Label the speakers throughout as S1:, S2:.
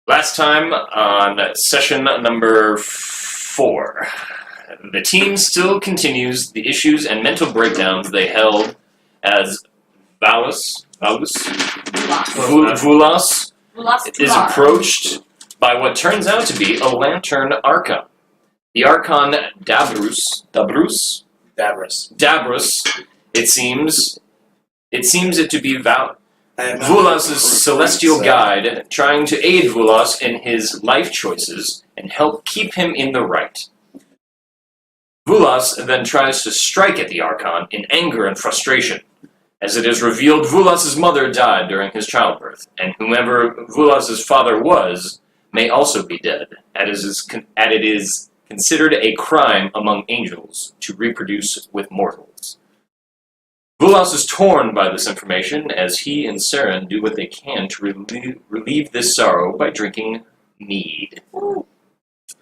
S1: Last time on session number 4, the team still continues the issues and mental breakdowns they held as Vulas is
S2: Tular.
S1: approached by what turns out to be a lantern Archon. The Archon Dabrus, it seems it to be Vulas' celestial guide, trying to aid Vulas in his life choices and help keep him in the right. Vulas then tries to strike at the Archon in anger and frustration. As it is revealed, Vulas' mother died during his childbirth, and whomever Vulas' father was may also be dead, as it is considered a crime among angels to reproduce with mortals. Vulas is torn by this information as he and Seren do what they can to relieve this sorrow by drinking mead.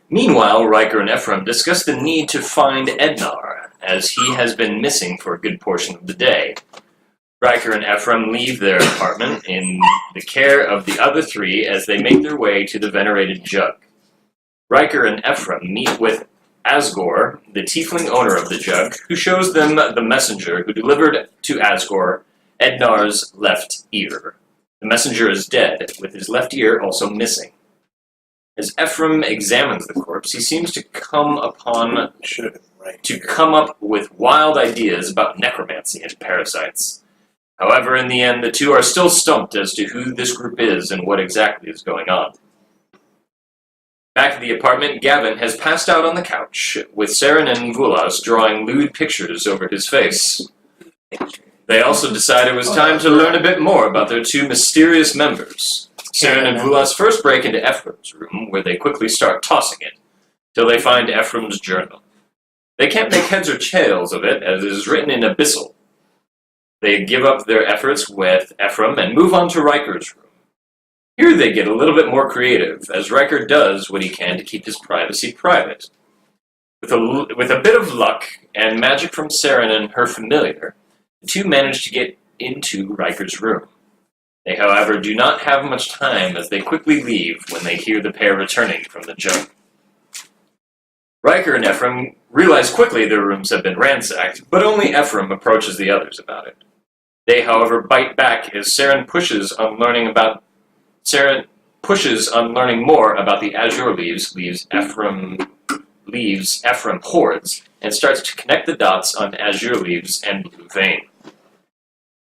S1: Meanwhile, Ryker and Ephraim discuss the need to find Ednar, as he has been missing for a good portion of the day. Ryker and Ephraim leave their apartment in the care of the other three as they make their way to the venerated jug. Ryker and Ephraim meet with Asgore, the tiefling owner of the jug, who shows them the messenger who delivered to Asgore Ednar's left ear. The messenger is dead, with his left ear also missing. As Ephraim examines the corpse, he seems to come up with wild ideas about necromancy and parasites. However, in the end, the two are still stumped as to who this group is and what exactly is going on. Back at the apartment, Gavyn has passed out on the couch, with Seren and Vulas drawing lewd pictures over his face. They also decide it was time to learn a bit more about their two mysterious members. Seren and Vulas first break into Ephraim's room, where they quickly start tossing it, till they find Ephraim's journal. They can't make heads or tails of it, as it is written in Abyssal. They give up their efforts with Ephraim and move on to Ryker's room. Here they get a little bit more creative, as Ryker does what he can to keep his privacy private. With a bit of luck and magic from Seren and her familiar, the two manage to get into Ryker's room. They, however, do not have much time as they quickly leave when they hear the pair returning from the jug. Ryker and Ephraim realize quickly their rooms have been ransacked, but only Ephraim approaches the others about it. They, however, bite back as Seren pushes on learning more about the Azure leaves Ephraim hoards, and starts to connect the dots on Azure leaves and Blue Vein.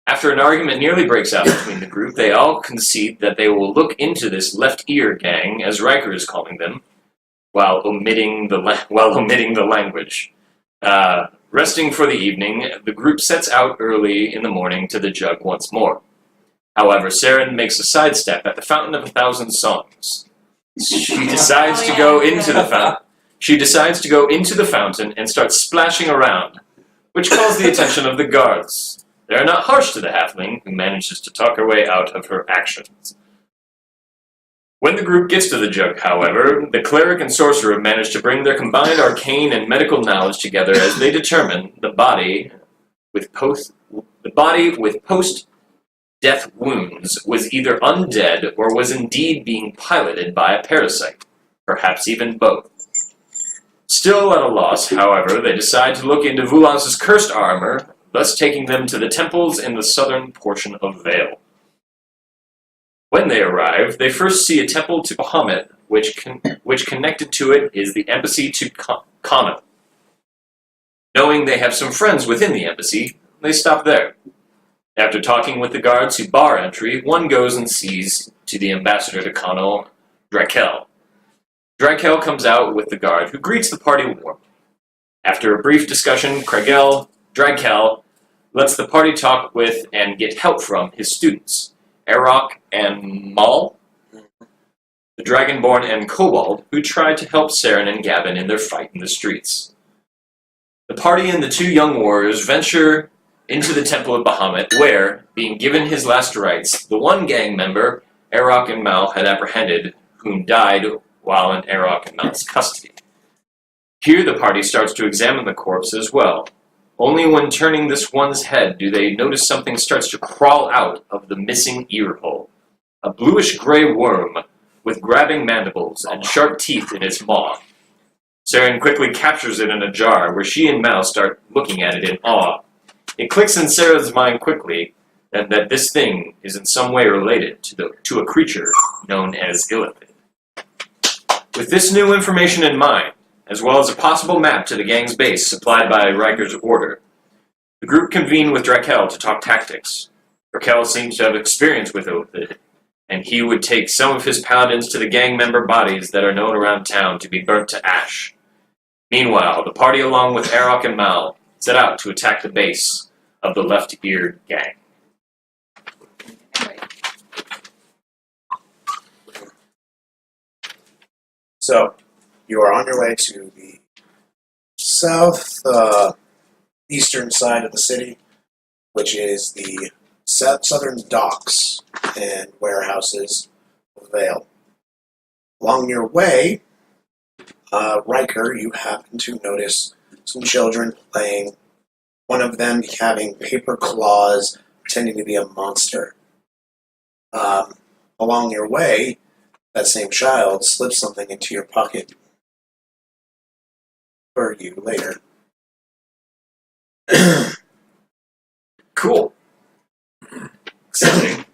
S1: After an argument nearly breaks out between the group, they all concede that they will look into this left ear gang, as Ryker is calling them, while omitting the language. Resting for the evening, the group sets out early in the morning to the jug once more. However, Seren makes a sidestep at the Fountain of 1,000 Songs. She decides to go into the fountain and starts splashing around, which calls the attention of the guards. They are not harsh to the halfling, who manages to talk her way out of her actions. When the group gets to the jug, however, the cleric and sorcerer manage to bring their combined arcane and medical knowledge together as they determine the body with post-death wounds was either undead or was indeed being piloted by a parasite, perhaps even both. Still at a loss, however, they decide to look into Vulas' cursed armor, thus taking them to the temples in the southern portion of Vale. When they arrive, they first see a temple to Bahamut, which connected to it is the embassy to Kana. Knowing they have some friends within the embassy, they stop there. After talking with the guards who bar entry, one goes and sees to the ambassador to Kana, Drakel. Drakel comes out with the guard, who greets the party warmly. After a brief discussion, Drakel lets the party talk with and get help from his students, Erok and Mal, the Dragonborn and Kobold, who tried to help Seren and Gavyn in their fight in the streets. The party and the two young warriors venture into the Temple of Bahamut, where, being given his last rites, the one gang member Erok and Mal had apprehended, whom died while in Erok and Mal's custody. Here the party starts to examine the corpse as well. Only when turning this one's head do they notice something starts to crawl out of the missing ear hole. A bluish-gray worm with grabbing mandibles and sharp teeth in its maw. Seren quickly captures it in a jar, where she and Mal start looking at it in awe. It clicks in Sarah's mind quickly that this thing is in some way related to a creature known as Illithid. With this new information in mind, as well as a possible map to the gang's base supplied by Ryker's order, the group convened with Drakel to talk tactics. Drakel seems to have experience with Illithid, and he would take some of his paladins to the gang member bodies that are known around town to be burnt to ash. Meanwhile, the party, along with Arok and Mal, set out to attack the base of the left-eared gang.
S2: So, you are on your way to the eastern side of the city, which is the southern docks and warehouses of Vale. Along your way, Ryker, you happen to notice some children playing, one of them having paper claws, pretending to be a monster. Along your way, that same child slips something into your pocket for you later.
S1: Cool. Exciting.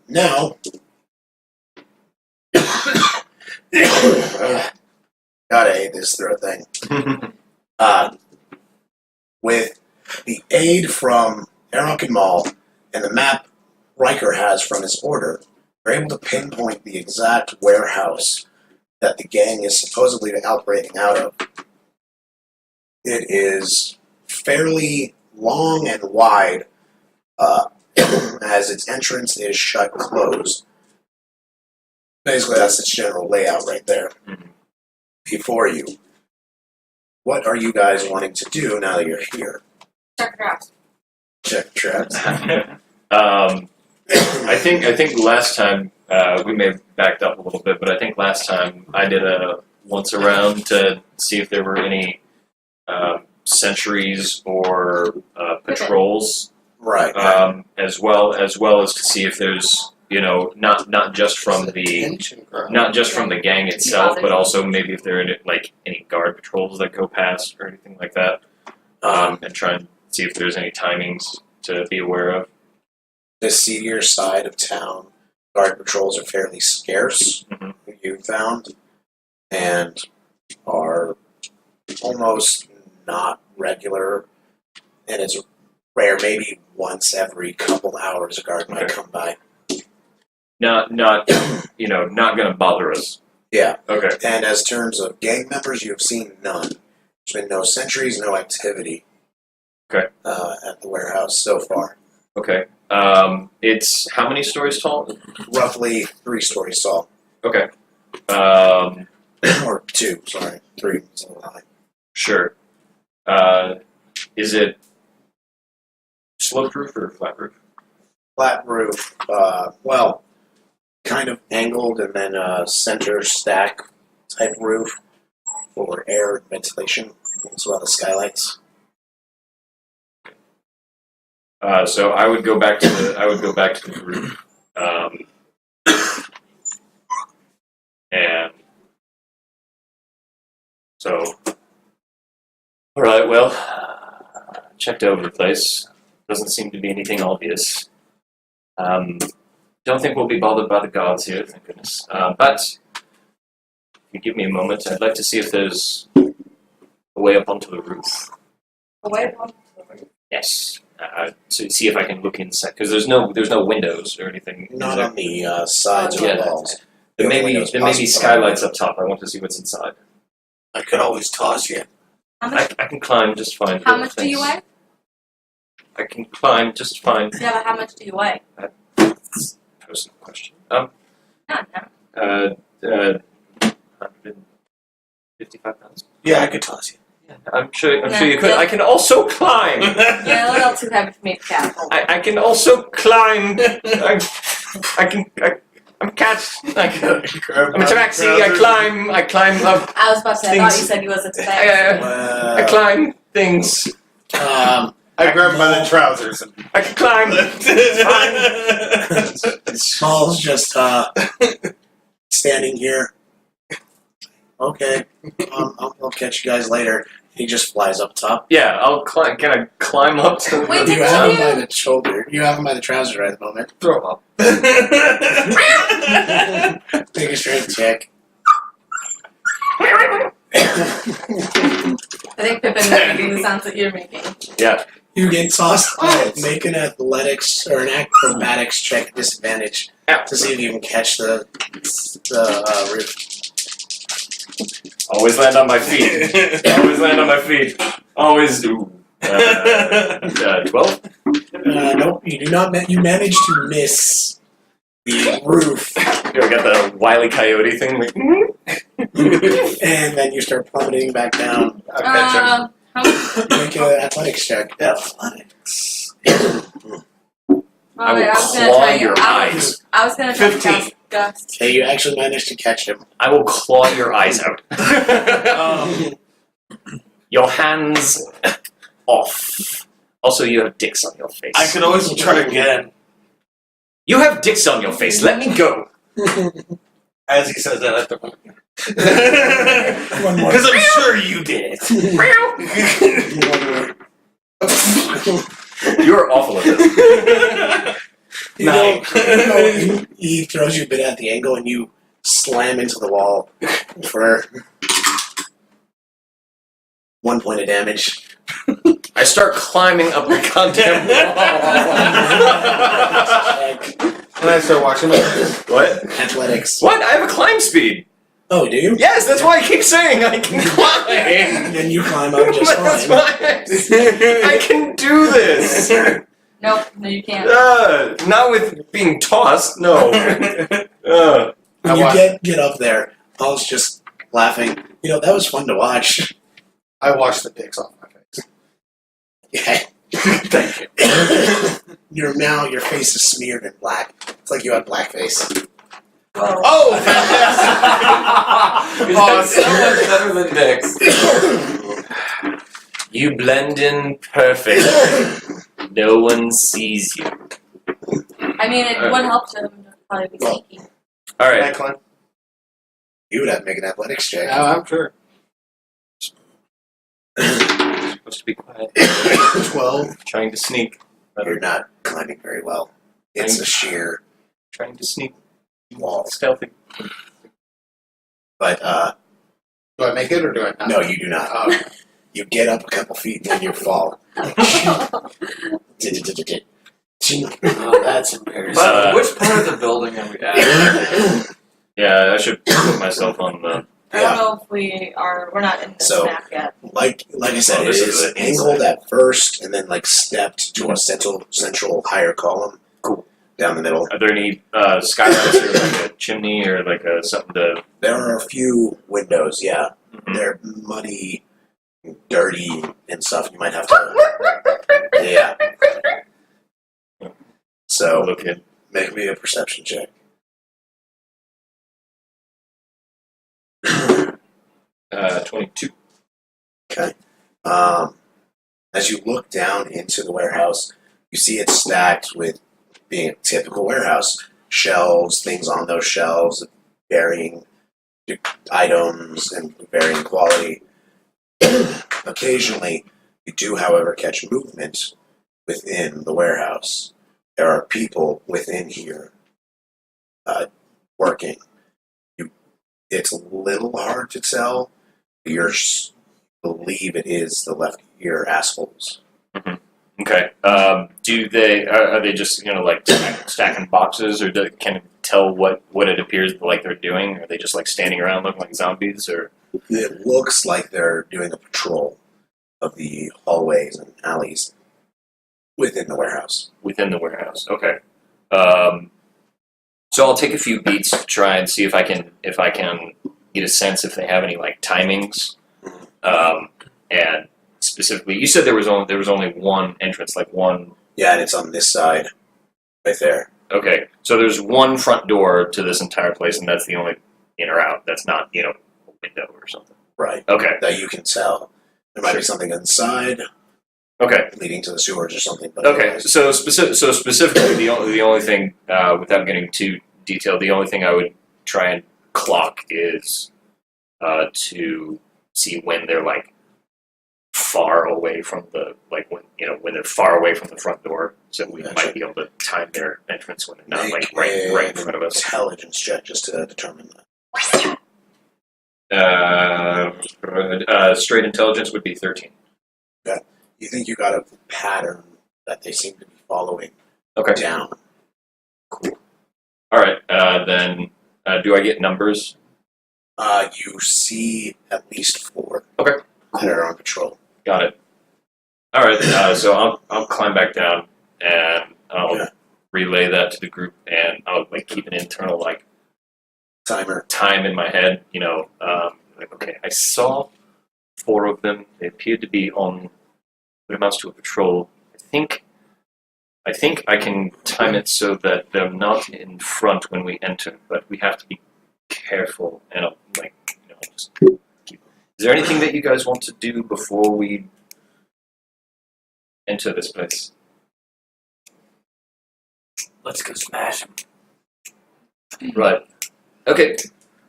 S2: Now, gotta hate this throat thing. With the aid from Arok and Mal and the map Ryker has from his order, they're able to pinpoint the exact warehouse that the gang is supposedly operating out of. It is fairly long and wide, as its entrance is shut-closed. Basically, that's its general layout right there. Before you. What are you guys wanting to do now that you're here?
S3: Check traps.
S2: Check traps.
S1: I think last time we may have backed up a little bit, but I think last time I did a once around to see if there were any sentries or patrols,
S2: Right.
S1: as well as to see if there's not just from the gang itself, but also maybe if there are any guard patrols that go past or anything like that, and try and see if there's any timings to be aware of.
S2: The seedier side of town, guard patrols are fairly scarce, you found, and are almost not regular, and it's rare, maybe once every couple hours a guard might come by.
S1: Not gonna bother us.
S2: Yeah.
S1: Okay.
S2: And as terms of gang members, you have seen none. There's been no sentries, no activity.
S1: Okay.
S2: At the warehouse so far.
S1: Okay. It's how many stories tall?
S2: Roughly 3 stories tall.
S1: Okay.
S2: Or 2, sorry. 3. It's a little high.
S1: Sure. Is it sloped roof or flat roof?
S2: Flat roof, kind of angled and then a center stack type roof for air and ventilation, as well as skylights.
S1: So I would go back to the roof, and so all right. Well, checked over the place. Doesn't seem to be anything obvious. Don't think we'll be bothered by the guards here, thank goodness. But if you give me a moment, I'd like to see if there's a way up onto the roof.
S3: A way up onto the roof?
S1: Yes. To see if I can look inside, because there's no windows or anything.
S2: Not on the sides or walls.
S1: There may be skylights up top. I want to see what's inside.
S2: I could always toss you.
S1: I can climb just fine.
S3: How much do you weigh?
S1: I can climb just fine.
S3: Yeah, but how much do you weigh?
S1: Personal question.
S3: No.
S1: 155 pounds.
S2: Yeah, I could toss you.
S1: Yeah, I'm sure you could. I can also climb.
S3: Yeah, a little too heavy for me to catch.
S1: I can also climb. I'm cat. I'm a tabaxi. I climb up.
S3: I was about to say, I thought you
S1: things.
S3: said he was a tobacco.
S1: I climb things.
S4: I grab by the trousers.
S1: I can climb. It's fine.
S2: Paul's just standing here. Okay, I'll catch you guys later. He just flies up top.
S1: Yeah, I'll climb. Can I climb up to?
S3: Wait,
S2: You
S3: did
S2: have him
S3: you-
S2: by the shoulder. You have him by the trousers right at the moment.
S1: Throw up.
S2: Take a strength check.
S3: I think Pippin making the sounds that you're making.
S1: Yeah.
S2: You get tossed. Make an athletics or an acrobatics check at disadvantage to see if you can catch the roof.
S1: Always land on my feet. Always land on my feet. Always do. 12?
S2: Nope, you do not. You manage to miss the roof,
S1: Here, I got the Wile E. Coyote thing. Like,
S2: and then you start plummeting back down.
S3: How
S2: Make an athletics check. Athletics.
S1: I will
S3: I was gonna
S1: claw
S3: try
S1: your eyes.
S3: I was gonna try
S1: 15.
S3: to gust.
S2: Okay, you actually managed to catch him.
S1: I will claw your eyes out.
S2: Um,
S1: Your hands off. Also, you have dicks on your face.
S4: I could always try again.
S1: You have dicks on your face. Let me go.
S4: As he says that at the moment.
S2: One more.
S4: Because I'm sure you did it.
S1: You're awful at this.
S2: He throws you a bit at the angle, and you slam into the wall for 1 point of damage.
S1: I start climbing up the goddamn wall.
S4: And I start watching my
S1: What?
S2: Athletics.
S1: What? I have a climb speed.
S2: Oh, do you?
S1: Yes, that's why I keep saying I can climb.
S2: Then you climb up just
S1: That's
S2: fine.
S1: why I can do this.
S3: Nope, no you can't.
S1: Not with being tossed. No.
S2: When you get up there, Paul's just laughing. You know, that was fun to watch.
S4: I washed the dicks off my face.
S2: Yeah.
S4: Thank you.
S2: Your face is smeared in black. It's like you had blackface.
S3: Whoa.
S4: Oh!
S1: That's so much better than dicks. You blend in perfect. No one sees you.
S3: I mean, it would help to probably be sneaky.
S1: All
S4: Can I
S1: right.
S4: climb?
S2: You would have to make an athletics check.
S4: I'm sure.
S1: Supposed to be quiet.
S2: 12.
S1: Trying to sneak.
S2: You're not climbing very well. It's a sheer
S1: Trying to sneak.
S2: wall.
S1: Stealthy.
S2: But,
S4: Do I make it or do I not?
S2: no, you do not.
S4: Oh.
S2: You get up a couple feet and then you fall.
S4: Oh, that's embarrassing.
S1: But
S5: Which part of the building are we at?
S1: Yeah, I should put myself on the.
S3: I don't know if we're not in the
S2: So-
S3: snap yet.
S2: Like I said,
S1: Oh,
S2: it
S1: this is
S2: is
S1: the
S2: angled
S1: inside.
S2: at first and then stepped to a central higher column.
S1: Cool.
S2: Down the middle.
S1: Are there any skylights or like a chimney or like a something to?
S2: There are a few windows, yeah.
S1: Mhm.
S2: They're muddy, dirty, and stuff. You might have to. Yeah. So,
S1: Look at.
S2: make me a perception check.
S1: 22.
S2: Okay. As you look down into the warehouse, you see it stacked with being a typical warehouse. Shelves, things on those shelves, varying items and varying quality. Occasionally, you do, however, catch movement within the warehouse. There are people within here working. It's a little hard to tell. You believe it is the left ear assholes.
S1: Okay. Do they are they just like stacking boxes, or can it tell what it appears like they're doing? Are they just like standing around looking like zombies, or?
S2: It looks like they're doing a patrol of the hallways and alleys within the warehouse.
S1: Within the warehouse. Okay. So I'll take a few beats to try and see if I can get a sense if they have any like timings. And specifically, you said there was only one entrance, like one.
S2: Yeah, and it's on this side, right there.
S1: Okay, so there's one front door to this entire place, and that's the only in or out. That's not a window or something.
S2: Right.
S1: Okay.
S2: That you can tell. There might be something inside.
S1: Okay.
S2: leading to the sewers or something. But
S1: Okay.
S2: otherwise-
S1: So specifically, the only thing, without getting too detailed, the only thing I would try and clock is to see when they're like far away from the when they're far away from the front door, so we might be able to time their entrance when they're not like right in front of us.
S2: Intelligence check just to determine that.
S1: Straight intelligence would be 13.
S2: You think you got a pattern that they seem to be following
S1: Okay.
S2: down.
S1: Cool. All right. Then, do I get numbers?
S2: You see at least 4
S1: Okay.
S2: that are on patrol.
S1: Got it. All right. So I'll climb back down and I'll
S2: Okay.
S1: relay that to the group, and I'll like keep an internal like
S2: Timer.
S1: time in my head. Like okay, I saw 4 of them. They appeared to be on what amounts to a patrol. I think I can time it so that they're not in front when we enter, but we have to be careful. And I'll just keep. Is there anything that you guys want to do before we enter this place?
S5: Let's go smash him.
S1: Right. Okay.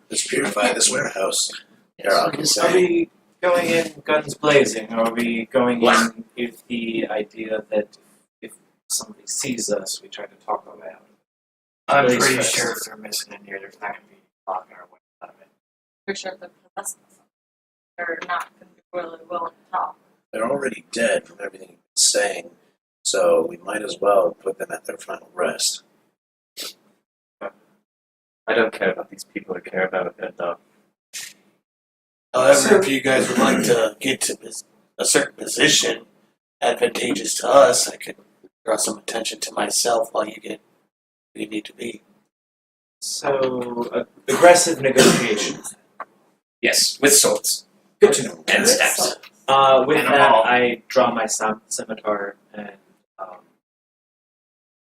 S2: Let's purify this warehouse. Here, I can
S6: Are
S2: say.
S6: we going in guns blazing, or are we going in with the idea that if somebody sees us, we try to talk our way out?
S5: I'm
S6: Blaze
S5: pretty
S6: fest.
S5: sure if they're missing in here, there's not going to be blocking our way out of it.
S3: For sure they're possessed. They're not going to be really willing to talk.
S2: They're already dead from everything you've been saying, so we might as well put them at their final rest.
S1: I don't care about these people. I care about it.
S7: However, if you guys would like to get to a certain position advantageous to us, I could draw some attention to myself while you get where you need to be.
S6: So, aggressive negotiations.
S1: Yes, with swords
S6: Good to know.
S1: and staffs.
S6: With
S5: And
S6: that,
S5: all.
S6: I draw my scimitar and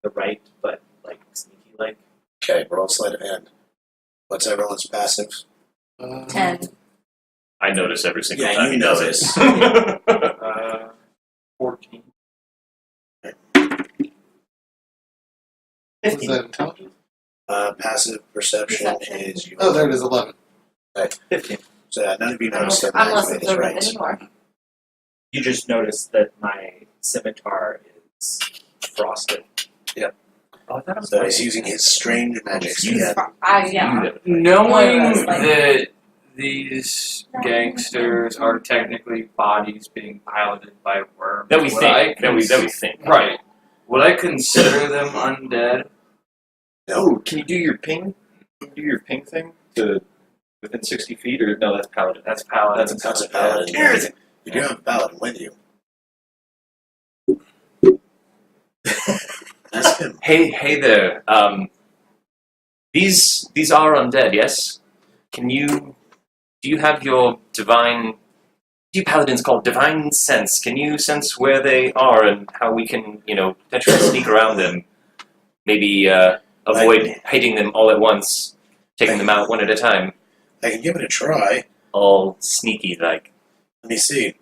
S6: the right, but like sneaky like.
S2: Okay, roll sleight of hand. What's everyone's passive?
S3: 10.
S1: I notice every single
S2: Yeah,
S1: time.
S2: you notice.
S6: 14.
S4: Is that intelligence?
S2: Passive perception
S3: Perception.
S2: is your.
S4: Oh, there it is, 11.
S6: 15.
S2: So none of you
S3: I'm
S2: noticed that
S3: less
S2: Max made his
S3: observant
S2: right.
S3: anymore.
S6: You just noticed that my scimitar is frosted.
S1: Oh, I thought it was
S2: So he's using his strange magics
S1: You-
S2: again.
S3: Yeah.
S5: Knowing
S3: More or less, like-
S5: that these gangsters are technically bodies being piloted by worms,
S1: That we
S5: would
S1: think.
S5: I
S1: That we
S5: cons-
S1: think.
S5: Right. Would I consider them undead?
S2: No.
S1: Oh, can you do your ping? Can you do your ping thing to within 60 feet, or no? That's paladin.
S5: That's paladin.
S2: That's a paladin.
S1: Here is it.
S2: You do have a paladin with you. That's him.
S1: Hey there. These are undead. Yes. Can you? Do you have your divine? You paladins called divine sense. Can you sense where they are and how we can, potentially sneak around them? Maybe avoid hitting them all at once, taking them out one at a time.
S2: I can give it a try.
S1: All sneaky like.
S2: Let me see.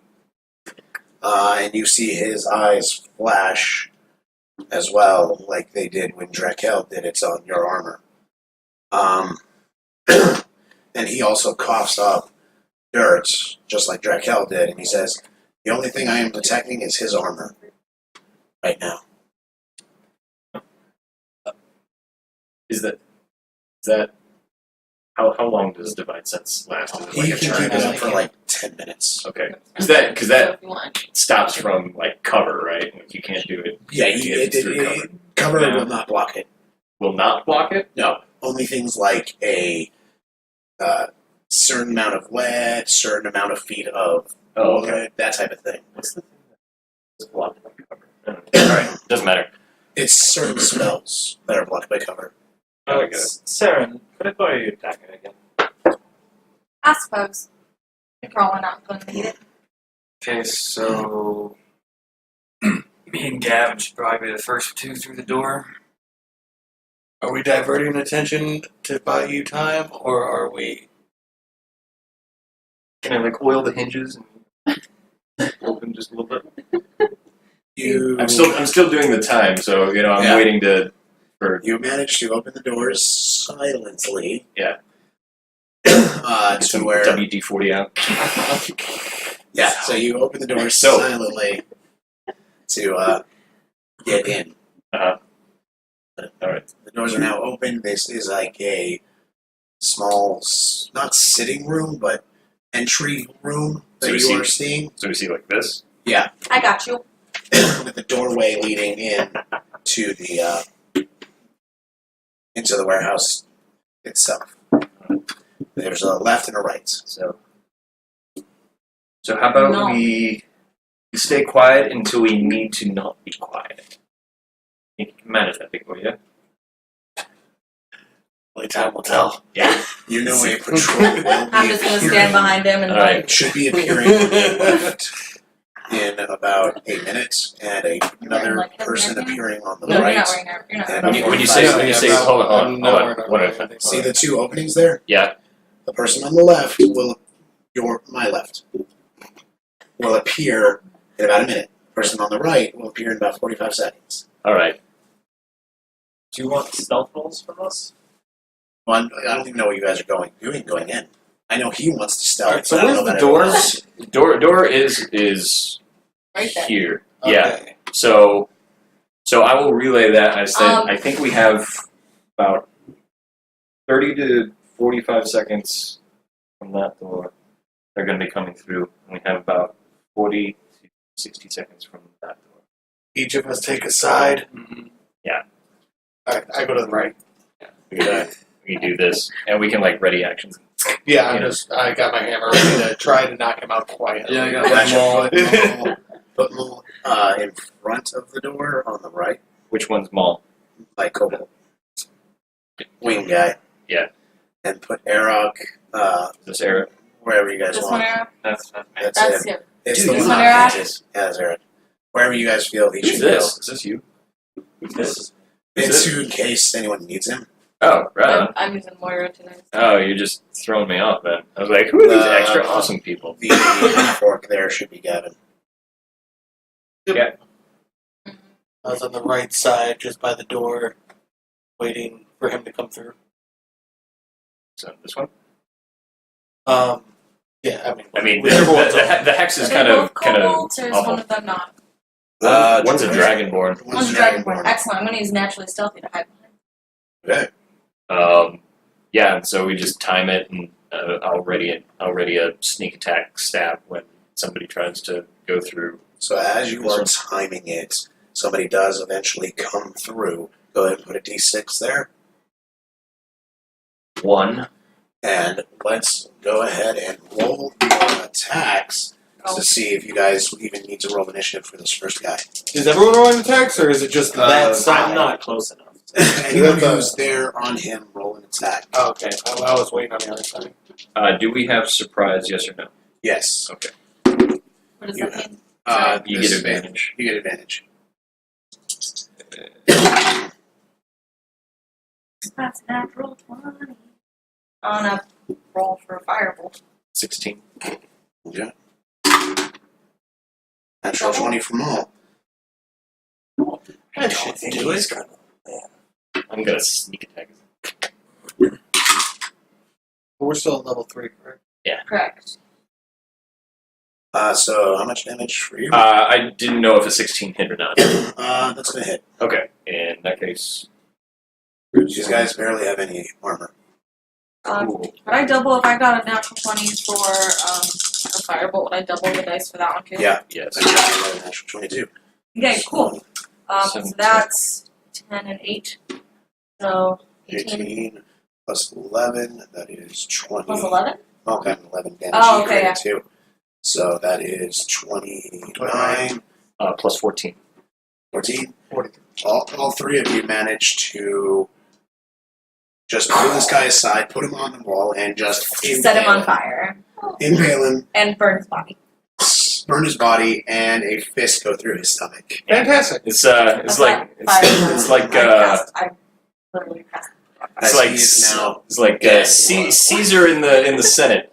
S2: And you see his eyes flash as well, like they did when Drakel did it on your armor. And he also coughs up dirt, just like Drakel did, and he says, "The only thing I am detecting is his armor right now."
S1: Is that how long does divine sense last? Is it like
S2: He
S1: a
S2: can
S1: turn?
S2: keep it up for like 10 minutes.
S1: Okay, because
S3: So
S1: that
S3: if you want.
S1: stops from like cover, right? Like you can't do it.
S2: Yeah,
S1: You get through cover.
S2: cover
S1: Yeah.
S2: will not block it.
S1: Will not block it.
S2: No, only things like a certain amount of lead, certain amount of feet of
S1: Oh,
S2: wood,
S1: okay.
S2: that type of thing.
S1: What's the thing that's blocked by cover? All right, doesn't matter.
S2: It's certain spells that are blocked by cover.
S1: Oh, I get it.
S6: Seren, could I borrow your dagger again?
S3: I suppose. You're probably not going to need it.
S5: Okay, so me and Gavyn should probably be the first two through the door.
S7: Are we diverting attention to buy you time, or are we?
S1: Can I like oil the hinges and open just a little bit? I'm still doing the time, so I'm
S2: Yeah.
S1: waiting for.
S2: You manage to open the doors silently.
S1: Yeah.
S2: To
S1: Some
S2: where
S1: WD-40 out.
S2: Yeah, so you open the door
S1: So-
S2: silently to get in.
S1: All right.
S2: The doors are now open. This is like a small, not sitting room, but entry room that
S1: So we
S2: you
S1: see-
S2: are seeing.
S1: So we see like this.
S2: Yeah,
S3: I got you.
S2: with the doorway leading in to the into the warehouse itself. There's a left and a right.
S1: So how about
S3: No.
S1: we stay quiet until we need to not be quiet? You can manage that big boy, yeah?
S7: Only time will tell.
S1: Yeah.
S2: You know a patrol will be
S3: I'm just gonna stand behind him and
S1: All right.
S2: should be appearing on the left in about 8 minutes, and another
S3: Like him
S2: person
S3: and him?
S2: appearing on the
S3: No,
S2: right.
S3: you're not wearing that. You're not
S2: And
S3: wearing
S1: When you
S3: that.
S1: say hold on, one at a time.
S2: See the two openings there?
S1: Yeah.
S2: The person on the left my left, will appear in about a minute. The person on the right will appear in about 45 seconds.
S1: All right.
S6: Do you want stealth rolls from us?
S2: Well, I don't even know what you guys are going in. I know he wants to stealth.
S7: Alright, so
S2: but I don't
S7: where's
S2: know
S7: the
S2: about everyone else.
S1: Door is
S3: Right there.
S1: here. Yeah.
S7: Okay.
S1: So I will relay that. I said I think we have about 30 to 45 seconds from that door. They're going to be coming through, and we have about 40 to 60 seconds from that door.
S7: Each of us take a side.
S1: Yeah.
S4: Alright, I go to the right.
S1: We can do this, and we can ready actions.
S4: Yeah,
S1: Yeah.
S4: I got my hammer ready to try to knock him out quietly.
S5: Yeah, I got
S2: Gotcha.
S5: my
S2: Put Maul in front of the door on the right,
S1: Which one's Maul?
S2: like Cobalt. Wing guy.
S1: Yeah.
S2: And put Arok
S1: This Eric?
S2: wherever you guys
S3: This one,
S2: want.
S3: Eric?
S5: That's not me.
S2: That's
S3: That's
S2: it.
S3: him.
S2: It's
S1: Dude,
S2: the
S3: this
S2: one
S3: one, Eric?
S2: Yeah, that's Eric. Wherever you guys feel he
S1: Who's
S2: should
S1: this? Is this you?
S6: This
S2: go.
S1: Is
S2: It's
S1: it?
S2: in case anyone needs him.
S1: Oh, right on.
S3: I'm using Moira tonight.
S1: Oh, you're just throwing me off then. I was like, who are these
S2: Uh,
S1: extra awesome people?
S2: The fork there should be Gavyn.
S1: Yeah.
S7: I was on the right side, just by the door, waiting for him to come through.
S1: So this one?
S7: Yeah,
S1: I mean,
S7: we-
S1: the hex is
S3: Are
S1: kind
S3: they
S1: of
S3: both kobolds, or is
S1: awful.
S3: one of them not?
S1: One's a dragonborn.
S3: One's Dragonborn. Excellent. I'm gonna use naturally stealthy to hide behind.
S2: Okay.
S1: Yeah, and so we just time it, and I'll ready a sneak attack stab when somebody tries to go through.
S2: So as you are timing it, somebody does eventually come through. Go ahead and put a d6 there.
S1: 1.
S2: And let's go ahead and roll your attacks
S3: Oh.
S2: to see if you guys even need to roll initiative for this first guy.
S7: Is everyone rolling attacks, or is it just that side?
S6: I'm not close enough.
S2: Anyone who's there on him, roll an attack.
S4: Oh, okay, I was waiting on the other side.
S1: Do we have surprise, yes or no?
S2: Yes.
S1: Okay.
S3: What does
S2: You
S3: that mean?
S1: You
S2: this-
S1: get advantage.
S2: You get advantage.
S3: That's a natural 20. On a roll for a firebolt.
S1: 16.
S2: Yeah. Natural 20 from all.
S7: That should do it.
S1: I'm gonna sneak attack.
S7: We're still at level 3, correct?
S3: Correct.
S2: So how much damage for you?
S1: I didn't know if a 16 hit or not.
S2: That's gonna hit.
S1: Okay, in that case,
S2: These guys barely have any armor.
S1: cool.
S3: Would I double if I got a natural 20 for a firebolt? Would I double the dice for that one too?
S2: Yeah.
S1: Yes.
S2: I got a natural 22.
S3: Okay, cool. So
S1: 17.
S3: that's 10 and 8. So 18
S2: 18 plus 11, that is 20.
S3: plus 11?
S2: Okay, 11 damage.
S3: Oh,
S2: you
S3: okay,
S2: created too. So that is 29,
S1: Plus 14.
S2: 14. All three of you managed to just pull this guy aside, put him on the wall, and just
S3: Set him on fire.
S2: impale him,
S3: And burn his body.
S2: burn his body, and a fist go through his stomach.
S4: Fantastic.
S1: It's
S3: That's
S1: like
S3: not
S1: it's,
S3: fire.
S1: it's like
S3: I literally cast.
S1: it's
S2: As
S1: like
S2: he is now
S1: it's like Caesar in the Senate.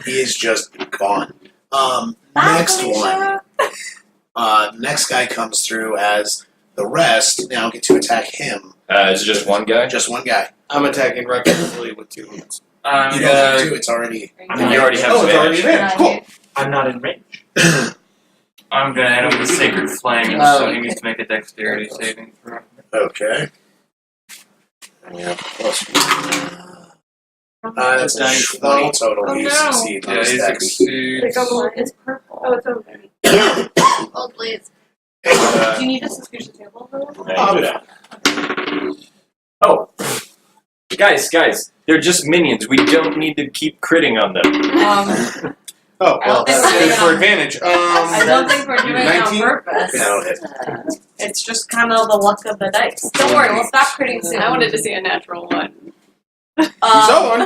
S2: he is just gone. Next one. Next guy comes through as the rest now get to attack him.
S1: Is it just one guy?
S2: Just one guy.
S4: I'm attacking Ryker with 2 wounds.
S5: I'm
S2: You don't have
S5: gonna
S2: to. It's already.
S1: You already have
S4: Oh, it's already
S1: advantage.
S4: there. Cool.
S6: I'm not in range.
S5: I'm gonna hit him with a sacred flame, so he needs to make a dexterity saving throw.
S2: Okay. And we have that's a 20 total.
S3: Oh,
S2: You
S3: no.
S2: succeed.
S5: Yeah, he succeeds.
S3: It's purple.
S8: Oh, it's okay.
S3: Oh, please.
S1: Uh,
S3: Do you need a suspicious table for that?
S1: I'll do that. Oh, guys, they're just minions. We don't need to keep critting on them.
S4: Oh, well,
S3: I don't think
S4: that's
S3: we're
S4: good
S3: doing
S4: for
S3: it.
S4: advantage.
S3: I don't think we're doing it on
S4: 19?
S3: purpose.
S2: No, hit.
S3: It's just kind of the luck of the dice. Don't worry, we'll stop critting soon.
S8: I wanted to see a natural one.
S4: You saw one.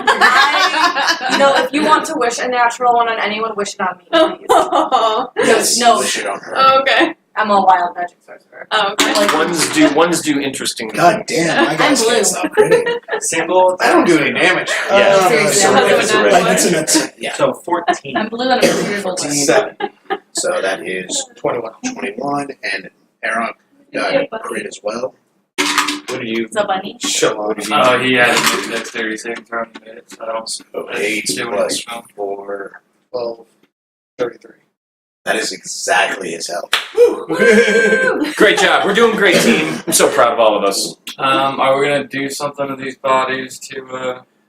S3: You know, if you want to wish a natural one on anyone, wish it on me, please.
S2: Yes,
S3: No.
S2: wish it on her.
S8: Oh, okay.
S3: I'm a wild magic sorcerer.
S8: Oh, okay.
S3: Like,
S1: Ones do interesting
S2: God
S1: things.
S2: damn, my guys
S3: I'm blue.
S2: can't stop critting.
S6: Single.
S4: I don't do any damage.
S1: Yeah.
S3: Seriously,
S2: so
S3: I'm
S2: it's
S8: doing
S2: like
S8: that.
S2: it's an yeah.
S6: So 14.
S3: I'm blue and I'm a cereal boy.
S4: 7.
S2: So that is
S4: 21.
S2: 21, and Aaron crit as well.
S1: What did you?
S3: It's a bunny.
S4: Show
S1: What did you?
S5: Oh, he had to make a dexterity saving throw and he made it, so
S2: So
S5: I
S2: 8
S5: see what
S2: plus
S5: he's doing.
S2: 4.
S4: 12. 33.
S2: That is exactly his health.
S1: Great job. We're doing great, team. I'm so proud of all of us.
S5: Are we gonna do something to these bodies to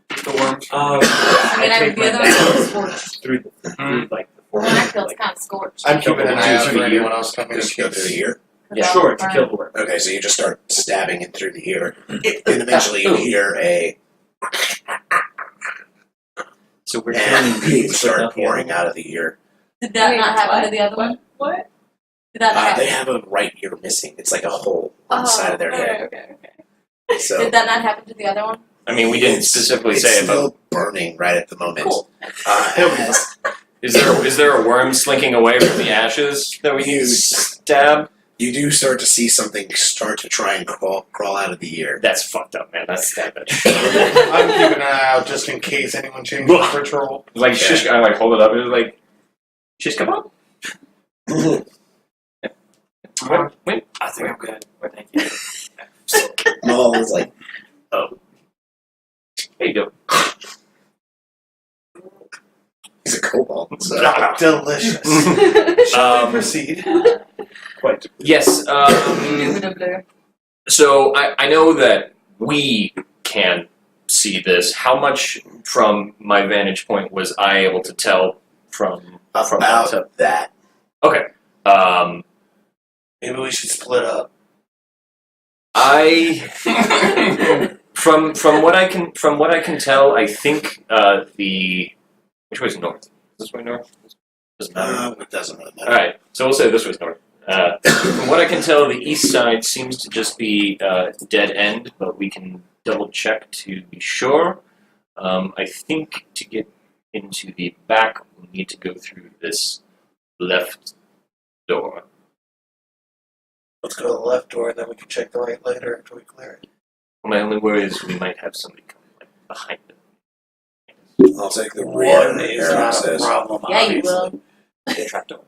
S5: get the worms?
S3: I mean, I would be the one scorched.
S6: through like the
S3: The one I killed's kind of scorched.
S4: I'm keeping an eye out for
S2: Through the
S4: anyone
S2: ear.
S4: else coming.
S2: Just go through the ear.
S6: Yeah, sure, to kill the worm.
S2: Okay, so you just start stabbing it through the ear, and eventually you hear a,
S6: So we're
S2: and
S6: killing
S2: you start pouring out of the ear.
S3: Did that
S8: Wait,
S3: not happen
S8: what?
S3: to the other one?
S8: What?
S3: Did that not
S2: They
S3: happen?
S2: have a right ear missing. It's like a hole on the side of their head.
S8: Okay.
S2: So
S3: Did that not happen to the other one?
S1: I mean, we didn't
S2: it's-
S1: specifically
S2: it's
S1: say it, but
S2: still burning right at the moment.
S3: Cool.
S2: As
S1: is there a worm slinking away from the ashes that we need to stab?
S2: you do start to see something start to try and crawl out of the ear.
S1: That's fucked up, man. That's savage.
S4: I'm keeping an eye out just in case anyone changes the patrol.
S1: Like shish, I like hold it up. It's like shish kebab. Wait.
S5: I think I'm good. Thank you.
S2: Maul is like,
S1: There you go.
S2: he's a kobold. So.
S4: Delicious. Shall we proceed?
S2: Quite.
S1: Yes. So I know that we can see this. How much from my vantage point was I able to tell from
S2: About that.
S1: Okay.
S7: Maybe we should split up.
S1: I from what I can tell, I think which way's north? This way north? Doesn't matter.
S2: It doesn't really matter.
S1: All right, so we'll say this way's north. From what I can tell, the east side seems to just be dead end, but we can double check to be sure. I think to get into the back, we need to go through this left door.
S7: Let's go to the left door and then we can check the right later after we clear it.
S1: My only worry is we might have somebody come behind it.
S2: I'll take the
S7: One
S2: rear.
S7: is
S2: Aaron
S7: not a
S2: says.
S7: problem,
S3: Yeah, you
S7: obviously.
S3: will.
S1: The trapdoor.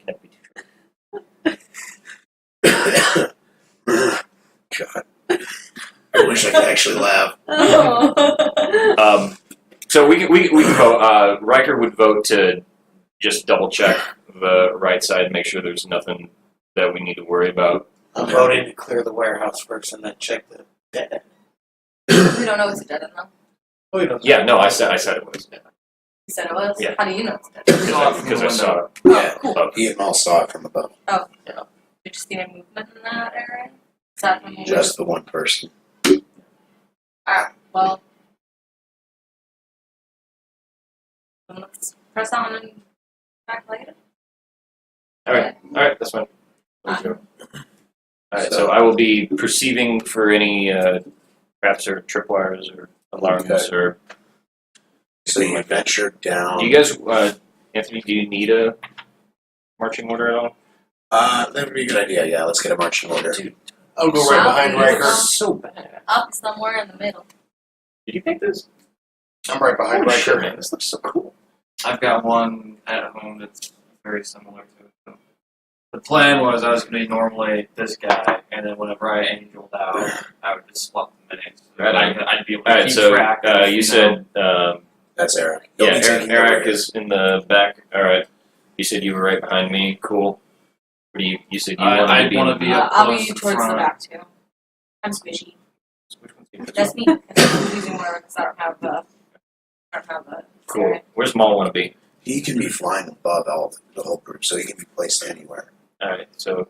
S1: Can't be too
S2: God. I wish I could actually laugh.
S1: So we can vote. Ryker would vote to just double check the right side, make sure there's nothing that we need to worry about.
S7: I'm voting to clear the warehouse first and then check the dead end.
S3: We don't know it's a dead end though.
S4: Oh, you don't
S1: Yeah, no, I said it was.
S3: You said it was?
S1: Yeah.
S3: How do you know it's dead end?
S1: Because I saw it.
S2: Yeah,
S3: cool.
S1: above.
S2: he and Maul saw it from above.
S3: Did you see any movement in that area? Aside from
S2: Just the one person.
S3: Alright, well. Let's press on and back later.
S1: All right, that's fine. Let's go. All right, so I will be perceiving for any traps or tripwires or alarms
S2: Okay.
S1: or.
S2: So you venture down.
S1: Do you guys, Anthony? Do you need a marching order at all?
S2: That would be a good idea. Yeah, let's get a marching order.
S1: Dude,
S4: I'll go right behind Ryker.
S1: so bad.
S3: Up somewhere in the middle.
S1: Did you pick this?
S4: I'm right behind
S1: Holy shit,
S4: Ryker.
S1: man! This looks so cool.
S5: I've got one at home that's very similar to it. So the plan was I was going to be normally this guy, and then whenever I angeled out, I would just swap the minutes. So
S1: Right.
S5: I'd be able to
S1: Alright,
S5: keep
S1: so
S5: track. Of,
S1: you said
S2: That's Eric. He'll
S1: yeah,
S2: be taking
S1: Eric
S2: over.
S1: is in the back. Alright. You said you were right behind me. Cool. What do you said you wanted to
S5: I'd
S1: be
S5: want
S1: in
S5: to be
S1: the
S5: up
S3: I'll
S5: close
S3: be
S5: to
S3: towards the
S5: front.
S3: back too. I'm squishy.
S1: Which one's you?
S3: That's me. 'Cause I'm using whatever because I don't have the.
S1: Cool.
S3: Seren.
S1: Where's Maul want to be?
S2: He can be flying above the whole group, so he can be placed anywhere.
S1: Alright, so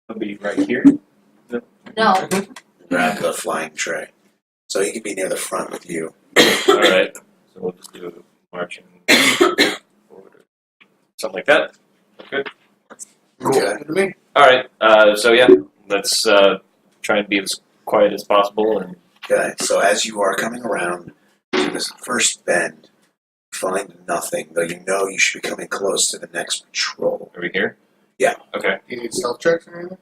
S1: he'll be right here.
S3: No.
S2: Grab the flying tray. So he can be near the front with you.
S1: Alright. So we'll just do marching forward or something like that. Good.
S4: Cool.
S2: Okay.
S4: Good to me.
S1: Alright, so yeah, let's try and be as quiet as possible and
S2: Okay, so as you are coming around to this first bend, you find nothing, though you know you should be coming close to the next patrol.
S1: are we here?
S2: Yeah.
S1: Okay.
S4: You need stealth checks or anything?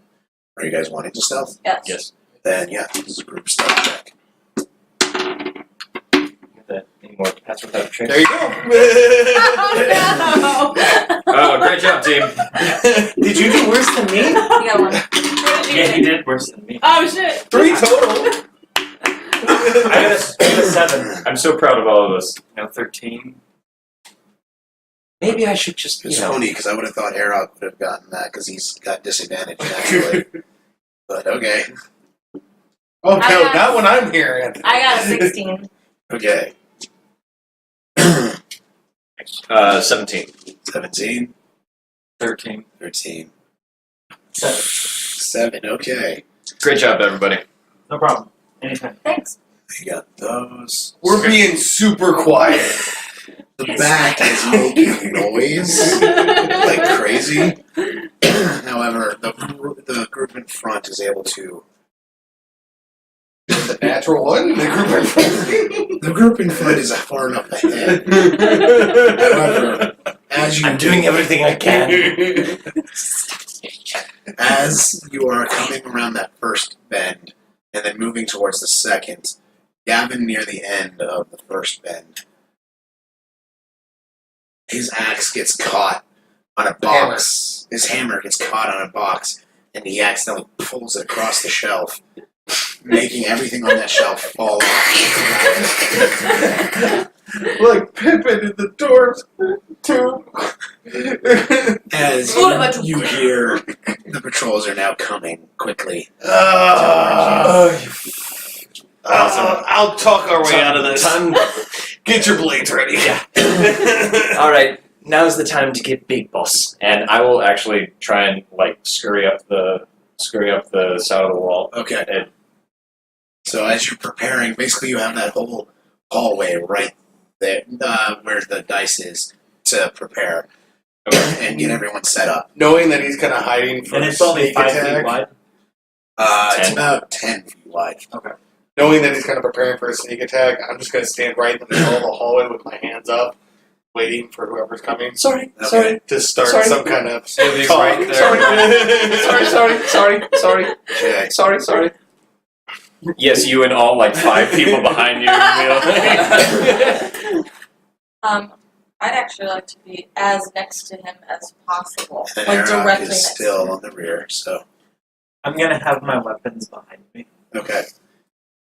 S2: Are you guys wanting to stealth?
S3: Yes.
S1: Yes.
S2: Then yeah, this is a group stealth check.
S1: Get that any more pass without a trace?
S4: There you go.
S3: Oh no!
S1: Oh, great job, team.
S7: Did you do worse than me?
S3: You got one. What did you
S5: Yeah, he
S3: get?
S5: did worse than me.
S3: Oh shit!
S7: 3 total.
S1: I got a 7. I'm so proud of all of us.
S5: 13.
S1: Maybe I should just,
S2: It's funny because I would have thought Herod would have gotten that because he's got disadvantage naturally. But okay.
S4: Oh,
S3: I
S4: no,
S3: got-
S4: not when I'm here.
S3: I got a 16.
S2: Okay.
S1: 17.
S2: 17,
S5: 13.
S2: 13,
S7: 7.
S2: 7. Okay.
S1: Great job, everybody.
S5: No problem. Anytime.
S3: Thanks.
S2: You got those.
S4: We're being super quiet.
S2: The back is making noise like crazy. However, the group in front is able to.
S4: The natural one? The group
S2: The group in front is far enough ahead. However, as you
S7: I'm doing everything I can.
S2: as you are coming around that first bend and then moving towards the second, Gavyn near the end of the first bend, his axe gets caught on a box. His hammer gets caught on a box, and he accidentally pulls it across the shelf, making everything on that shelf fall off.
S4: Like Pippin in the dwarves too.
S2: As you hear the patrols are now coming quickly.
S7: I'll talk our way out of this.
S1: Get your blades ready. Alright, now's the time to get big, boss. And I will actually try and, like, scurry up the side of the wall.
S2: Okay.
S1: And
S2: So as you're preparing, basically you have that whole hallway right there where the dice is to prepare and get everyone set up.
S4: Knowing that he's kind of hiding from
S5: And it's only
S4: sneak
S5: 5
S4: attack.
S5: feet wide.
S2: It's
S1: 10.
S2: about 10 feet wide.
S4: Knowing that he's kind of preparing for a sneak attack, I'm just going to stand right in the middle of the hallway with my hands up, waiting for whoever's coming.
S1: Sorry,
S2: Okay.
S4: To start
S1: Sorry.
S4: some kind of
S5: So he's
S4: talk.
S5: right there.
S1: Sorry.
S2: Okay.
S1: Yes, you and all, like, 5 people behind you.
S3: I'd actually like to be as next to him as possible.
S2: And
S3: Like
S2: Arak
S3: directly
S2: is
S3: next
S2: still
S3: to him.
S2: on the rear, so
S6: I'm gonna have my weapons behind me.
S2: okay.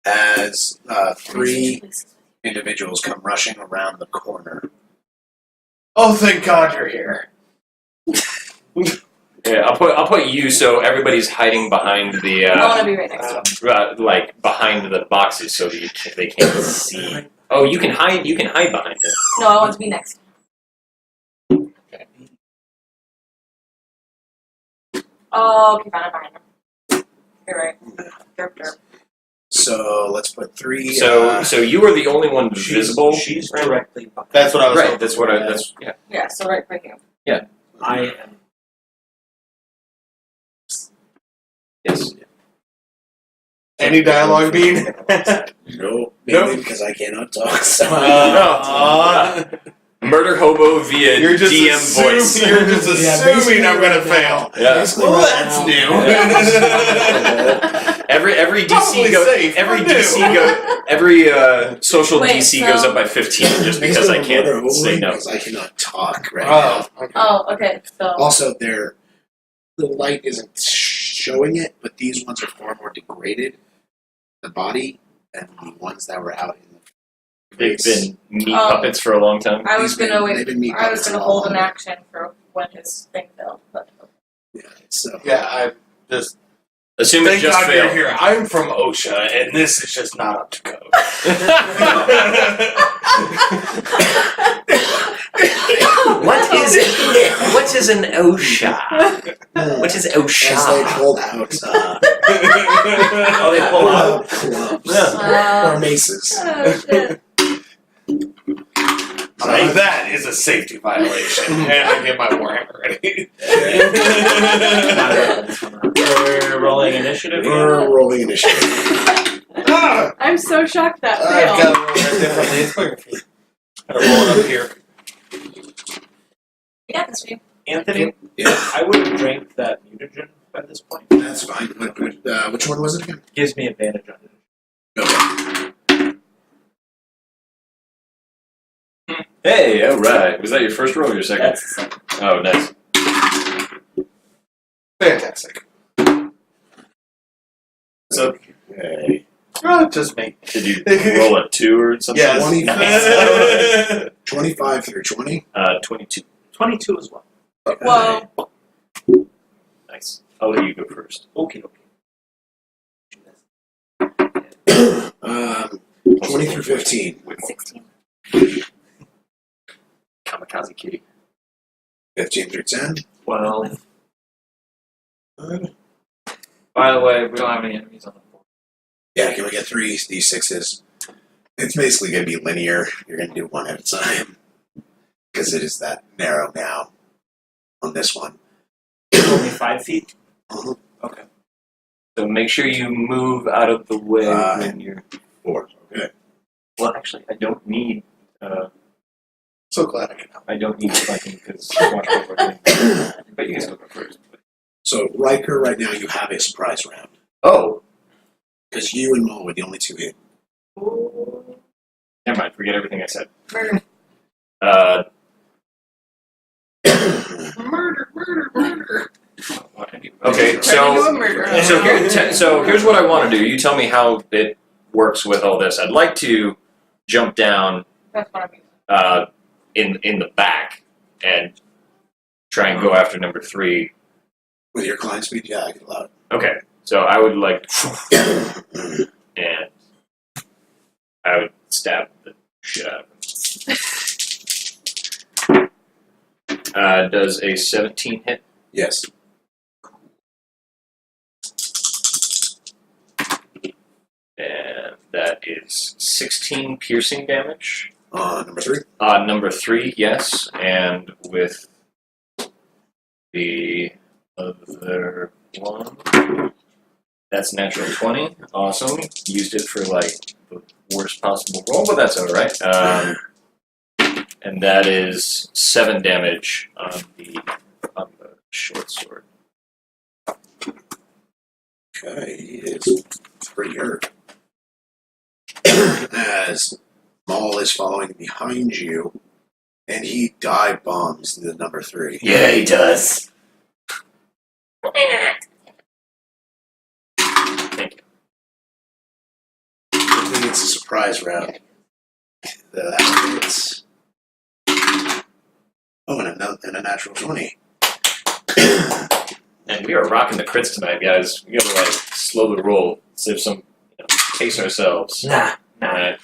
S2: As 3 individuals come rushing around the corner.
S4: Oh, thank God you're here.
S1: Yeah, I'll put you so everybody's hiding behind the
S3: I want to be right next to him.
S1: like behind the boxes so that they can't see. Oh, you can hide. You can hide behind it.
S3: No, I want to be next to him.
S1: Okay.
S3: Oh, okay, fine, I'm behind him. You're right. Derp, derp.
S2: So let's put 3.
S1: So you are the only one visible.
S6: She's
S1: right?
S6: directly behind.
S4: That's what I was
S1: Right.
S4: hoping
S1: That's
S4: for.
S1: what I. That's yeah.
S3: Yeah, so right here.
S6: I am.
S1: Yes.
S4: Any dialogue being?
S2: no, mainly because I cannot talk. So
S1: Murder hobo via
S4: You're just
S1: DM voice.
S4: You're just assuming I'm gonna fail.
S1: Yeah.
S2: basically
S4: Well,
S2: right
S4: that's
S2: now-
S4: new.
S1: Every every
S4: Probably
S1: DC goes.
S4: safe.
S1: Every
S4: We're new.
S1: DC goes. Every social
S3: Wait,
S1: DC
S3: so-
S1: goes up by 15 just because I can't say no.
S2: Because I cannot talk right now.
S4: Oh, okay.
S3: Oh, okay, so.
S2: Also, the light isn't showing it, but these ones are far more degraded, the body, than the ones that were out in the
S1: They've been meat
S3: Oh.
S1: puppets for a long time.
S3: I was
S2: they've
S3: gonna
S2: been-
S3: wait.
S2: they've been meat
S3: I was
S2: puppets
S3: gonna
S2: a lot
S3: hold an
S2: longer.
S3: action for when his thing failed, but.
S2: Yeah, so
S4: Yeah, I just.
S1: Assume it
S4: Thank
S1: just
S4: God
S1: failed.
S4: you're here. I'm from OSHA, and this is just not up to code.
S1: What is an OSHA? What is
S2: as they
S1: OSHA?
S2: pulled out
S1: Oh, they pull out.
S2: clubs or maces.
S3: Oh shit.
S4: So that is a safety violation. And I get my Warhammer ready.
S5: We're rolling initiative. again?
S2: We're rolling initiative.
S4: Ah!
S8: I'm so shocked that
S4: I've
S8: failed.
S4: got to roll that differently. It's quicker. Gotta roll it up here.
S3: Yeah, that's me.
S5: Anthony,
S2: Yeah,
S5: I would drink that mutagen at this point.
S2: that's fine. Which one was it again?
S5: Gives me advantage on it.
S2: Okay.
S1: Hey, alright. Was that your first roll or your second?
S5: That's the second.
S1: Oh, nice.
S4: Fantastic.
S1: So,
S2: Okay.
S4: Oh, just me.
S1: did you roll a 2 or something?
S4: Yes.
S2: 25 through 20.
S1: 22.
S5: 22 as well.
S3: Whoa.
S1: Nice. I'll let you go first.
S5: Okay.
S2: 20 through 15.
S3: 16.
S1: Kamikaze kitty.
S2: 15 through 10.
S5: 12.
S2: Good.
S5: By the way, we don't have any enemies on the board.
S2: Yeah, can we get 3 d6s? It's basically going to be linear. You're going to do one at a time. Because it is that narrow now on this one.
S5: Only 5 feet?
S2: Uh-huh.
S5: Okay.
S1: So make sure you move out of the way when you're.
S2: 4. Okay.
S1: Well, actually, I don't need.
S4: So glad I can help.
S1: I don't need fighting because watch over everything. But you can still go first.
S2: So, Ryker, right now you have a surprise round.
S1: Oh,
S2: Because you and Mo were the only two hit.
S1: never mind. Forget everything I said.
S3: Murder.
S8: Murder.
S1: Okay, so
S8: murder.
S1: so here's what I want to do. You tell me how it works with all this. I'd like to jump down
S3: That's what I'm using.
S1: in the back and try and go after number 3.
S2: With your climb speed, yeah, I can allow
S1: Okay, so I would like
S2: it.
S1: and I would stab the shit out of him. Does a 17 hit?
S2: Yes.
S1: And that is 16 piercing damage.
S2: Number 3.
S1: Number 3, yes, and with the other one, that's natural 20. Awesome. Used it for like the worst possible roll, but that's alright. And that is 7 damage on the short sword.
S2: Okay, he is pretty hurt. As Maul is following behind you, and he dive bombs the number 3.
S1: Yeah, he does. Thank you.
S2: I think it's a surprise round. That hits. Oh, and a natural 20.
S1: And we are rocking the crits tonight, guys. We gotta like slow the roll, save some, pace ourselves.
S6: Nah.
S1: Alright.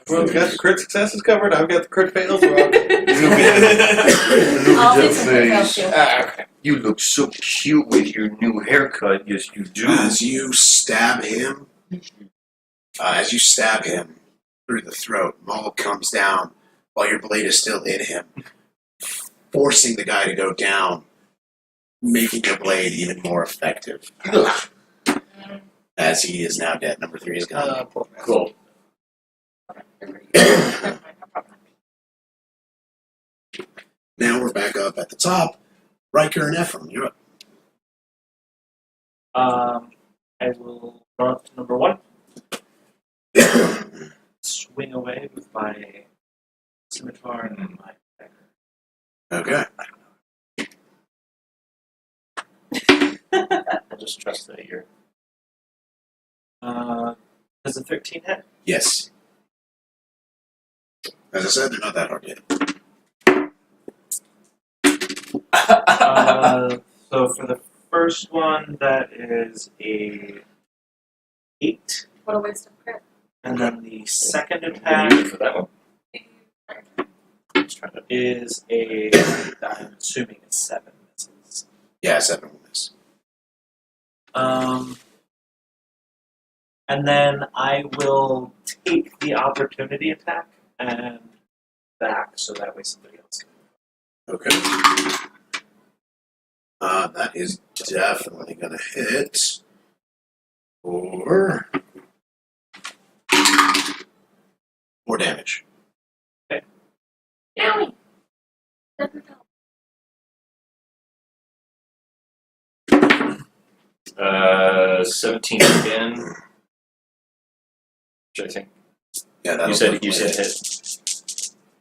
S4: Everyone's got the crit successes covered. I've got the crit fails. We're all good.
S3: I'll take some quick help too.
S4: Okay.
S1: You look so cute with your new haircut. Yes, you do.
S2: As you stab him through the throat, Maul comes down while your blade is still in him, forcing the guy to go down, making your blade even more effective. As he is now dead. Number 3 is gone.
S4: Poor man.
S1: Cool.
S2: Now we're back up at the top. Ryker and Ephraim, you're up.
S6: I will run up to number 1. Swing away with my scimitar and my dagger.
S2: Okay.
S1: I'll just trust that you're.
S6: Does a 13 hit?
S2: Yes. As I said, they're not that hard yet.
S6: So for the first one, that is a 8.
S3: What a waste of crit.
S6: And then the second
S1: Good
S6: attack
S1: for that one. Just trying to.
S6: is a, I'm assuming it's 7 misses.
S2: Yeah, 7 will miss.
S6: And then I will take the opportunity attack and back, so that way somebody else can.
S2: Okay. That is definitely gonna hit. For 4 damage.
S3: Owie!
S1: 17 again. Which I think
S2: Yeah, that'll
S1: you said
S2: definitely
S1: hit.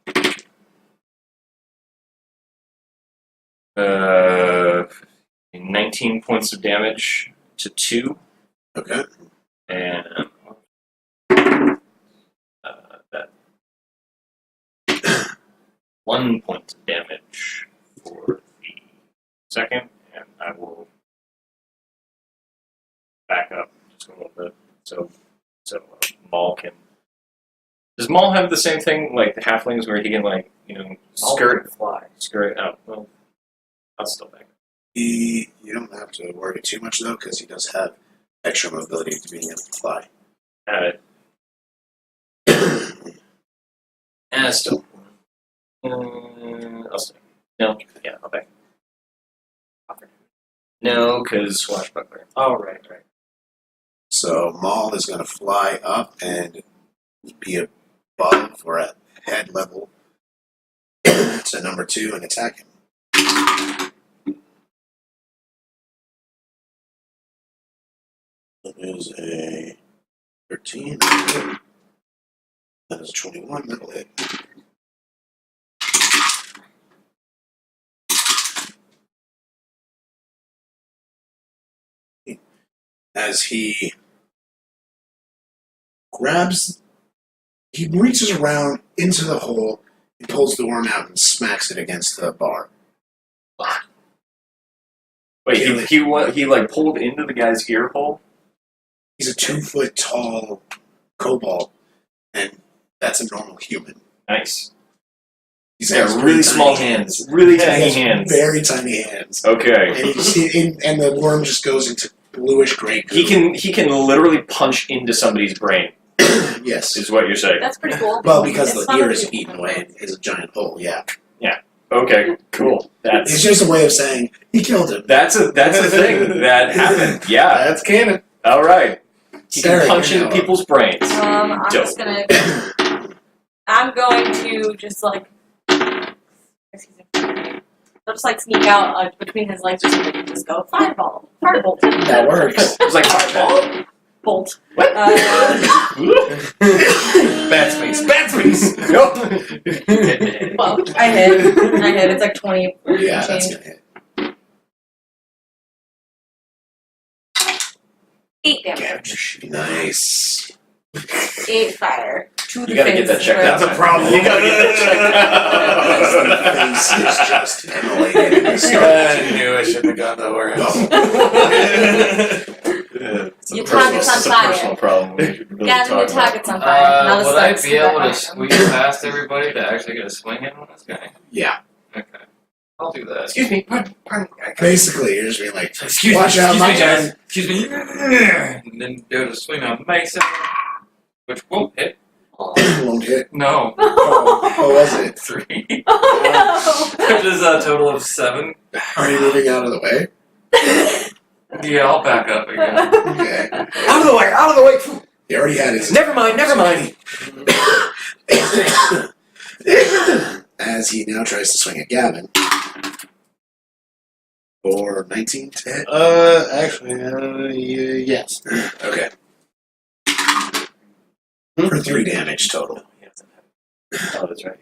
S1: 19 points of damage to 2,
S2: Okay.
S1: and that 1 point of damage for the second, and I will back up just a little bit. So Maul can. Does Maul have the same thing like the halflings, where he can
S6: Fly.
S1: skirt out? Well, I'll still back up.
S2: You don't have to worry too much though, because he does have extra mobility to being able to fly.
S1: And still. I'll stay. No, yeah, I'll back. No, because swashbuckler.
S6: Oh, right.
S2: So Maul is going to fly up and be above or at head level to number 2 and attack him. That is a 13. That is a 21. That'll hit. As he reaches around into the hole, he pulls the worm out and smacks it against the bar.
S1: Wait, he like pulled into the guy's ear hole?
S2: He's a 2-foot tall kobold, and that's a normal human.
S1: Nice.
S2: He's
S1: Got
S2: got
S1: really small hands. Really tiny hands.
S2: Very tiny hands.
S1: Okay.
S2: And the worm just goes into bluish gray goo.
S1: He can literally punch into somebody's brain,
S2: Yes.
S1: is what you're saying.
S3: That's pretty cool.
S2: Well, because
S3: It's
S2: the
S3: fun
S2: ear
S3: to
S2: is
S3: do.
S2: eaten away and is a giant hole, yeah.
S1: Okay, cool.
S2: It's
S1: That's
S2: just a way of saying, he killed him.
S1: that's a thing that happened. Yeah.
S4: That's canon.
S1: All right. He
S2: Seren,
S1: can punch
S2: you're
S1: into
S2: now
S1: people's brains.
S3: I'm
S1: Dope.
S3: just gonna. I'm going to just like. Excuse me. I'll just like sneak out between his legs or something and just go fireball, firebolt.
S2: That works.
S1: It was like fireball.
S3: Bolt.
S1: What?
S4: Bad space. Bad space.
S1: Nope.
S3: Well, I hit. It's like 20.
S2: Yeah, that's
S3: change.
S2: gonna hit.
S3: 8 damage.
S2: Nice.
S3: 8 fire. 2
S1: You gotta get that checked out.
S4: That's a problem.
S1: You gotta get that
S2: His face is just annoyed.
S4: I knew I shouldn't have gone to work.
S3: Your target's on
S1: It's a
S3: fire.
S1: personal problem. We should really
S3: Gavyn,
S1: talk
S3: your
S1: about.
S3: target's on fire. Now the
S5: Would I
S3: starts
S5: be able to
S3: back.
S5: squeeze past everybody to actually get a swing in on this guy?
S2: Yeah.
S5: Okay. I'll do that.
S1: Excuse me. Pardon.
S2: Basically, you're just being like,
S5: Excuse
S2: watch
S5: me,
S2: out, my
S5: excuse me,
S2: turn.
S5: guys. Excuse me. And then go to swing on Mason, which won't hit.
S2: Won't hit.
S5: No.
S2: What was it?
S5: 3.
S3: Oh
S5: Which is a total of 7.
S2: Are you moving out of the way?
S5: Yeah, I'll back up again.
S2: Okay.
S1: Out of the way! Out of the way!
S2: He already had his.
S1: Never mind.
S2: As he now tries to swing at Gavyn. For 19 to hit?
S4: Yes.
S2: Okay. For 3 damage total.
S1: Oh, that's right.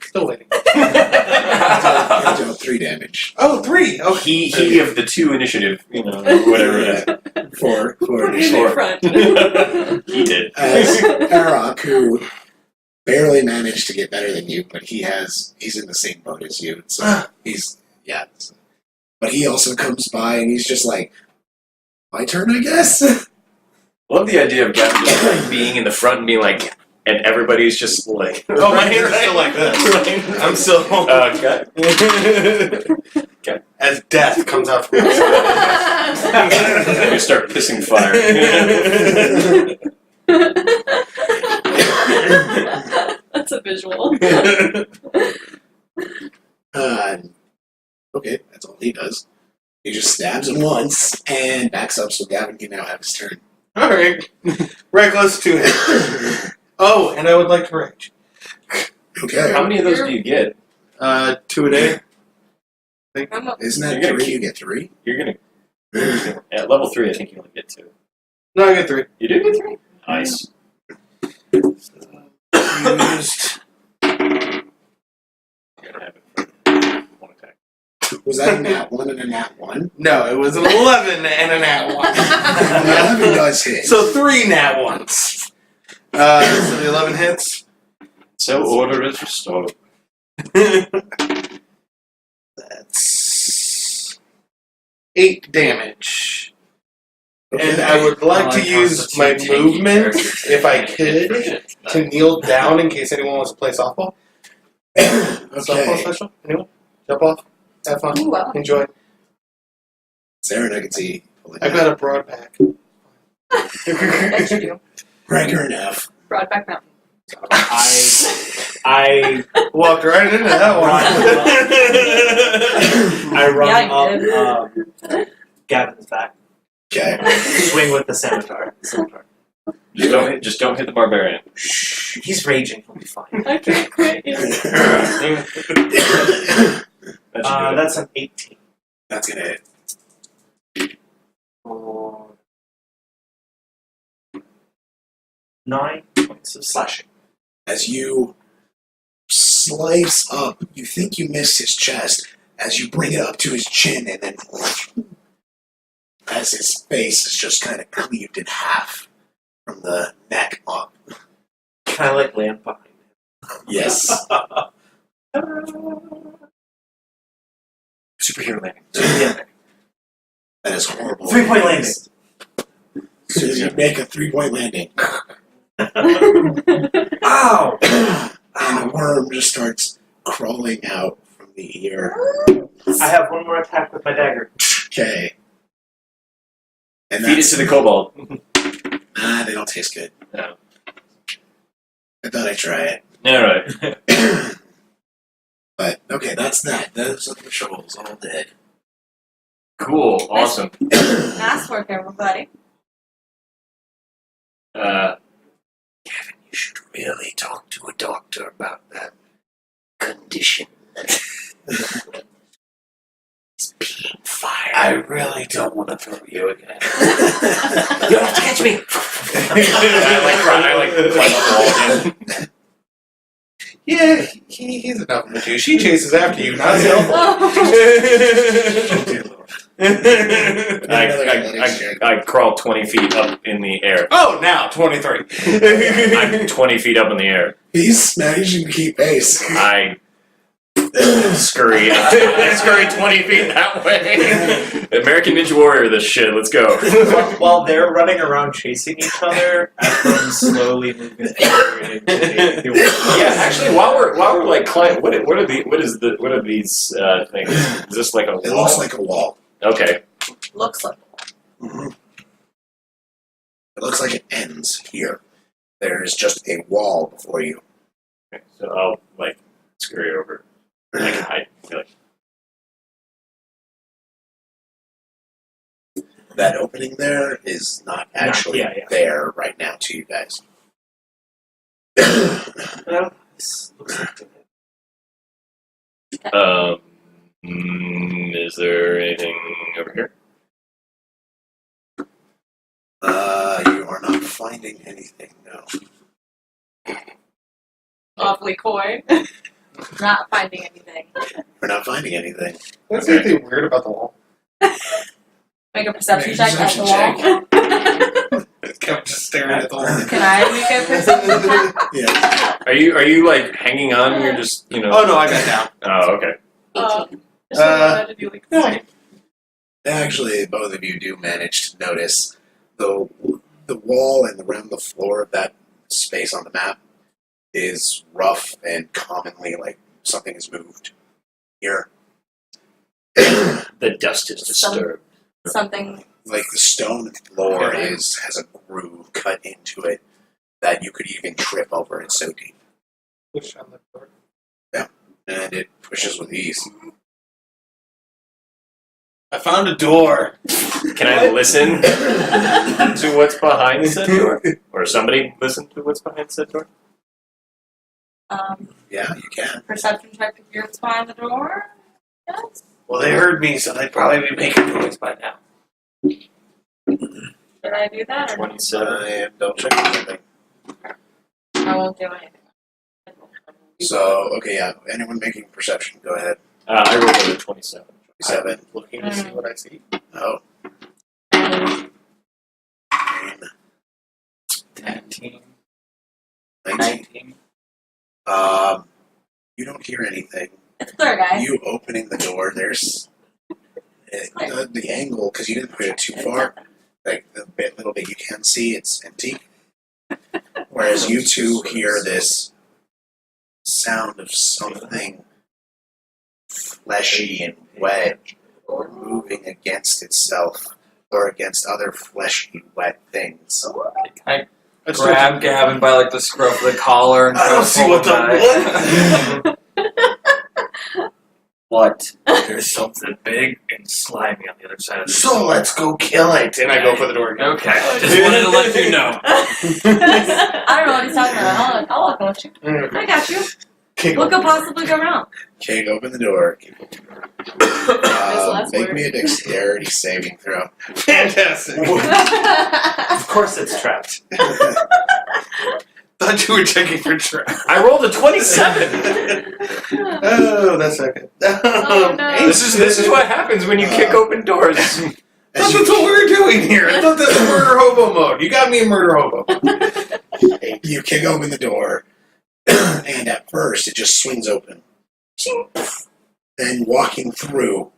S4: Still waiting.
S2: Deal 3 damage.
S4: Oh, 3! Okay.
S1: He of the 2 initiative, whatever it is.
S2: 4
S3: In
S2: initiative.
S3: front.
S1: He did.
S2: As Arok, who barely managed to get better than you, but he's in the same boat as you. So yeah. But he also comes by and he's just like, my turn, I guess?
S1: Love the idea of Gavyn just like being in the front and being like, and everybody's just like,
S4: Oh, my hands are still like this. I'm still.
S1: Okay.
S4: As death comes out from my
S1: You start pissing fire.
S3: That's a visual.
S2: Okay, that's all he does. He just stabs him once and backs up so Gavyn can now have his turn.
S4: Alright. Reckless 2 hits. Oh, and I would like to rage.
S2: Okay.
S1: How many of those do you get?
S4: 2 a day.
S2: Isn't that
S1: You're gonna
S2: 3? You get 3?
S1: You're gonna at level 3. I think you only get 2.
S4: No, I get 3.
S1: You do get 3. Nice.
S4: Used.
S1: You're gonna have it for 1 attack.
S2: Was that a nat 1 and a nat 1?
S4: No, it was an 11 and a nat 1.
S2: The 11 does hit.
S4: So 3 nat 1s. So the 11 hits.
S1: So order is restored.
S4: That's 8 damage.
S2: Okay.
S4: And I would like to use my movement, if I could, to kneel down in case anyone wants to play softball. Softball
S2: Okay.
S4: special? Anyone? Jump off. Have fun.
S3: Ooh, wow.
S4: Enjoy.
S2: Seren, I can see.
S4: I've got a broad back.
S3: That you do.
S2: Riker and F.
S3: Broadback Mountain.
S6: I
S4: Walked right into that one.
S6: I run
S3: Yeah, you
S6: up Gavin's back.
S2: Okay.
S6: Swing with the scimitar.
S1: Just don't hit the barbarian.
S6: He's raging. He'll be fine.
S3: I can't quit you.
S6: That's an 18.
S2: That's gonna hit.
S6: For 9 points of slashing.
S2: As you slice up, you think you missed his chest. As you bring it up to his chin, and then as his face is just kind of cleaved in half from the neck up.
S6: Can I land behind
S2: Yes.
S1: Superhero landing.
S6: him?
S2: That is horrible.
S6: 3-point landing.
S2: So you make a 3-point landing.
S6: Ow!
S2: And a worm just starts crawling out from the ear.
S6: I have one more attack with my dagger.
S2: Okay. And
S1: Feed it
S2: that's,
S1: to the kobold.
S2: they don't taste good.
S1: No.
S2: I thought I'd try it.
S1: No, right.
S2: But, okay, that's that. Those are the patrols, all dead.
S1: Cool. Awesome.
S3: Nice work, everybody.
S7: Gavyn, you should really talk to a doctor about that condition. It's being fire. I really don't want to throw you again.
S1: You have to catch me. I like climb up the wall again.
S4: Yeah, he's enough of a Jew. She chases after you, not his
S1: I crawl 20 feet up in the air.
S4: Oh, now 23.
S1: I'm 20 feet up in the air.
S2: He's managing to keep pace.
S1: I scurry. I scurry 20 feet that way. American Ninja Warrior, this shit. Let's go.
S6: While they're running around chasing each other, Ephraim's slowly moving forward into the
S1: Yeah, actually, while we're like climbing, what are these things? Is this like a wall?
S2: It looks like a wall.
S1: Okay.
S3: Looks like
S2: Mm-hmm. It looks like it ends here. There is just a wall before you.
S1: Okay, so I'll like scurry over. I can hide. Like,
S2: That opening there is not actually
S6: yeah.
S2: there right now to you guys.
S6: Well, this looks like the
S1: Is there anything over here?
S2: You are not finding anything, no.
S8: Awfully coy.
S3: Not finding anything.
S2: We're not finding anything.
S4: What's anything weird about the wall?
S3: Make a perception
S2: Make a
S3: check at the
S2: perception
S3: wall.
S4: It kept just staring at the wall.
S3: Can I make a perception check?
S2: Yeah.
S1: Are you like hanging on? You're just
S4: Oh no, I got down.
S1: Oh, okay.
S8: Just wanted to do like
S2: Actually, both of you do manage to notice the wall and around the floor of that space on the map is rough and commonly like something has moved here.
S1: The dust is disturbed.
S3: Something.
S2: Like the stone floor has a groove cut into it that you could even trip over. It's so deep,
S4: Push on the door.
S2: and it pushes with ease.
S7: I found a door.
S1: Can I listen to what's behind said door? Or somebody listen to what's behind said door?
S2: Yeah, you can.
S3: Perception check if you're behind the door. Yes.
S7: Well, they heard me, so they'd probably be making noise by now.
S3: Should I do that or
S1: 27.
S2: I am double checking something.
S3: I won't do anything?
S2: So, okay, yeah. Anyone making perception? Go ahead.
S1: I rolled a 27.
S2: 7.
S4: Looking to see what I see.
S2: Oh.
S6: 19.
S2: 19. You don't hear anything.
S3: It's clear, guys.
S2: You opening the door, there's the angle, because you didn't put it too far, like the little bit you can see, it's empty. Whereas you two hear this sound of something fleshy and wet moving against itself or against other fleshy, wet things.
S5: I grab Gavyn by like the scruff of the collar and
S7: I don't see what
S5: the What?
S7: There's something.
S5: Something big and slimy on the other side of the
S7: So let's go kill it.
S4: And I go for the door again.
S5: Okay, just wanted to let you know.
S3: I don't know what he's talking about. I'll walk with you. I got you.
S2: Kick
S3: What could possibly go wrong?
S2: Kate, open the door.
S8: last
S2: Make
S8: word.
S2: me a dexterity saving throw.
S4: Fantastic.
S1: Of course it's trapped.
S4: Thought you were checking for trap.
S1: I rolled a 27!
S4: Oh, that's okay.
S8: Oh, no.
S1: This is what happens when you kick open doors.
S2: As
S4: That's what we were doing here. I thought this was murder hobo mode. You got me in murder hobo.
S2: you kick open the door, and at first it just swings open. Then walking through,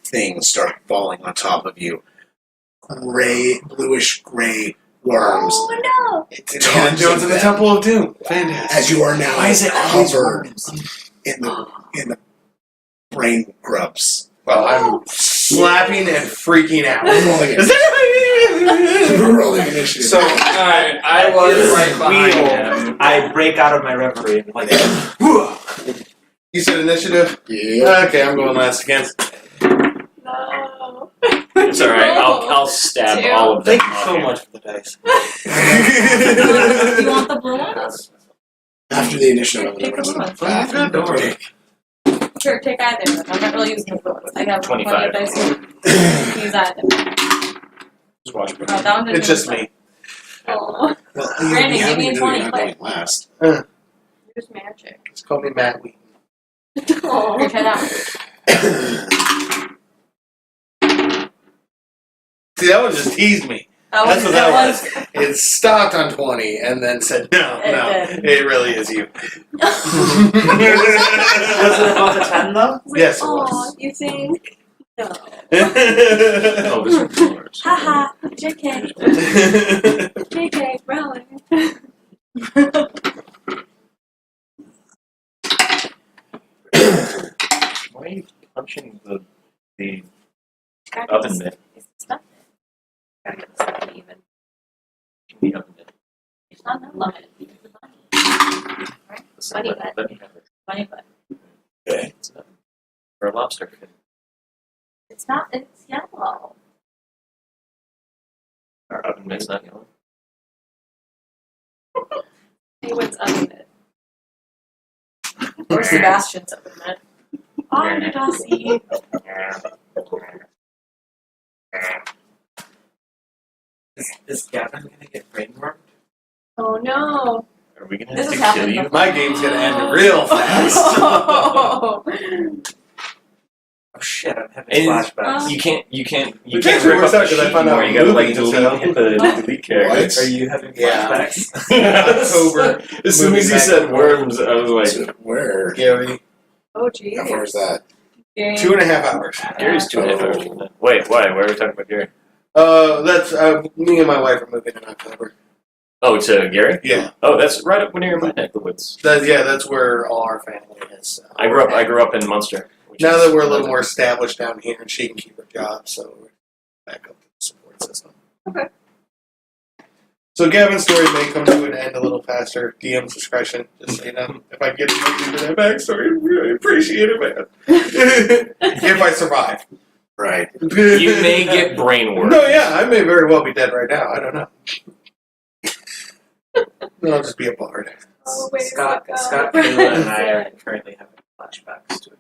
S2: things start falling on top of you. Bluish gray worms.
S3: Oh no!
S4: It's Indiana Jones in the Temple of Doom. Fantastic.
S2: As you are now
S5: Why is it always
S2: covered
S5: worms?
S2: in the brain grubs.
S4: Well, I'm slapping and freaking out.
S2: Rolling it. Rolling initiative.
S6: So
S5: Alright,
S6: I was
S5: right behind
S6: wheel.
S5: him.
S6: I break out of my reverie and like
S4: You said initiative?
S2: yeah.
S4: Okay, I'm going last again.
S8: No.
S1: It's alright, I'll stab
S8: Two.
S1: all of them.
S7: Thank you so much for the dice.
S3: You want the blue ones?
S2: After the initiative, I'm
S3: Pick
S2: going to
S3: the
S2: run
S3: one.
S2: to the bathroom.
S7: Don't worry.
S3: Sure, take either of them. I'm not really using the blue ones. I have
S1: 25.
S3: 20 dice. Use either.
S1: Just watch me.
S3: Oh, that one didn't
S4: It's just
S3: do
S4: me.
S8: Oh,
S2: Well,
S3: Randy,
S2: you
S3: give me a
S2: haven't
S3: 20,
S2: you're not going last.
S8: there's magic.
S4: Just call me Matt Wheaton.
S3: Here,
S8: Oh.
S3: try that one.
S4: See, that one just teased me.
S3: Oh,
S4: That's what
S3: that
S4: that was. It stopped on 20 and then said, no, it really is you.
S6: Was it above a 10 though?
S4: Yes, it
S3: Aw,
S4: was.
S3: you think? No.
S1: Oh, this one's yours.
S3: Haha, JK. JK, Rowling.
S1: Why are you punching the oven mitt?
S3: It's stuff. Gotta get the stuff even.
S1: The oven mitt.
S3: It's not that lemon. It's a Right? Funny butt.
S1: Let me have it.
S3: Funny, but
S2: Okay.
S1: It's not. For a lobster fin.
S3: it's not. It's yellow.
S1: Our oven mitt's not yellow.
S8: Anyone's oven it.
S3: Or Sebastian's oven mitt. Hi, Dossie.
S6: Is Gavyn gonna get brainwormed?
S8: Oh no.
S1: Are we gonna
S3: This
S1: have
S3: has
S1: to kill
S3: happened
S1: you?
S3: before.
S4: My game's gonna end real fast.
S6: Oh shit, I'm having
S1: And
S6: flashbacks.
S1: You can't
S4: Which actually
S1: rip
S4: works
S1: up
S4: out
S1: the
S4: 'cause I
S1: sheet
S4: found out
S1: anymore. You gotta like
S4: movie
S1: delete,
S4: detail.
S1: hit the delete character.
S6: Are you having
S2: Yeah.
S6: flashbacks?
S4: October.
S1: As soon as you said worms, I was like,
S2: So where?
S4: Gary,
S8: Oh geez.
S2: How far is that?
S4: 2.5 hours.
S1: Gary's 2.5 hours from that. Wait, why? Why are we talking about Gary?
S4: That's me and my wife are moving in October.
S1: Oh, to Gary?
S4: Yeah,
S1: Oh, that's right up near my neck of the woods.
S4: that's where all our family is. So.
S1: I grew up in Munster. which
S4: Now
S1: is
S4: that we're a little
S1: another-
S4: more established down here, and she can keep her job, so we're back up to the support system.
S8: Okay.
S4: So Gavin's story may come to an end a little faster. DM's discretion, just so you know. If I get into that backstory, I really appreciate it, man. If I survive.
S2: Right.
S1: You may get brainworm.
S4: No, yeah, I may very well be dead right now. I don't know. I'll just be a bard.
S8: Oh wait.
S6: Scott,
S8: a
S6: Scott,
S8: second.
S6: Kayla, and I are currently having flashbacks to it.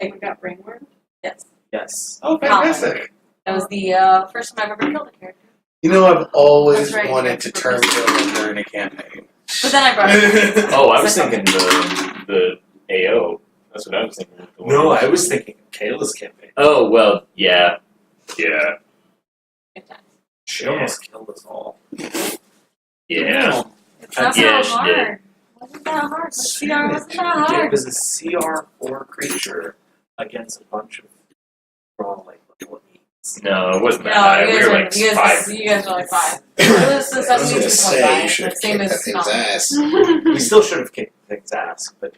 S8: Like we got brainworm.
S3: Yes.
S6: Yes.
S4: Oh, fantastic.
S3: That was the first time I've ever killed a character.
S4: You know, I've always
S3: That's right,
S4: wanted
S3: yeah,
S4: to
S3: for
S4: turn
S3: purpose.
S4: villain during a campaign.
S3: But then I brought it.
S1: Oh, I was thinking the AO. That's what I was thinking.
S6: No, I was thinking Kayla's campaign.
S1: Oh well, yeah. Yeah.
S6: She almost killed us all.
S1: Yeah.
S3: It's not
S1: Yeah,
S3: so
S1: she did.
S3: hard. Wasn't that hard? The CR wasn't that
S6: It
S3: hard.
S6: was a CR4 creature against a bunch of brawling little elites.
S1: No, it wasn't that
S3: No,
S1: high.
S3: you
S1: We
S3: guys
S1: were
S3: are
S1: like
S3: you guys,
S1: 5.
S3: you guys are like 5. It was the
S2: I was gonna say you
S3: 72.5.
S2: should
S3: The
S2: have
S3: same
S2: kicked that
S3: as
S2: thing's
S3: not.
S2: ass.
S6: We still should have kicked things ass, but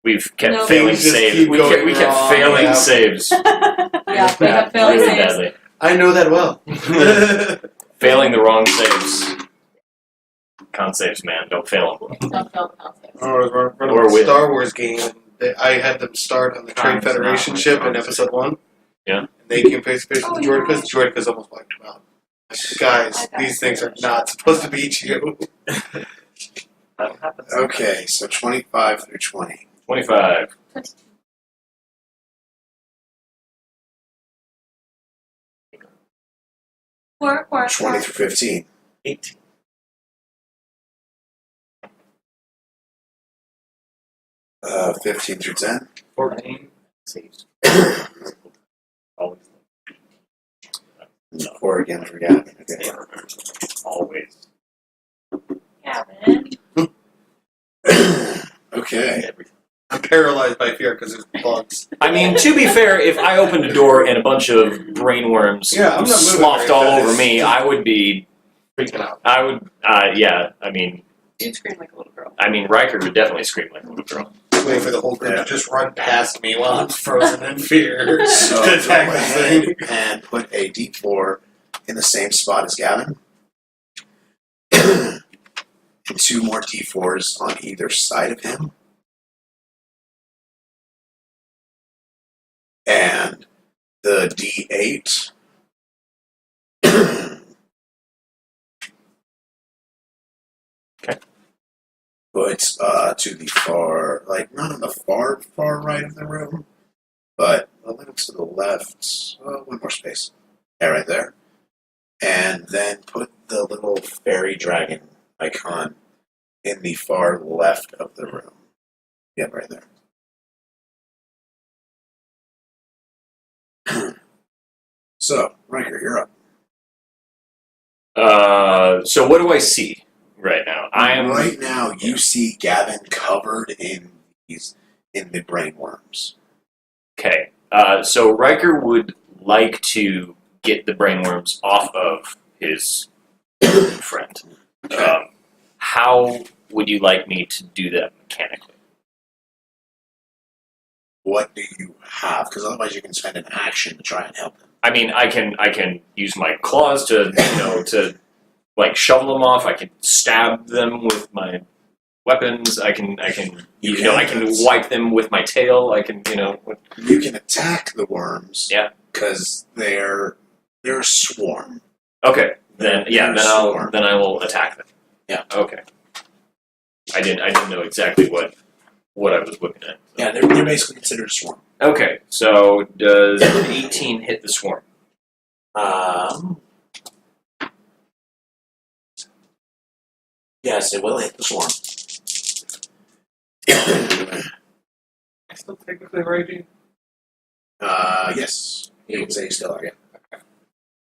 S1: We've kept
S3: No.
S1: failing
S4: Things just
S1: saves.
S4: keep
S1: We
S4: going
S1: kept
S4: wrong,
S1: failing
S4: yeah.
S1: saves.
S3: Yeah, they have failing
S1: Really
S3: saves.
S1: badly.
S4: I know that well.
S1: Failing the wrong saves. Con saves, man. Don't fail them.
S3: Don't fail the concepts.
S4: I was running
S1: Or
S4: a
S1: with-
S4: Star Wars game, and I had them start on the Trade
S6: Time's not
S4: Federation
S6: like
S4: ship in
S6: times.
S4: episode 1.
S1: Yeah.
S4: And they came face to face
S8: Oh,
S4: with
S8: yeah.
S4: Jordicus. Jordicus almost wiped them out. Like, guys, these things are not supposed to beat you.
S6: that happens.
S2: Okay, so 25 through 20.
S1: 25.
S3: Work.
S2: 20 through 15.
S6: 18.
S2: 15 through 10.
S6: 14. Saves.
S1: Always.
S2: Or again for Gavin. Okay.
S1: Always.
S3: Gavin.
S2: Okay.
S4: I'm paralyzed by fear because there's bugs.
S1: I mean, to be fair, if I opened a door and a bunch of brainworms
S4: Yeah, I'm not moving
S1: sloughed
S4: very
S1: all
S4: fast.
S1: over me, I would be.
S4: Freaking out.
S1: I would. Yeah. I mean,
S8: You'd scream like a little girl.
S1: Riker would definitely scream like a little girl.
S4: Waiting for the whole group
S2: Yeah.
S4: to just run past me while I'm frozen in fear
S2: So
S4: to
S2: go
S4: attack this
S2: ahead
S4: thing.
S2: and put a D4 in the same spot as Gavin. And 2 more D4s on either side of him. And the D8.
S1: Okay.
S2: Put to the far, like not on the far right of the room, but a little to the left. One more space. Yeah, right there. And then put the little fairy dragon icon in the far left of the room. Yep, right there. So, Ryker, you're up.
S1: So what do I see right now? I am.
S2: Right now, you see Gavin covered in the brainworms.
S1: Okay. So Ryker would like to get the brainworms off of his friend. How would you like me to do that mechanically?
S2: What do you have? Because otherwise, you can spend an action to try and help him.
S1: I mean, I can use my claws to to like shovel them off. I can stab them with my weapons. I can I can wipe them with my tail. I can
S2: You can attack the worms.
S1: Yeah.
S2: Because they're a swarm.
S1: Okay. Then
S2: They're a swarm.
S1: I will attack them.
S2: Yeah.
S1: Okay. I didn't know exactly what what I was looking at.
S2: Yeah, they're basically considered a swarm.
S1: Okay, so does an 18 hit the swarm?
S2: Yes, it will hit the swarm.
S5: I still technically raging.
S2: Yes. You can say you still are, yeah.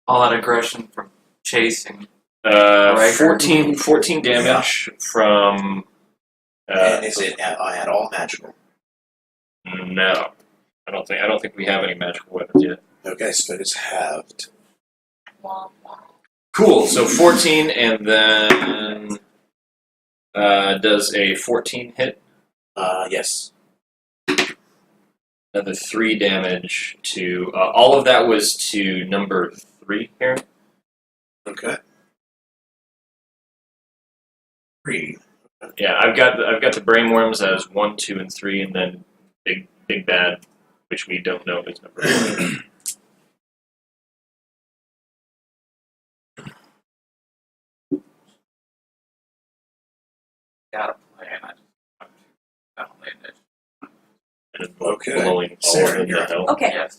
S5: All that aggression from chasing.
S1: Ryker? 14 damage from.
S2: And is it at all magical?
S1: No, I don't think we have any magical weapons yet.
S2: Okay, so it is halved.
S1: Cool. So 14, and then does a 14 hit?
S2: Yes.
S1: Another 3 damage to. All of that was to number 3 here.
S2: Okay. 3.
S1: Yeah, I've got the brainworms as 1, 2, and 3, and then big bad, which we don't know his number.
S5: Got a plan. I don't land it.
S1: And
S2: Okay.
S1: blowing all
S2: Seren,
S1: of them
S2: you're
S1: to
S2: up.
S1: hell.
S3: Okay,
S5: Yes.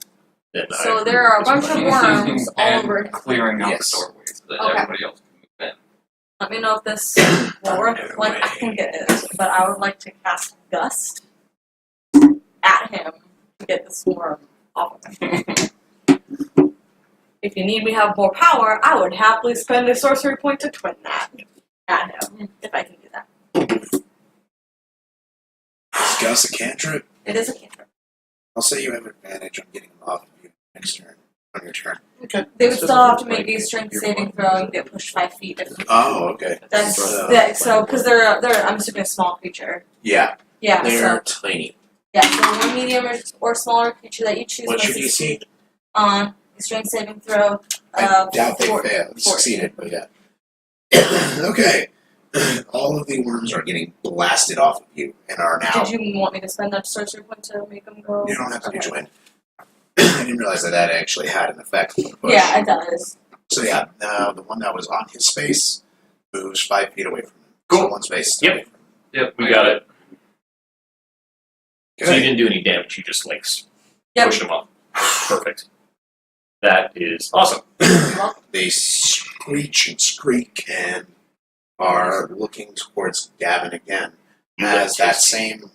S1: Then
S3: so there are a bunch of worms all
S5: and
S3: over.
S5: clearing out
S2: Yes.
S5: the doorways so that
S3: Okay.
S5: everybody else can move in.
S3: Let me know if this will work. Like, I think it is, but I would like to cast Gust at him to get the swarm off of him. If you need me to have more power, I would happily spend a sorcery point to twin that at him, if I can do that.
S2: Is Gus a cantrip?
S3: It is a cantrip.
S2: I'll say you have advantage on getting them off of you next turn. On your turn.
S3: They would still have to make a strength saving throw and get pushed 5 feet.
S2: Oh, okay.
S3: That's that. So, because they're I'm assuming a small creature.
S2: Yeah,
S3: Yeah.
S2: they're
S3: So
S2: tiny.
S3: yeah. So one medium or smaller creature that you choose.
S2: What's
S3: must
S2: your DC?
S3: on a strength saving throw.
S2: I doubt they
S3: 14.
S2: failed. Succeeded, but yeah. Okay. All of the worms are getting blasted off of you and are now.
S3: Did you want me to spend that sorcery point to make them go?
S2: You don't have to
S3: Okay.
S2: do it. I didn't realize that actually had an effect on the push.
S3: Yeah, it does.
S2: So yeah, the one that was on his space moves 5 feet away from him.
S1: Cool.
S2: So one space.
S1: Yep.
S2: Away from him.
S1: Yep, we got it. So you
S2: Okay.
S1: didn't do any damage. You just
S3: Yep.
S1: pushed them off. Perfect. That is awesome.
S2: They screech and squeak and are looking towards Gavyn again as that same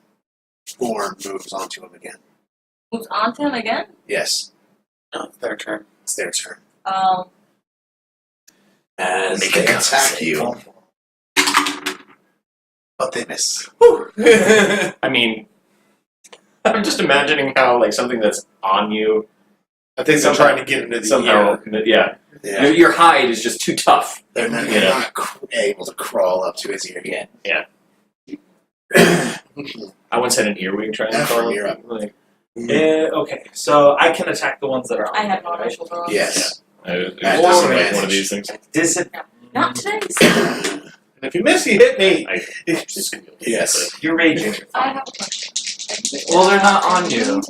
S2: form moves onto him again.
S3: Moves on to him again.
S2: Yes,
S7: No, it's their turn.
S2: it's their turn.
S7: As
S2: Make
S7: they
S2: a
S7: attack
S2: attack
S7: you.
S2: But they miss.
S1: I mean, I'm just imagining how something that's on you
S4: I think they're trying to get into the
S1: somehow. Yeah,
S2: Yeah,
S1: your hide is just too tough.
S2: they're not,
S1: Yeah.
S2: able to crawl up to his ear yet.
S1: Yeah. I once had an earwig trying to
S2: Ephraim,
S1: crawl
S2: you're up.
S6: Okay, so I can attack the ones that are on.
S3: I have
S6: me,
S3: no
S6: right?
S3: initial throw.
S2: Yes.
S1: It
S2: At
S1: was
S2: disadvantage.
S1: one of these things.
S3: Not today.
S4: And if you miss, you hit me.
S2: Yes.
S6: You're raging.
S3: I have a question.
S5: Well, they're not on you.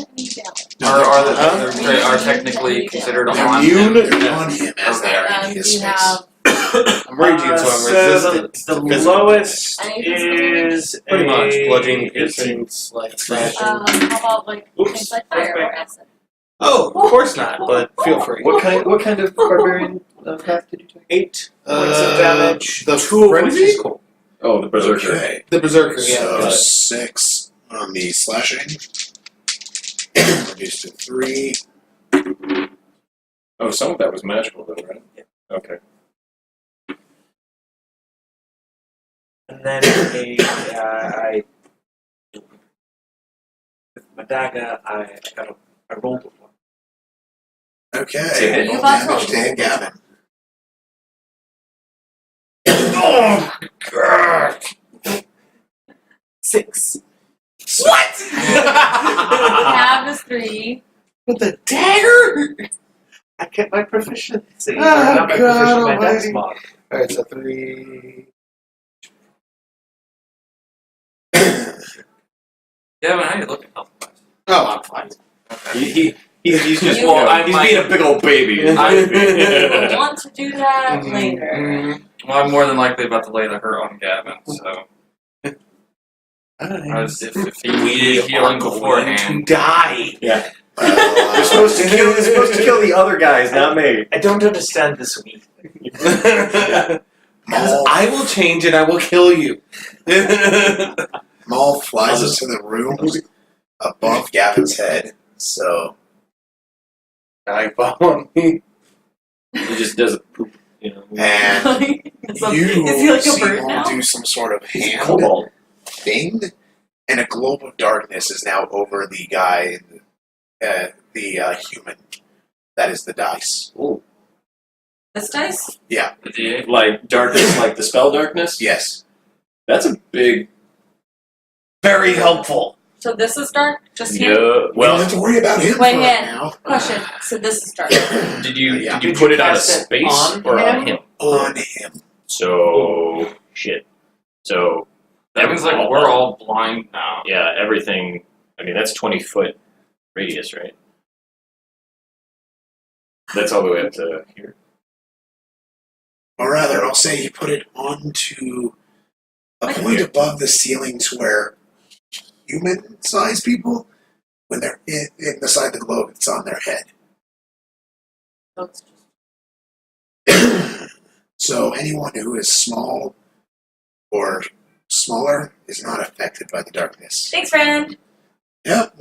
S5: They are technically considered
S2: They're
S5: on
S2: immune.
S5: him.
S2: They're on him as they are in his
S3: you
S2: space.
S3: have
S4: I'm raging, so I'm resistant.
S6: The
S4: to physical.
S6: lowest
S3: Anything
S6: is
S4: Pretty much.
S6: a
S4: Bludgeoning,
S6: 18
S4: piercing.
S6: like slashing.
S3: how about
S6: Oops.
S3: things like fire or acid?
S4: Oh, of course not, but feel free.
S5: What kind of barbarian path did you take?
S6: 8 points of damage.
S4: The
S6: 2 of which
S4: frenzy?
S6: is cold.
S1: Oh, the berserker.
S2: Okay.
S4: The berserker, yeah.
S2: So
S4: got it.
S2: 6 on the slashing. Reduced to 3.
S1: Oh, some of that was magical, though, right?
S6: Yeah.
S1: Okay.
S6: And then I with my dagger, I rolled a 1.
S2: Okay.
S3: You
S2: Roll
S3: got
S2: damage to hit Gavyn.
S1: Oh, God.
S6: 6.
S3: What? Have is 3.
S6: With the dagger? I kept my proficiency.
S4: Oh,
S6: not my
S4: God
S6: proficiency, my
S4: almighty.
S6: dex mod.
S4: Alright, so 3.
S5: Gavyn, how you looking health-wise?
S4: Oh, I'm fine.
S1: He's just
S3: You-
S1: he's being a big old baby.
S3: We'll want to do that
S4: Mhm.
S3: later.
S5: Well, I'm more than likely about to lay the hurt on Gavyn, so. If he needed healing beforehand.
S7: Die.
S1: Yeah.
S2: Well,
S1: You're supposed to kill the other guys, not me.
S6: I don't understand this week.
S7: Because
S2: Maul,
S7: I will change and I will kill you.
S2: Maul flies into the room above Gavyn's head. So
S7: I follow me.
S1: He just does a poop,
S2: and
S3: Is
S2: you
S3: he like a
S2: see
S3: bird
S2: Maul
S3: now?
S2: do some sort of hand
S1: Cobalt.
S2: thing, and a globe of darkness is now over the guy, the human. That is the dice.
S1: Ooh.
S3: This dice?
S5: The D8.
S1: Like darkness, like the spell darkness?
S2: Yes.
S1: That's a big.
S7: Very helpful.
S3: So this is dark? Just him?
S1: Yeah.
S2: We don't
S1: Well,
S2: have to worry about him
S3: Wait,
S2: for
S3: yeah.
S2: now.
S3: Question. So this is dark.
S1: did you
S2: Yeah.
S1: did you
S6: Did
S1: put
S6: you
S1: it on a
S6: cast it
S1: space
S6: on
S1: or on
S6: him?
S1: him?
S2: On him.
S1: So shit. So
S5: That means like we're all blind now.
S1: yeah, everything. I mean, that's 20-foot radius, right? That's all the way up to here.
S2: Or rather, I'll say you put it onto a point above the ceiling to where human-sized people, when they're in the side of the globe, it's on their head. So anyone who is small or smaller is not affected by the darkness.
S3: Thanks, friend.
S2: Yep.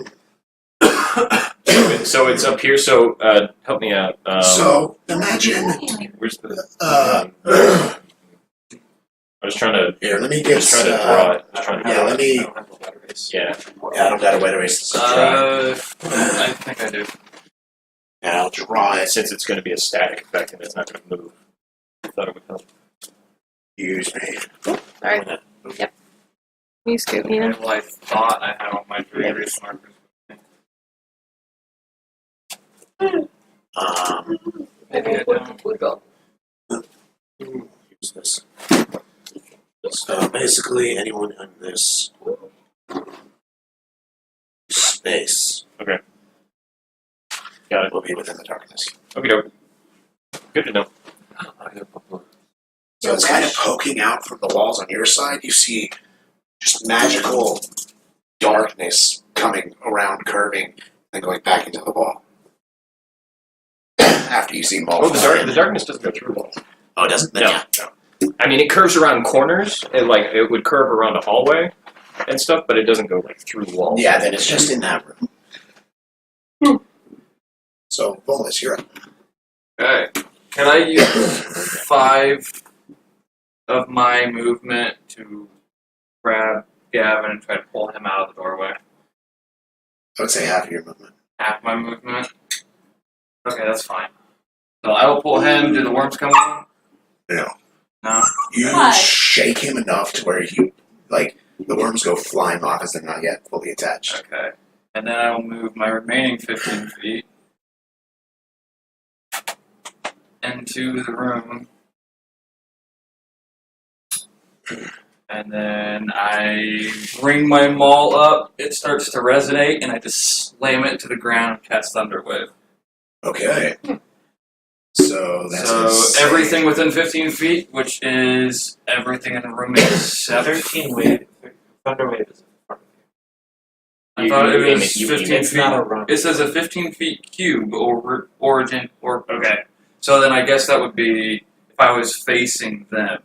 S1: So it's up here. So help me out.
S2: So imagine.
S1: Where's the?
S2: Uh,
S1: I was trying to.
S2: Here, let me
S1: I
S2: get.
S1: was trying to draw it. I was trying to
S2: yeah,
S1: draw
S2: let
S1: it.
S2: me.
S5: I don't have a letter race.
S1: Yeah.
S2: Yeah, I don't got a way to erase this.
S5: I think I do.
S2: And I'll draw it.
S1: Since it's going to be a static effect and it's not going to move, I thought it would help.
S2: Excuse me.
S8: Sorry. Can you scoop me in?
S5: Well, I thought I had all my erase markers. Maybe I don't.
S2: Use this. So basically, anyone in this space
S1: Got it.
S2: will be within the darkness.
S1: Okay, doke. Good to know.
S2: So it's kind of poking out from the walls on your side. You see just magical darkness coming around, curving, and going back into the wall. After you see Maul.
S1: Oh, the darkness doesn't go through walls.
S2: Oh, it doesn't? Then
S1: No.
S2: yeah.
S1: I mean, it curves around corners. It would curve around a hallway and stuff, but it doesn't go like through walls.
S2: Yeah, then it's just in that room. So, Vulas, you're up.
S5: Okay. Can I use 5 of my movement to grab Gavyn and try to pull him out of the doorway?
S2: I would say half of your movement.
S5: Half my movement? Okay, that's fine. So I will pull him. Do the worms come on?
S2: No.
S5: No?
S2: You
S3: Why?
S2: shake him enough to where the worms go flying off as they're not yet fully attached.
S5: Okay. And then I will move my remaining 15 feet into the room. And then I bring my maul up, it starts to resonate, and I just slam it to the ground and cast Thunderwave.
S2: Okay. So that's
S5: So everything within 15 feet, which is everything in the room is 7.
S6: 13 wave. Thunder wave is in front of you.
S5: I thought it
S1: aim
S5: was
S1: you
S5: 15
S1: aim
S6: It's
S5: feet.
S6: not a run.
S5: It says a 15 feet cube or origin or okay. So then I guess that would be if I was facing them,